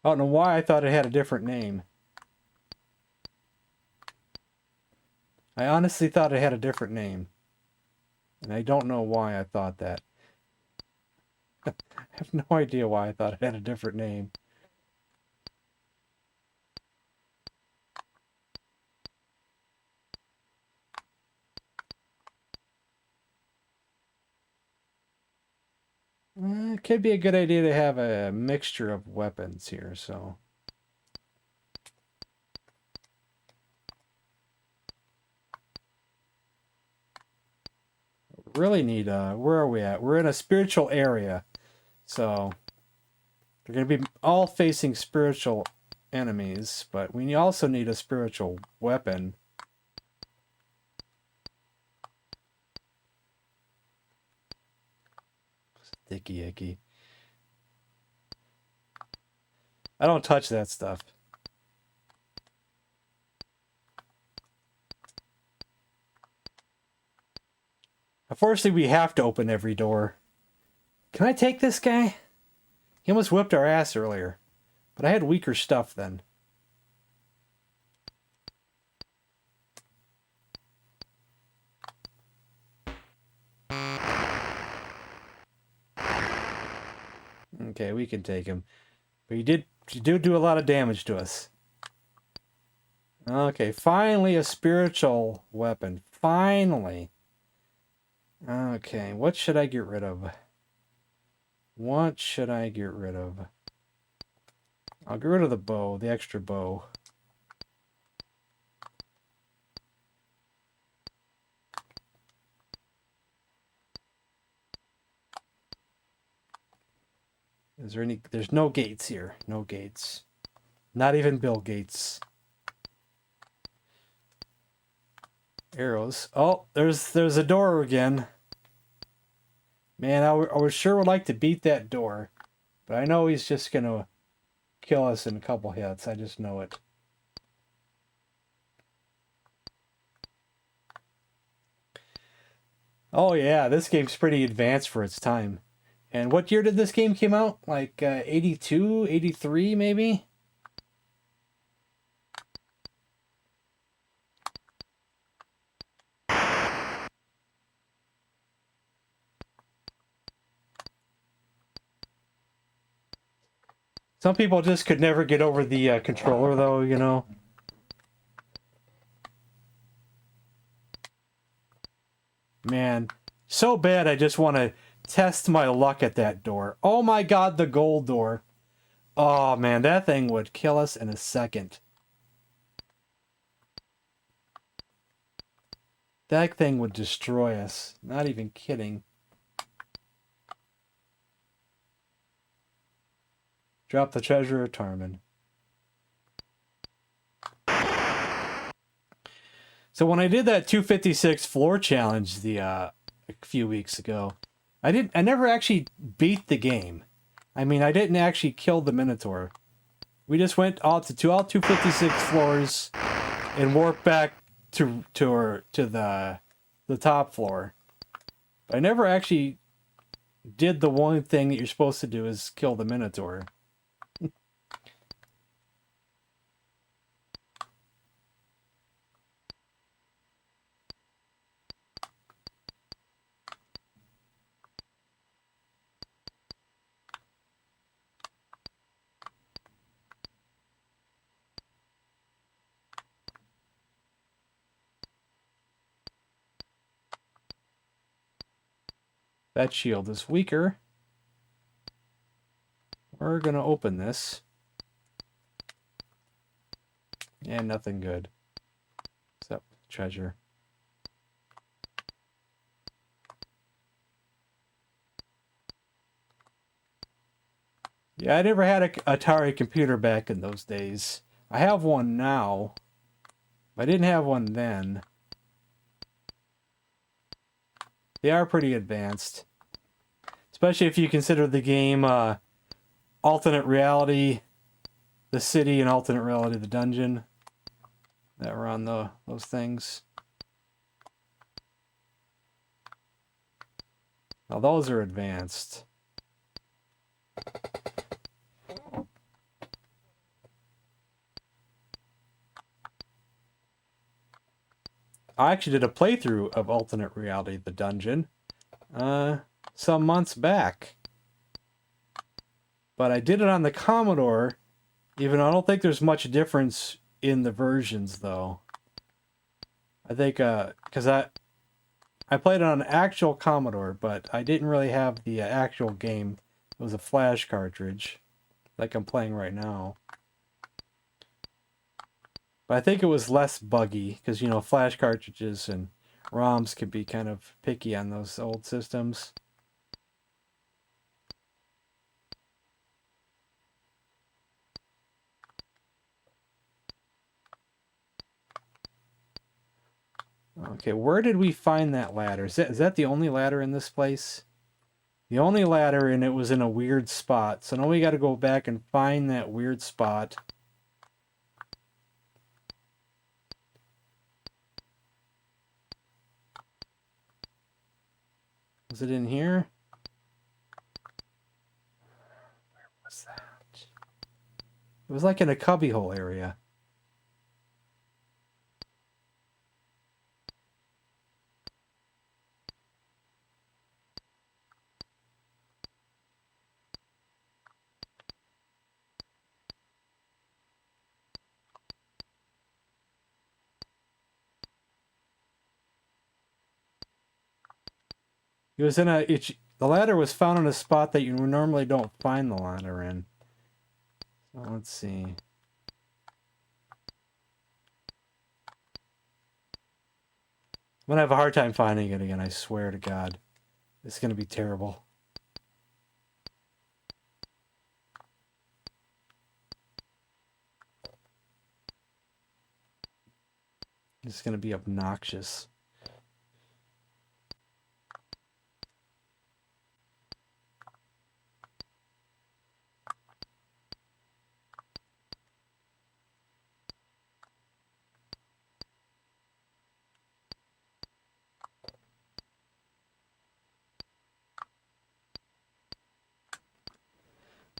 Speaker 1: I don't know why I thought it had a different name. I honestly thought it had a different name. And I don't know why I thought that. I have no idea why I thought it had a different name. It could be a good idea to have a mixture of weapons here, so... Really need where are we at? We're in a spiritual area, so they're going to be all facing spiritual enemies, but we also need a spiritual weapon. Sticky icky. I don't touch that stuff. Unfortunately, we have to open every door. Can I take this guy? He almost whipped our ass earlier. But I had weaker stuff then. Okay, we can take him. But he did do a lot of damage to us. Okay, finally a spiritual weapon. Finally. Okay, what should I get rid of? What should I get rid of? I'll get rid of the bow, the extra bow. Is there any... There's no gates here. No gates. Not even Bill Gates. Arrows. Oh, there's a door again. Man, I sure would like to beat that door. But I know he's just going to kill us in a couple hits. I just know it. Oh yeah, this game's pretty advanced for its time. And what year did this game come out? Like 82, 83 maybe? Some people just could never get over the controller, though, you know. Man, so bad I just want to test my luck at that door. Oh my god, the gold door. Oh man, that thing would kill us in a second. That thing would destroy us. Not even kidding. Drop the treasure of Tarmin. So when I did that 256 floor challenge a few weeks ago, I never actually beat the game. I mean, I didn't actually kill the Minotaur. We just went all 256 floors and warped back to the top floor. But I never actually did the one thing that you're supposed to do, is kill the Minotaur. That shield is weaker. We're going to open this. And nothing good. Except treasure. Yeah, I never had a Atari computer back in those days. I have one now. But I didn't have one then. They are pretty advanced. Especially if you consider the game alternate reality, the city, and alternate reality, the dungeon that were on those things. Now those are advanced. I actually did a playthrough of Alternate Reality, the dungeon, some months back. But I did it on the Commodore, even though I don't think there's much difference in the versions, though. I think, because I played it on an actual Commodore, but I didn't really have the actual game. It was a flash cartridge, like I'm playing right now. But I think it was less buggy, because, you know, flash cartridges and ROMs could be kind of picky on those old systems. Okay, where did we find that ladder? Is that the only ladder in this place? The only ladder, and it was in a weird spot. So now we got to go back and find that weird spot. Was it in here? Where was that? It was like in a cubbyhole area. It was in the ladder was found in a spot that you normally don't find the ladder in. So let's see. I'm gonna have a hard time finding it again, I swear to God. It's gonna be terrible. It's gonna be obnoxious.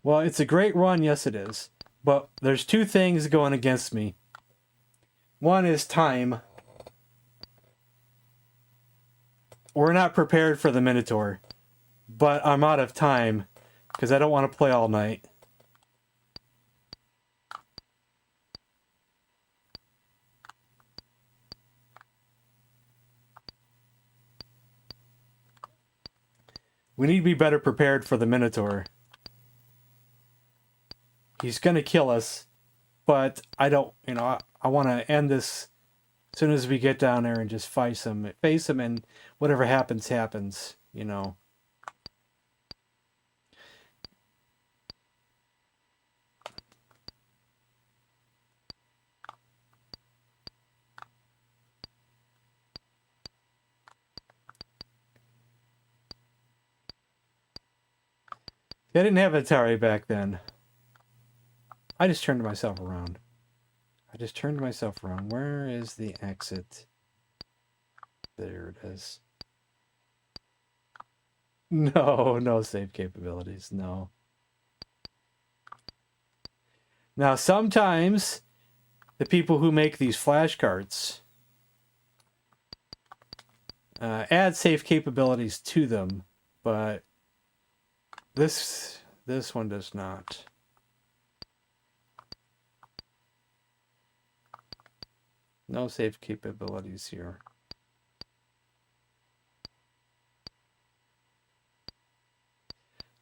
Speaker 1: Well, it's a great run, yes it is. But there's two things going against me. One is time. We're not prepared for the Minotaur. But I'm out of time. Because I don't want to play all night. We need to be better prepared for the Minotaur. He's going to kill us, but I don't, you know, I want to end this as soon as we get down there and just face him, and whatever happens, happens, you know. They didn't have Atari back then. I just turned myself around. Where is the exit? There it is. No save capabilities. No. Now, sometimes the people who make these flashcards add save capabilities to them, but this one does not. No save capabilities here.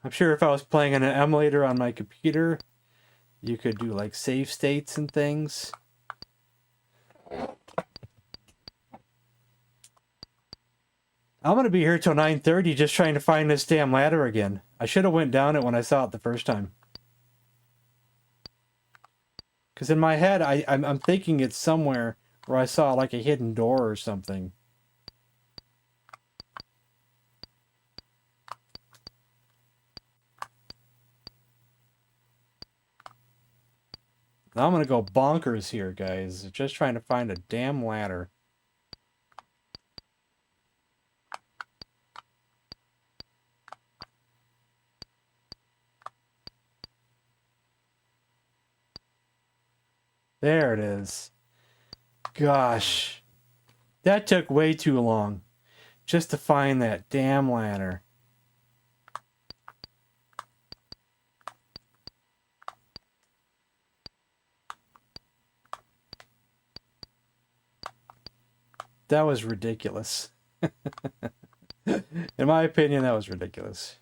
Speaker 1: I'm sure if I was playing on an emulator on my computer, you could do like save states and things. I'm going to be here till 9:30 just trying to find this damn ladder again. I should have went down it when I saw it the first time. Because in my head, I'm thinking it's somewhere where I saw like a hidden door or something. Now I'm going to go bonkers here, guys. Just trying to find a damn ladder. There it is. Gosh. That took way too long just to find that damn ladder. That was ridiculous. In my opinion, that was ridiculous.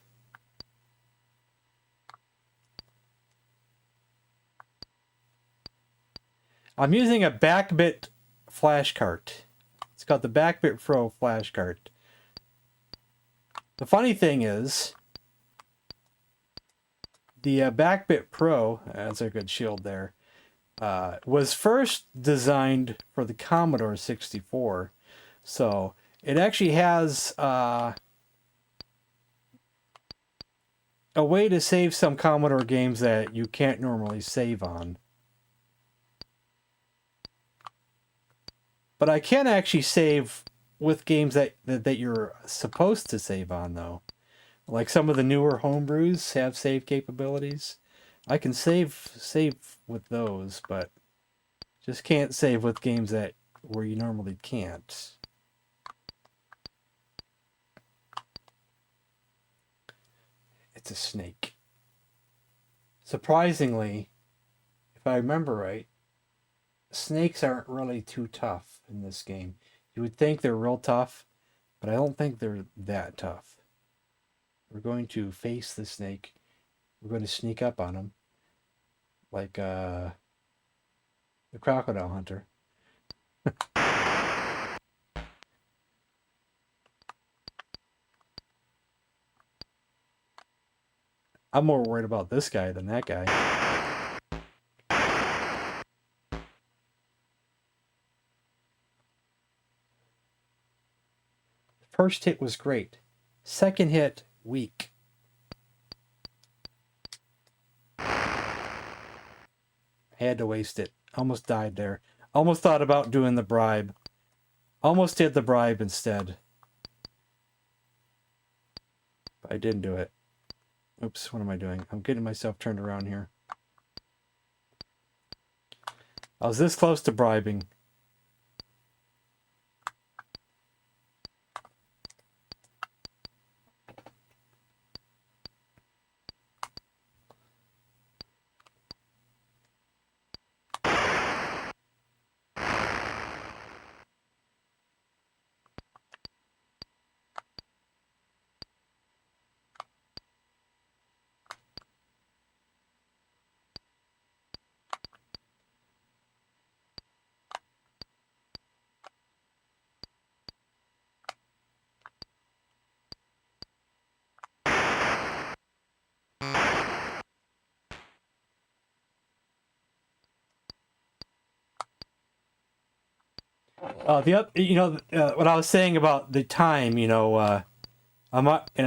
Speaker 1: I'm using a Backbit flash cart. It's called the Backbit Pro flash cart. The funny thing is, the Backbit Pro, that's a good shield there, was first designed for the Commodore 64. So it actually has a way to save some Commodore games that you can't normally save on. But I can actually save with games that you're supposed to save on, though. Like some of the newer homebrews have save capabilities. I can save with those, but just can't save with games that where you normally can't. It's a snake. Surprisingly, if I remember right, snakes aren't really too tough in this game. You would think they're real tough, but I don't think they're that tough. We're going to face the snake. We're going to sneak up on him. Like the crocodile hunter. I'm more worried about this guy than that guy. First hit was great. Second hit, weak. Had to waste it. Almost died there. Almost thought about doing the bribe. Almost did the bribe instead. But I didn't do it. Oops, what am I doing? I'm getting myself turned around here. I was this close to bribing. What I was saying about the time, and I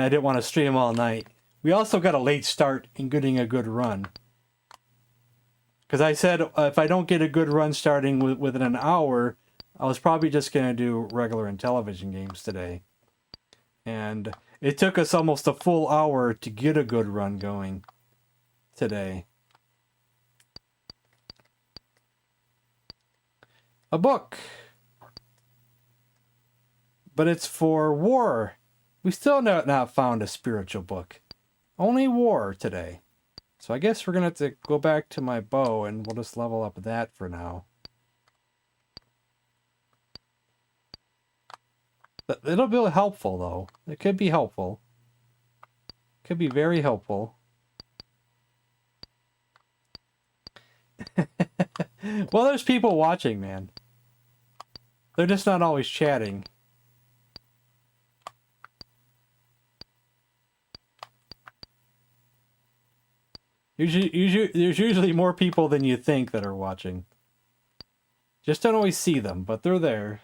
Speaker 1: didn't want to stream all night. We also got a late start in getting a good run. Because I said if I don't get a good run starting within an hour, I was probably just going to do regular Intellivision games today. And it took us almost a full hour to get a good run going today. A book. But it's for war. We still not found a spiritual book. Only war today. So I guess we're going to have to go back to my bow and we'll just level up that for now. But it'll be helpful, though. It could be helpful. Could be very helpful. Well, there's people watching, man. They're just not always chatting. There's usually more people than you think that are watching. Just don't always see them, but they're there.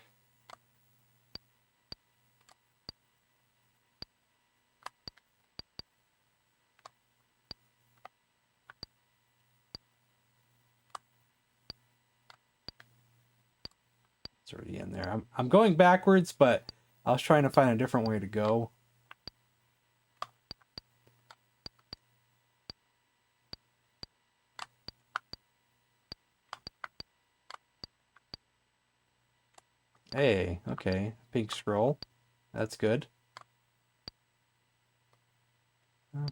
Speaker 1: It's already in there. I'm going backwards, but I was trying to find a different way to go. Hey, okay. Pink scroll. That's good.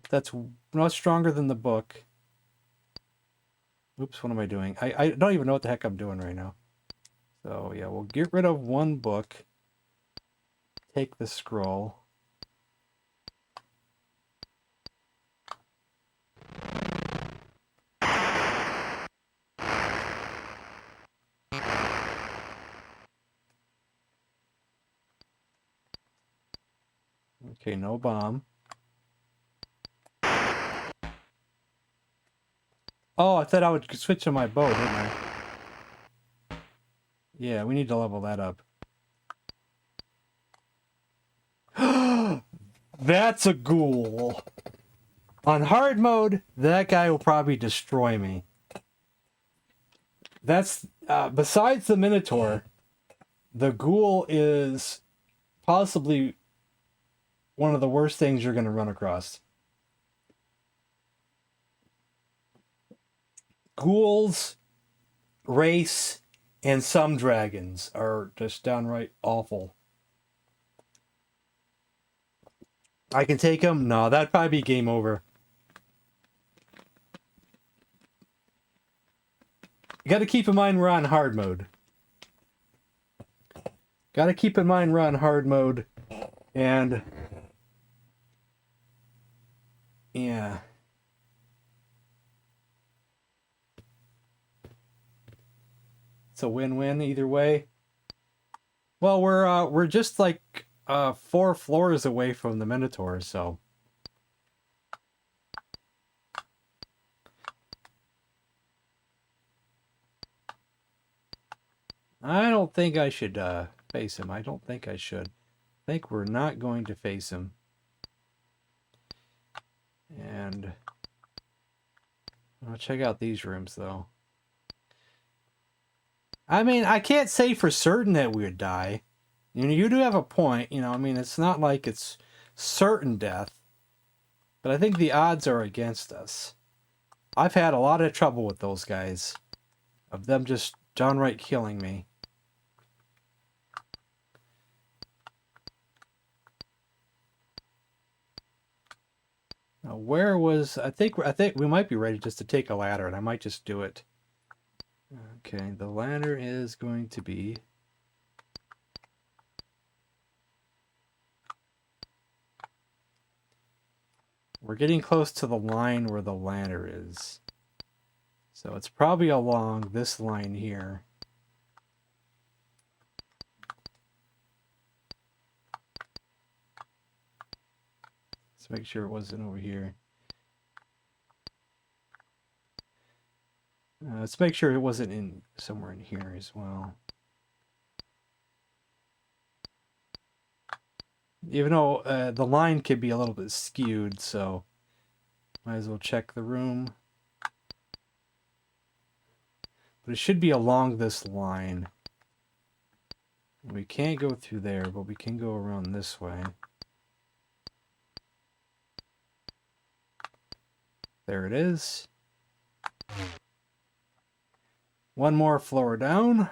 Speaker 1: That's not stronger than the book. Oops, what am I doing? I don't even know what the heck I'm doing right now. So, yeah, we'll get rid of one book. Take the scroll. Okay, no bomb. Oh, I thought I would switch to my bow, didn't I? Yeah, we need to level that up. That's a ghoul. On hard mode, that guy will probably destroy me. That's, besides the Minotaur, the ghoul is possibly one of the worst things you're going to run across. Ghouls, race, and some dragons are just downright awful. I can take them? No, that'd probably be game over. You got to keep in mind we're on hard mode. Got to keep in mind we're on hard mode. And yeah. It's a win-win either way. Well, we're just like 4 floors away from the Minotaur, so I don't think I should face him. I don't think I should. I think we're not going to face him. And I'll check out these rooms though. I mean, I can't say for certain that we would die. You know, you do have a point, you know, I mean, it's not like it's certain death. But I think the odds are against us. I've had a lot of trouble with those guys. Of them just downright killing me. Now, where was... I think we might be ready just to take a ladder, and I might just do it. Okay, the ladder is going to be... We're getting close to the line where the ladder is. So it's probably along this line here. Let's make sure it wasn't over here. Let's make sure it wasn't in somewhere in here as well. Even though the line could be a little bit skewed, so might as well check the room. But it should be along this line. We can't go through there, but we can go around this way. There it is. One more floor down.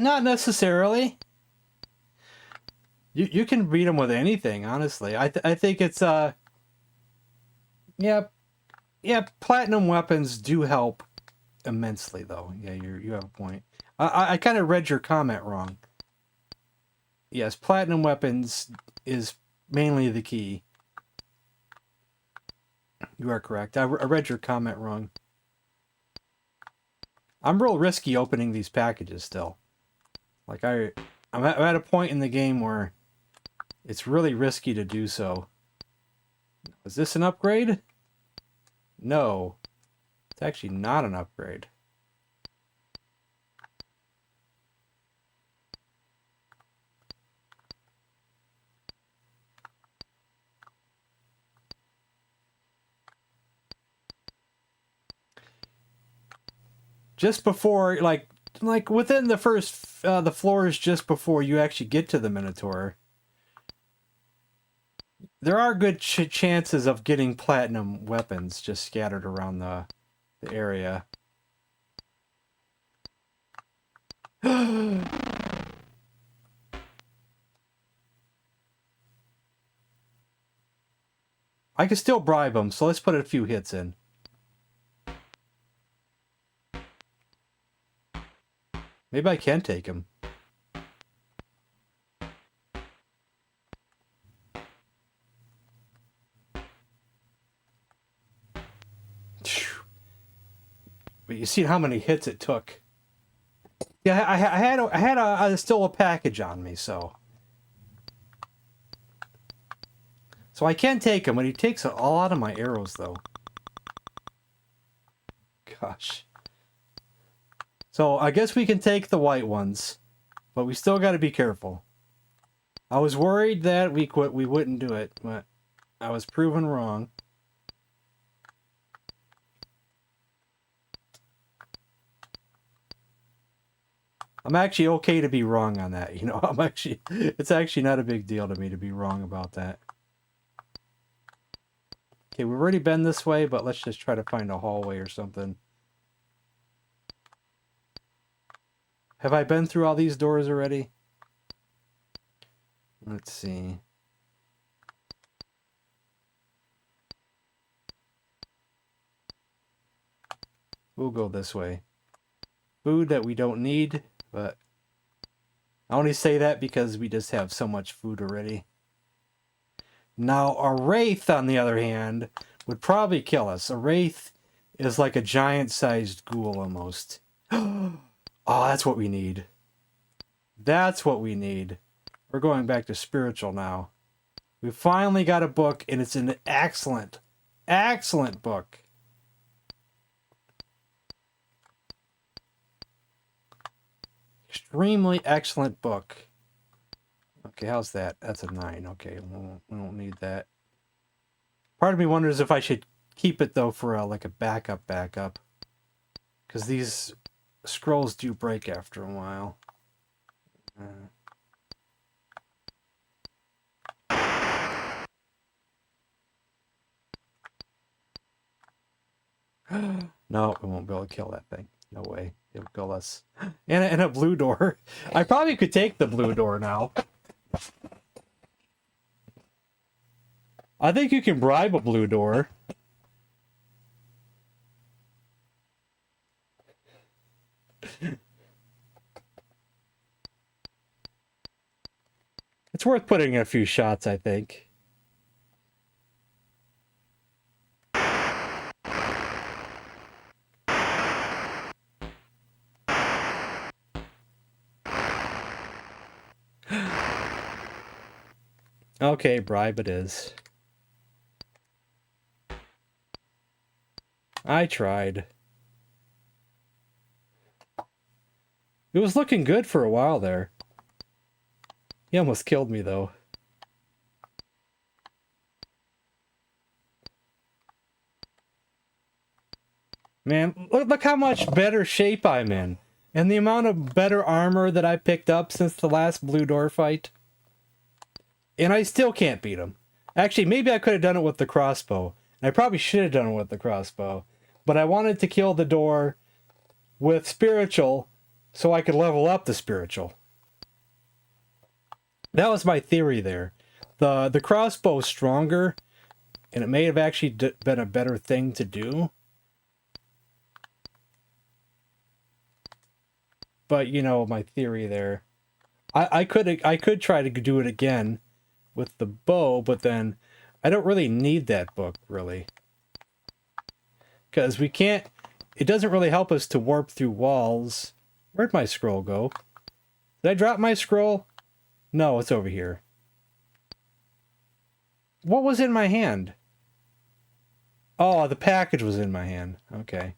Speaker 1: Not necessarily. You can beat them with anything, honestly. I think it's yeah, platinum weapons do help immensely though. Yeah, you have a point. I kind of read your comment wrong. Yes, platinum weapons is mainly the key. You are correct. I read your comment wrong. I'm real risky opening these packages still. Like I'm at a point in the game where it's really risky to do so. Is this an upgrade? No. It's actually not an upgrade. Just before, like within the first, the floors just before you actually get to the Minotaur, there are good chances of getting platinum weapons just scattered around the area. I can still bribe them, so let's put a few hits in. Maybe I can take him. But you see how many hits it took. Yeah, I had still a package on me, so I can take him, but he takes a lot of my arrows, though. Gosh. So I guess we can take the white ones, but we still got to be careful. I was worried that we wouldn't do it, but I was proven wrong. I'm actually okay to be wrong on that, you know. It's actually not a big deal to me to be wrong about that. Okay, we've already been this way, but let's just try to find a hallway or something. Have I been through all these doors already? Let's see. We'll go this way. Food that we don't need, but I only say that because we just have so much food already. Now, a wraith, on the other hand, would probably kill us. A wraith is like a giant-sized ghoul almost. Oh, that's what we need. That's what we need. We're going back to spiritual now. We finally got a book, and it's an excellent, excellent book. Extremely excellent book. Okay, how's that? That's a 9. Okay, we don't need that. Part of me wonders if I should keep it, though, for like a backup. Because these scrolls do break after a while. No, we won't be able to kill that thing. No way. It'll kill us. And a blue door. I probably could take the blue door now. I think you can bribe a blue door. It's worth putting in a few shots, I think. Okay, bribe it is. I tried. It was looking good for a while there. He almost killed me, though. Man, look how much better shape I'm in. And the amount of better armor that I picked up since the last blue door fight. And I still can't beat him. Actually, maybe I could have done it with the crossbow. I probably should have done it with the crossbow. But I wanted to kill the door with spiritual so I could level up the spiritual. That was my theory there. The crossbow is stronger, and it may have actually been a better thing to do. But, you know, my theory there. I could try to do it again with the bow, but then I don't really need that book, really. Because we can't... It doesn't really help us to warp through walls. Where'd my scroll go? Did I drop my scroll? No, it's over here. What was in my hand? Oh, the package was in my hand. Okay.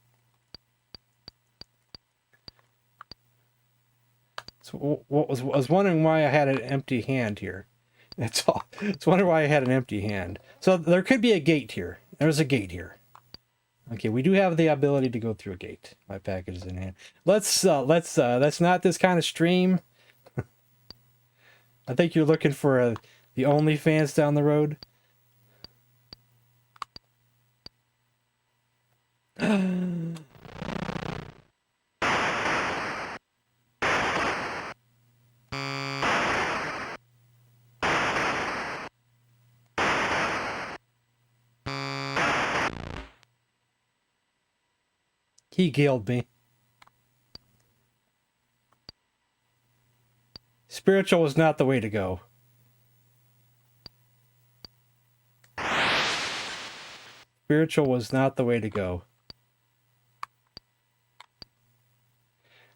Speaker 1: So I was wondering why I had an empty hand here. That's all. I was wondering why I had an empty hand. So there could be a gate here. There's a gate here. Okay, we do have the ability to go through a gate. My package is in hand. Let's that's not this kind of stream. I think you're looking for the OnlyFans down the road. He gilled me. Spiritual was not the way to go. Spiritual was not the way to go.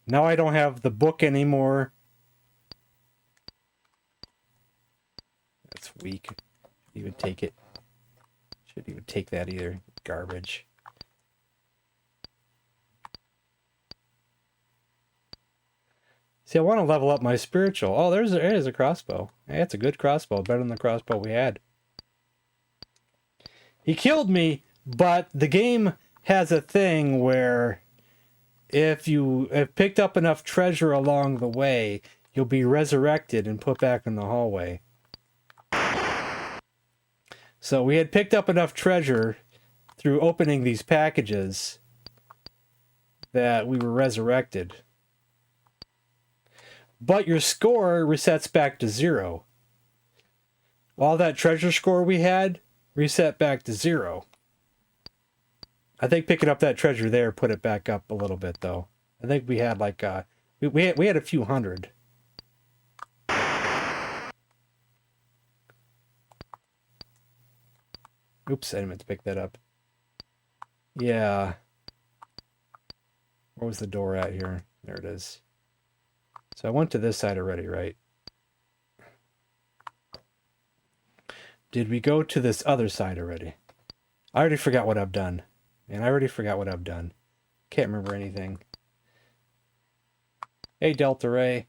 Speaker 1: Now I don't have the book anymore. That's weak. You would take it. Shouldn't even take that either. Garbage. See, I want to level up my spiritual. Oh, there's a crossbow. Hey, it's a good crossbow. Better than the crossbow we had. He killed me, but the game has a thing where if you have picked up enough treasure along the way, you'll be resurrected and put back in the hallway. So we had picked up enough treasure through opening these packages that we were resurrected. But your score resets back to 0. All that treasure score we had reset back to 0. I think picking up that treasure there put it back up a little bit, though. I think we had like we had a few hundred. Oops, I didn't mean to pick that up. Yeah. Where was the door at here? There it is. So I went to this side already, right? Did we go to this other side already? I already forgot what I've done. And I already forgot what I've done. Can't remember anything. Hey, Delta Ray.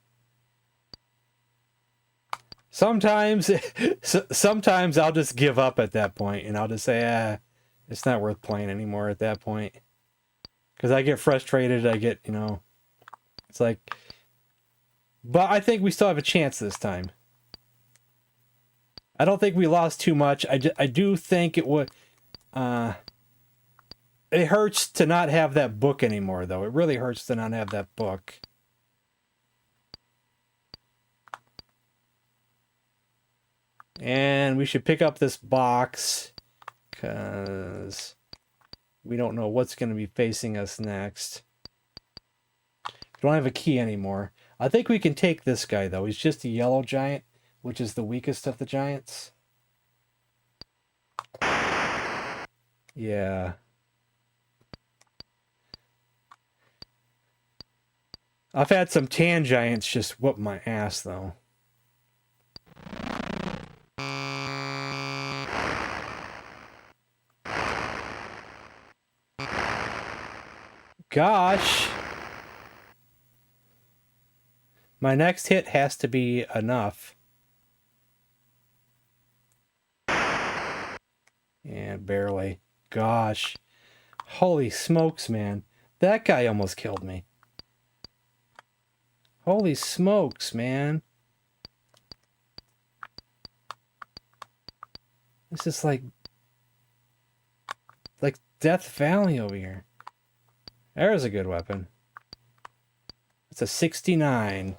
Speaker 1: Sometimes I'll just give up at that point, and I'll just say, it's not worth playing anymore at that point. Because I get frustrated, it's like... But I think we still have a chance this time. I don't think we lost too much. I do think it would... it hurts to not have that book anymore, though. It really hurts to not have that book. And we should pick up this box, because we don't know what's going to be facing us next. We don't have a key anymore. I think we can take this guy, though. He's just a yellow giant, which is the weakest of the giants. Yeah. I've had some tan giants just whoop my ass, though. Gosh. My next hit has to be enough. Yeah, barely. Gosh. Holy smokes, man. That guy almost killed me. Holy smokes, man. This is like Death Valley over here. There's a good weapon. It's a 69.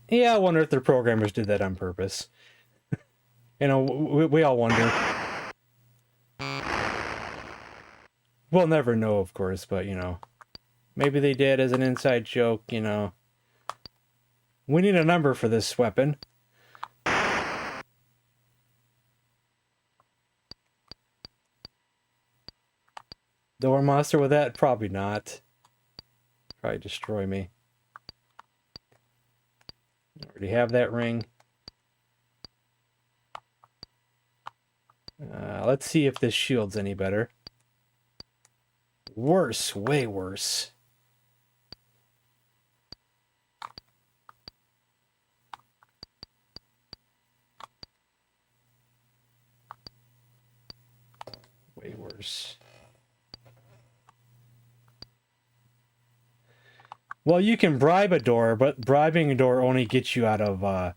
Speaker 1: Yeah, I wonder if the programmers did that on purpose. We all wonder. We'll never know, of course, but, maybe they did as an inside joke, We need a number for this weapon. Door monster with that? Probably not. Probably destroy me. Already have that ring. Let's see if this shield's any better. Worse, way worse. doors. Well, you can bribe a door, but bribing a door only gets you out of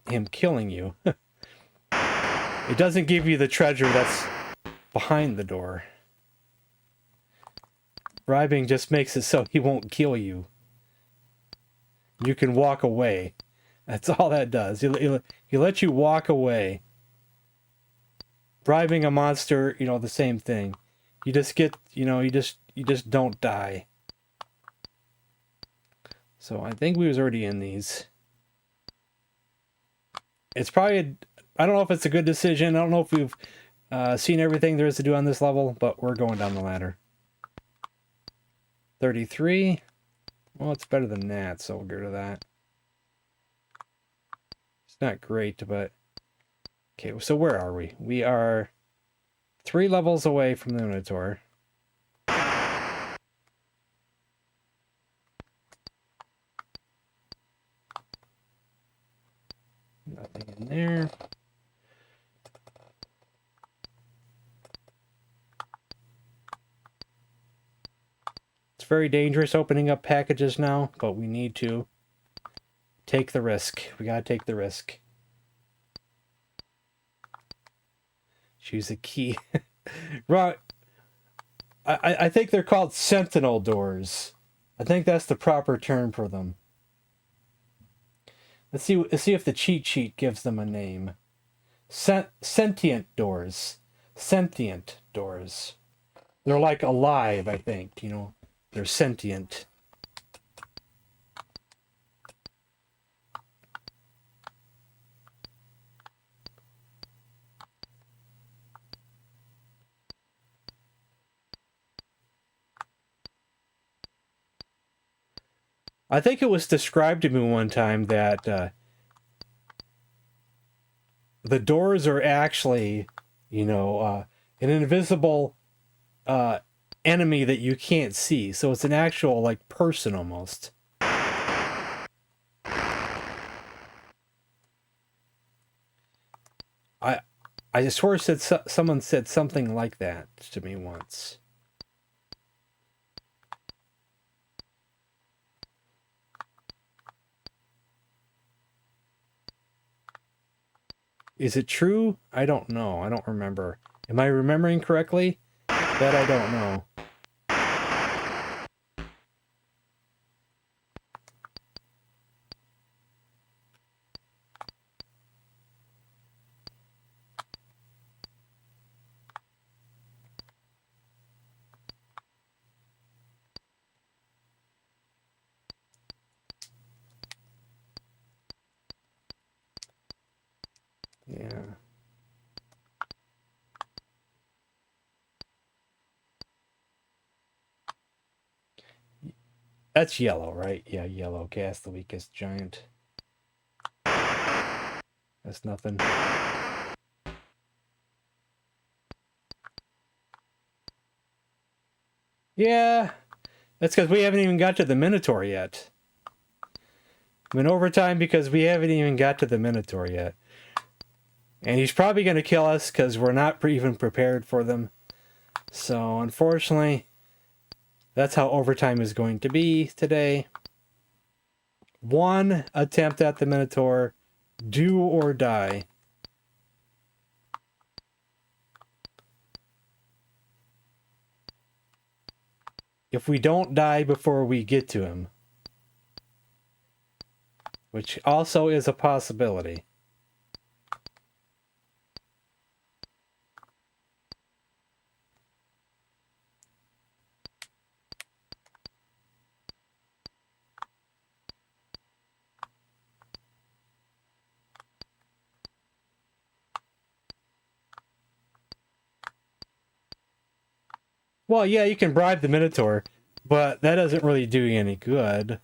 Speaker 1: him killing you. It doesn't give you the treasure that's behind the door. Bribing just makes it so he won't kill you. You can walk away. That's all that does. He lets you walk away. Bribing a monster, the same thing. You just get, you just don't die. So I think we was already in these. It's probably, I don't know if it's a good decision. I don't know if we've seen everything there is to do on this level, but we're going down the ladder. 33. Well, it's better than that, so we'll get rid of that. It's not great, but... Okay, so where are we? We are 3 levels away from the Minotaur. Nothing in there. It's very dangerous opening up packages now, but we need to take the risk. We gotta take the risk. Choose a key. Right. I think they're called sentinel doors. I think that's the proper term for them. Let's see if the cheat sheet gives them a name. Sentient doors. Sentient doors. They're like alive, I think, They're sentient. I think it was described to me one time that the doors are actually, an invisible enemy that you can't see. So it's an actual, person almost. I swear someone said something like that to me once. Is it true? I don't know. I don't remember. Am I remembering correctly? That I don't know. Yeah. That's yellow, right? Yeah, yellow. Gas the weakest giant. That's nothing. Yeah. That's because we haven't even got to the Minotaur yet. I'm in overtime because we haven't even got to the Minotaur yet. And he's probably going to kill us because we're not even prepared for them. So, unfortunately, that's how overtime is going to be today. 1 attempt at the Minotaur. Do or die. If we don't die before we get to him, which also is a possibility. Well, yeah, you can bribe the Minotaur, but that doesn't really do you any good.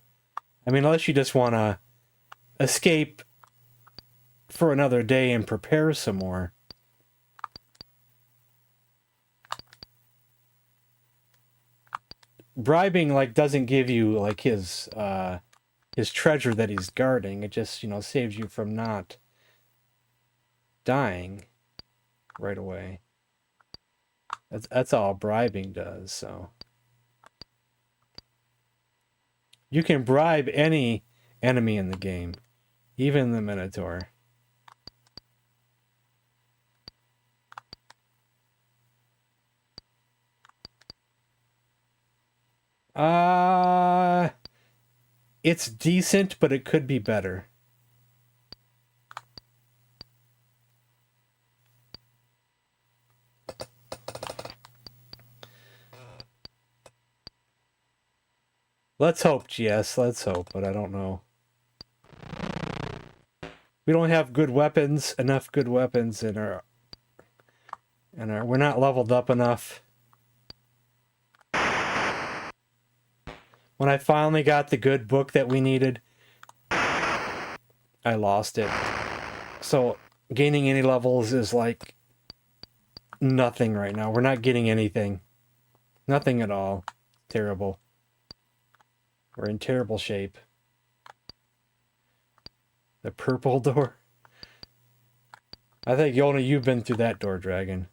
Speaker 1: I mean, unless you just want to escape for another day and prepare some more. Bribing, doesn't give you, his treasure that he's guarding. It just, saves you from not dying right away. That's all bribing does, so. You can bribe any enemy in the game, even the Minotaur. It's decent, but it could be better. Let's hope, GS. Let's hope, but I don't know. We don't have good weapons, enough good weapons in our we're not leveled up enough. When I finally got the good book that we needed, I lost it. So gaining any levels is like nothing right now. We're not getting anything. Nothing at all. Terrible. We're in terrible shape. The purple door. I think only you've been through that door, Dragon.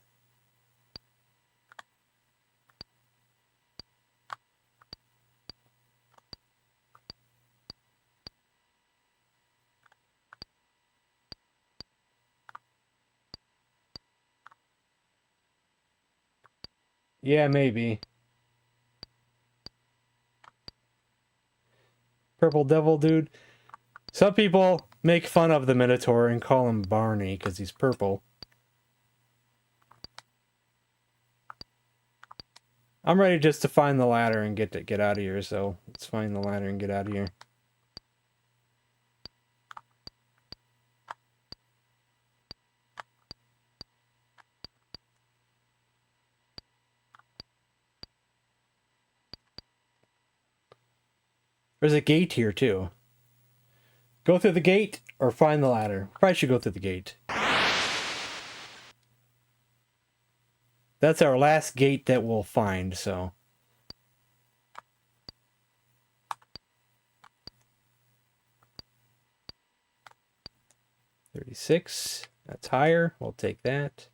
Speaker 1: Yeah, maybe. Purple devil dude. Some people make fun of the Minotaur and call him Barney because he's purple. I'm ready just to find the ladder and get out of here, so let's find the ladder and get out of here. There's a gate here too. Go through the gate or find the ladder. Probably should go through the gate. That's our last gate that we'll find, so. $36. That's higher. We'll take that.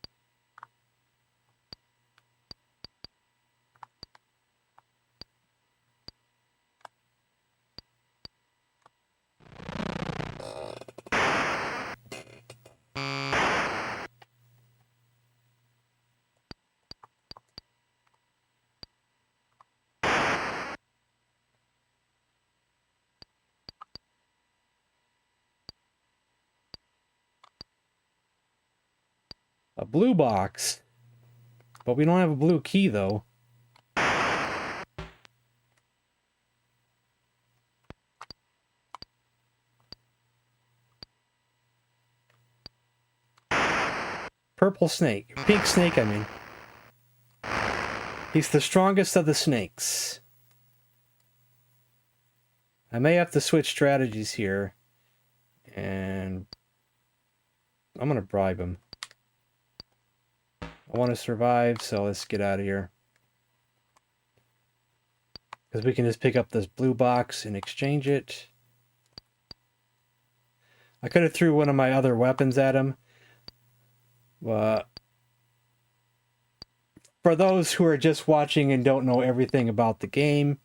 Speaker 1: A blue box. But we don't have a blue key, though. Purple snake. Pink snake, I mean. He's the strongest of the snakes. I may have to switch strategies here. And I'm going to bribe him. I want to survive, so let's get out of here. Because we can just pick up this blue box and exchange it. I could have threw one of my other weapons at him. For those who are just watching and don't know everything about the game,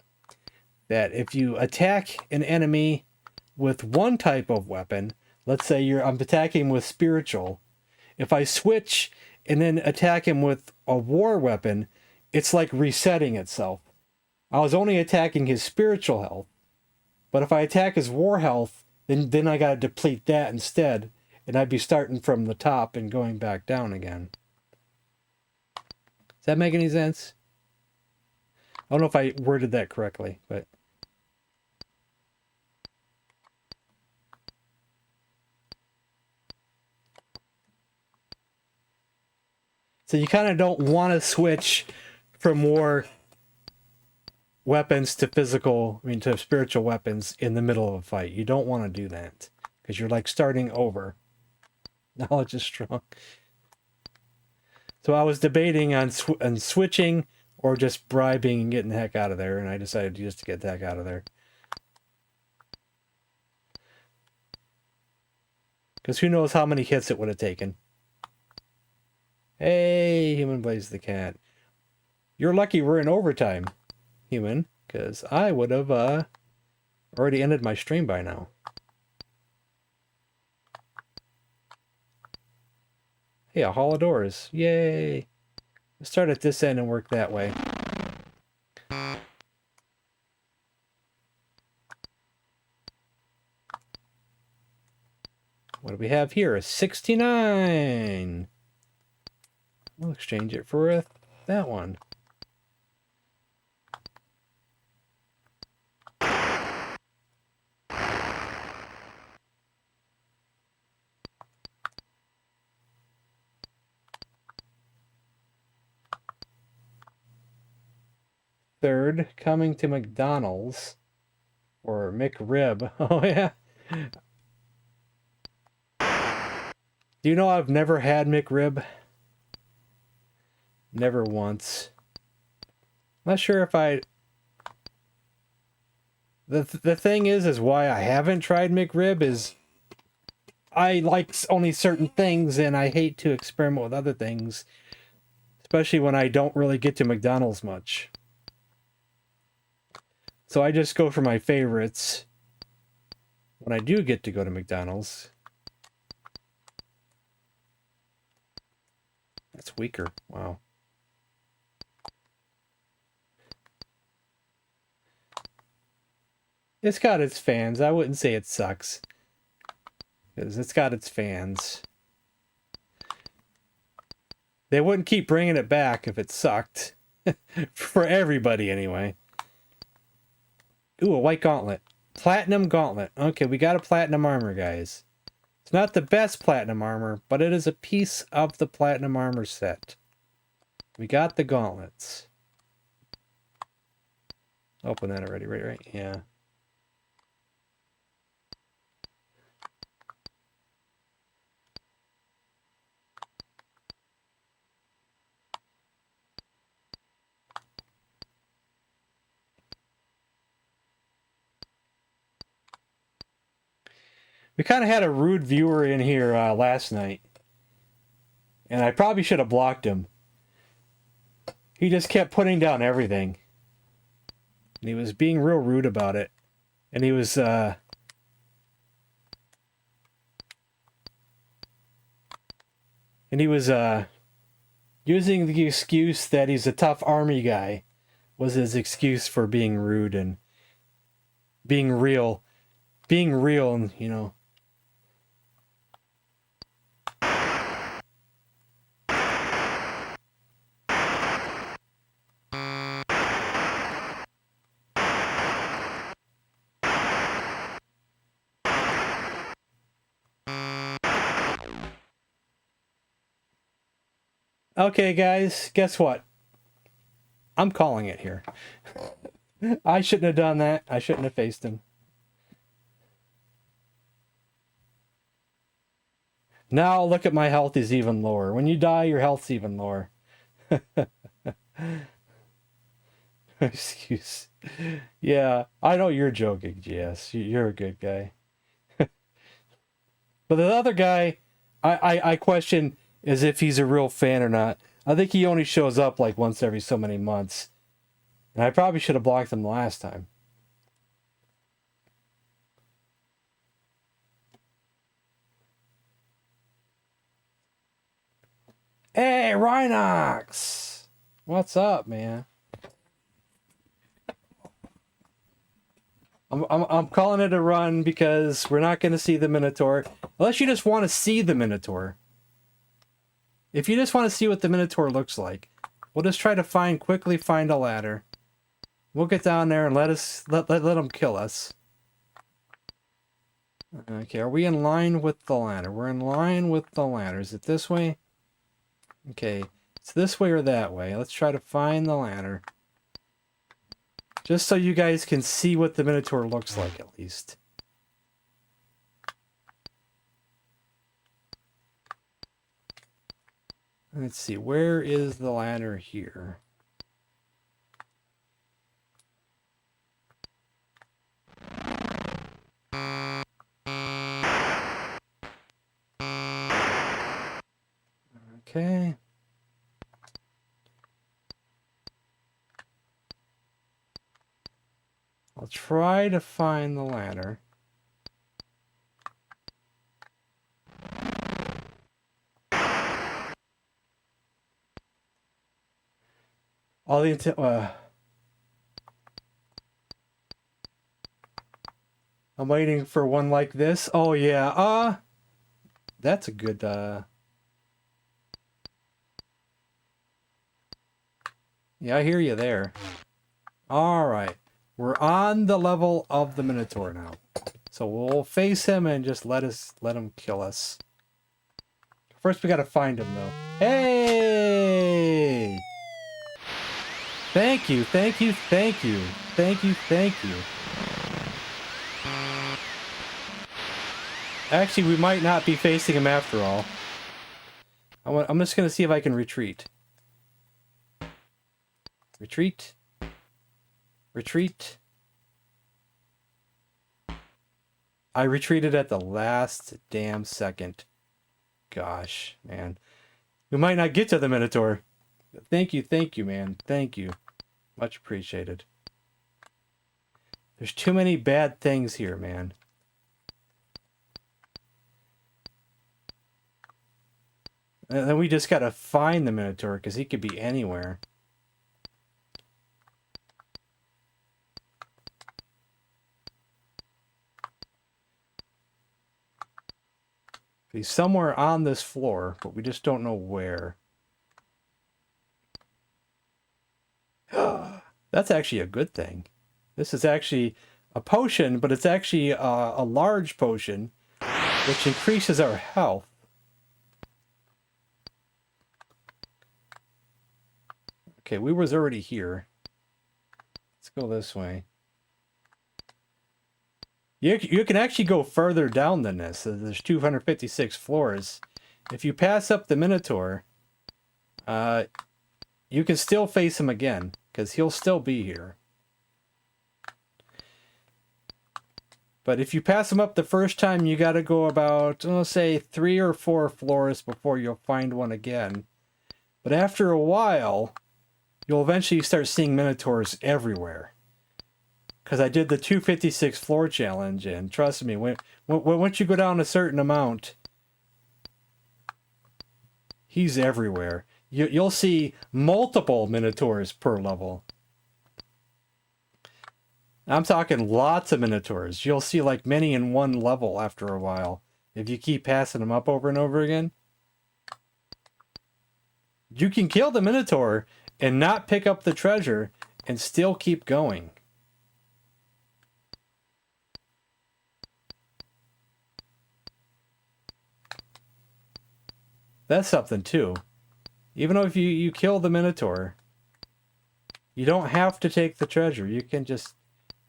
Speaker 1: that if you attack an enemy with one type of weapon, let's say I'm attacking with spiritual, if I switch and then attack him with a war weapon, it's like resetting itself. I was only attacking his spiritual health, but if I attack his war health, then I gotta deplete that instead, and I'd be starting from the top and going back down again. Does that make any sense? I don't know if I worded that correctly, but... So you kind of don't want to switch from war weapons to to spiritual weapons in the middle of a fight. You don't want to do that because you're like starting over. Knowledge is strong. So I was debating on switching or just bribing and getting the heck out of there, and I decided just to get the heck out of there. Because who knows how many hits it would have taken. Hey, Human Blaze the Cat. You're lucky we're in overtime, human, because I would have already ended my stream by now. Hey, a hall of doors. Yay! Let's start at this end and work that way. What do we have here? A 69! We'll exchange it for that one. Third, coming to McDonald's. Or McRib. Oh, yeah. Do you know I've never had McRib? Never once. Not sure if I... The thing is why I haven't tried McRib is... I like only certain things and I hate to experiment with other things. Especially when I don't really get to McDonald's much. So I just go for my favorites when I do get to go to McDonald's. That's weaker. Wow. It's got its fans. I wouldn't say it sucks. Because it's got its fans. They wouldn't keep bringing it back if it sucked. For everybody, anyway. Ooh, a white gauntlet. Platinum gauntlet. Okay, we got a platinum armor, guys. It's not the best platinum armor, but it is a piece of the platinum armor set. We got the gauntlets. Open that already, right? Yeah. We kind of had a rude viewer in here last night. And I probably should have blocked him. He just kept putting down everything. And he was being real rude about it. And he was... using the excuse that he's a tough army guy. Was his excuse for being rude and... being real. Being real and, you know... Okay, guys, guess what? I'm calling it here. I shouldn't have done that. I shouldn't have faced him. Now look at my health is even lower. When you die, your health's even lower. Excuse. Yeah, I know you're joking, GS. You're a good guy. But the other guy, I question as if he's a real fan or not. I think he only shows up like once every so many months. And I probably should have blocked him the last time. Hey, Rhinox! What's up, man? I'm calling it a run because we're not going to see the Minotaur. Unless you just want to see the Minotaur. If you just want to see what the Minotaur looks like, we'll just try to quickly find a ladder. We'll get down there and let them kill us. Okay, are we in line with the ladder? We're in line with the ladder. Is it this way? Okay, it's this way or that way. Let's try to find the ladder. Just so you guys can see what the Minotaur looks like, at least. Let's see, where is the ladder here? Okay. try to find the ladder. All the I'm waiting for one like this. Oh yeah, that's a good yeah, I hear you there. Alright. We're on the level of the Minotaur now. So we'll face him and just let him kill us. First we gotta find him though. Hey! Thank you, thank you, thank you. Thank you, thank you. Actually, we might not be facing him after all. I'm just gonna see if I can retreat. Retreat. Retreat. I retreated at the last damn second. Gosh, man. We might not get to the Minotaur. Thank you, man. Thank you. Much appreciated. There's too many bad things here, man. And then we just gotta find the Minotaur, because he could be anywhere. He's somewhere on this floor, but we just don't know where. That's actually a good thing. This is actually a potion, but it's actually a large potion, which increases our health. Okay, we was already here. Let's go this way. You can actually go further down than this. There's 256 floors. If you pass up the Minotaur, you can still face him again, because he'll still be here. But if you pass him up the first time, you got to go about, let's say, 3 or 4 floors before you'll find one again. But after a while, you'll eventually start seeing Minotaurs everywhere. Because I did the 256 floor challenge, and trust me, once you go down a certain amount, he's everywhere. You'll see multiple Minotaurs per level. I'm talking lots of Minotaurs. You'll see like many in one level after a while, if you keep passing them up over and over again. You can kill the Minotaur and not pick up the treasure and still keep going. That's something too. Even though if you kill the Minotaur, you don't have to take the treasure. You can just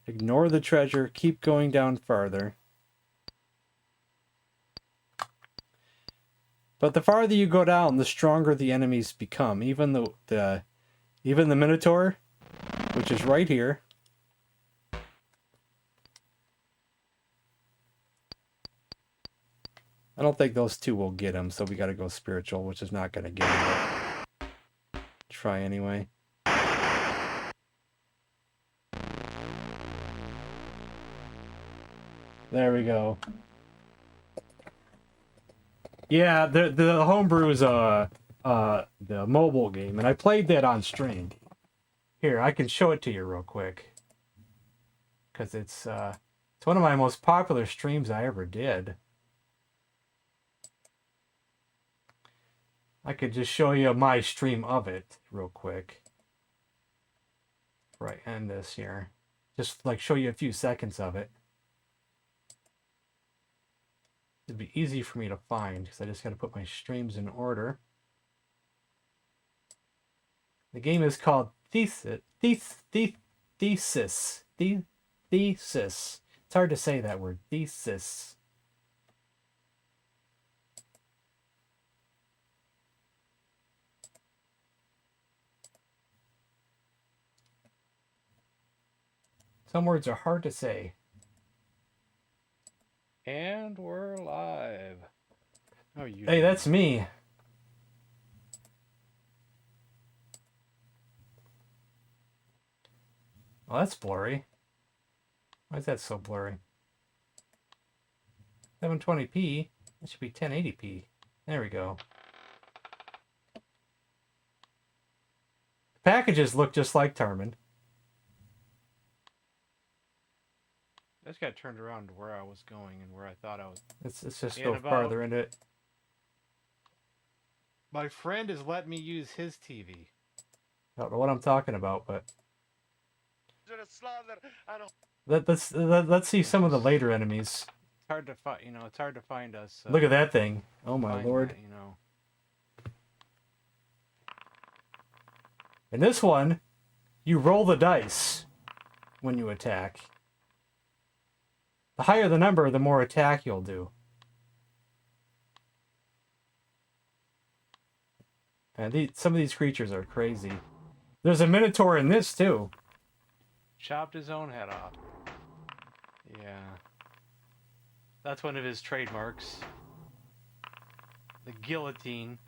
Speaker 1: ignore the treasure, keep going down farther. But the farther you go down, the stronger the enemies become. Even the Minotaur, which is right here. I don't think those two will get him, so we gotta go spiritual, which is not gonna get him, but try anyway. There we go. Yeah, the homebrew is the mobile game, and I played that on stream. Here, I can show it to you real quick, because it's one of my most popular streams I ever did. I could just show you my stream of it real quick. Right, end this here. Just like show you a few seconds of it. It'd be easy for me to find because I just got to put my streams in order. The game is called Thesis. Thesis. It's hard to say that word. Thesis. Some words are hard to say. And we're live. Oh, you. Hey, that's me. Well, that's blurry. Why is that so blurry? 720p. It should be 1080p. There we go. The packages look just like Tarmin. I just got turned around to where I was going and where I thought I was. It's just go farther into it. My friend has let me use his TV. I don't know what I'm talking about, but let's see some of the later enemies. It's hard to find, you know. It's hard to find us. Look at that thing! Oh my lord! That, you know. In this one, you roll the dice when you attack. The higher the number, the more attack you'll do. And some of these creatures are crazy. There's a Minotaur in this, too. Chopped his own head off. Yeah. That's one of his trademarks. The guillotine.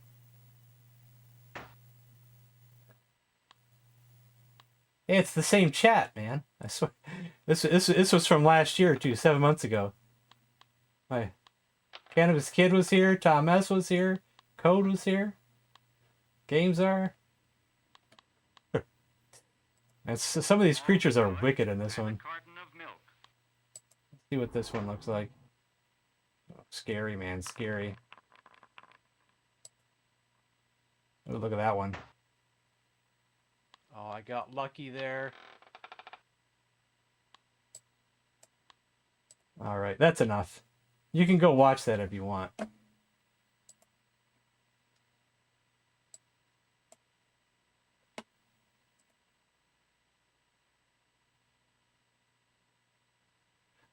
Speaker 1: Hey, it's the same chat, man. I swear. This was from last year, too, 7 months ago. My Cannabis Kid was here, Tom S was here, Code was here. Games are. And some of these creatures are wicked in this one. Let's see what this one looks like. Oh, scary, man, scary. Oh, look at that one. Oh, I got lucky there. All right, that's enough. You can go watch that if you want.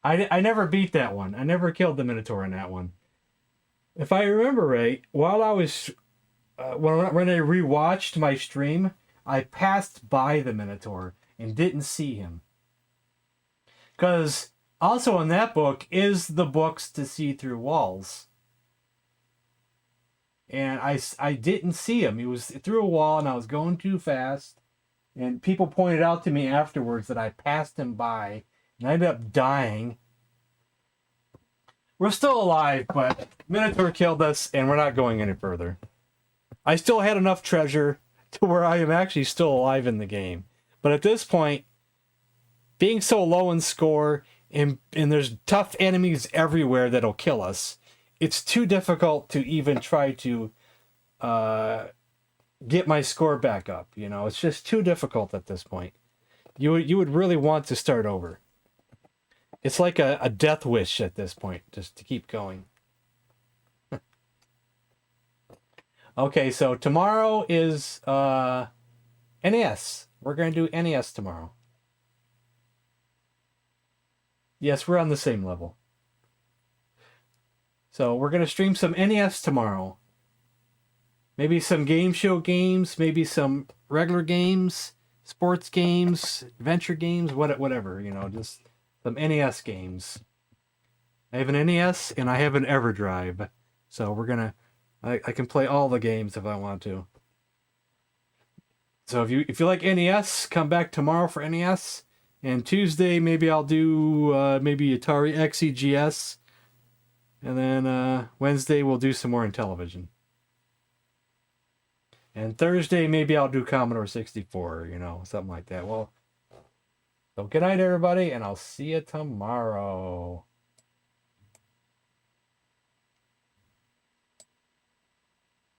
Speaker 1: I never beat that one. I never killed the Minotaur in that one. If I remember right, while I was when I rewatched my stream, I passed by the Minotaur and didn't see him. Because also in that book is the books to see through walls. And I didn't see him. He was through a wall and I was going too fast. And people pointed out to me afterwards that I passed him by. And I ended up dying. We're still alive, but Minotaur killed us, and we're not going any further. I still had enough treasure to where I am actually still alive in the game. But at this point, being so low in score, and there's tough enemies everywhere that'll kill us, it's too difficult to even try to get my score back up. You know, it's just too difficult at this point. You would really want to start over. It's like a death wish at this point, just to keep going. Okay, so tomorrow is NES. We're going to do NES tomorrow. Yes, we're on the same level. So we're going to stream some NES tomorrow. Maybe some game show games, maybe some regular games, sports games, adventure games, whatever, you know, just some NES games. I have an NES and I have an EverDrive. So we're going to I can play all the games if I want to. So if you like NES, come back tomorrow for NES. And Tuesday, maybe I'll do maybe Atari XEGS. And then Wednesday, we'll do some more Intellivision. And Thursday, maybe I'll do Commodore 64, you know, something like that. Well, so good night, everybody, and I'll see you tomorrow.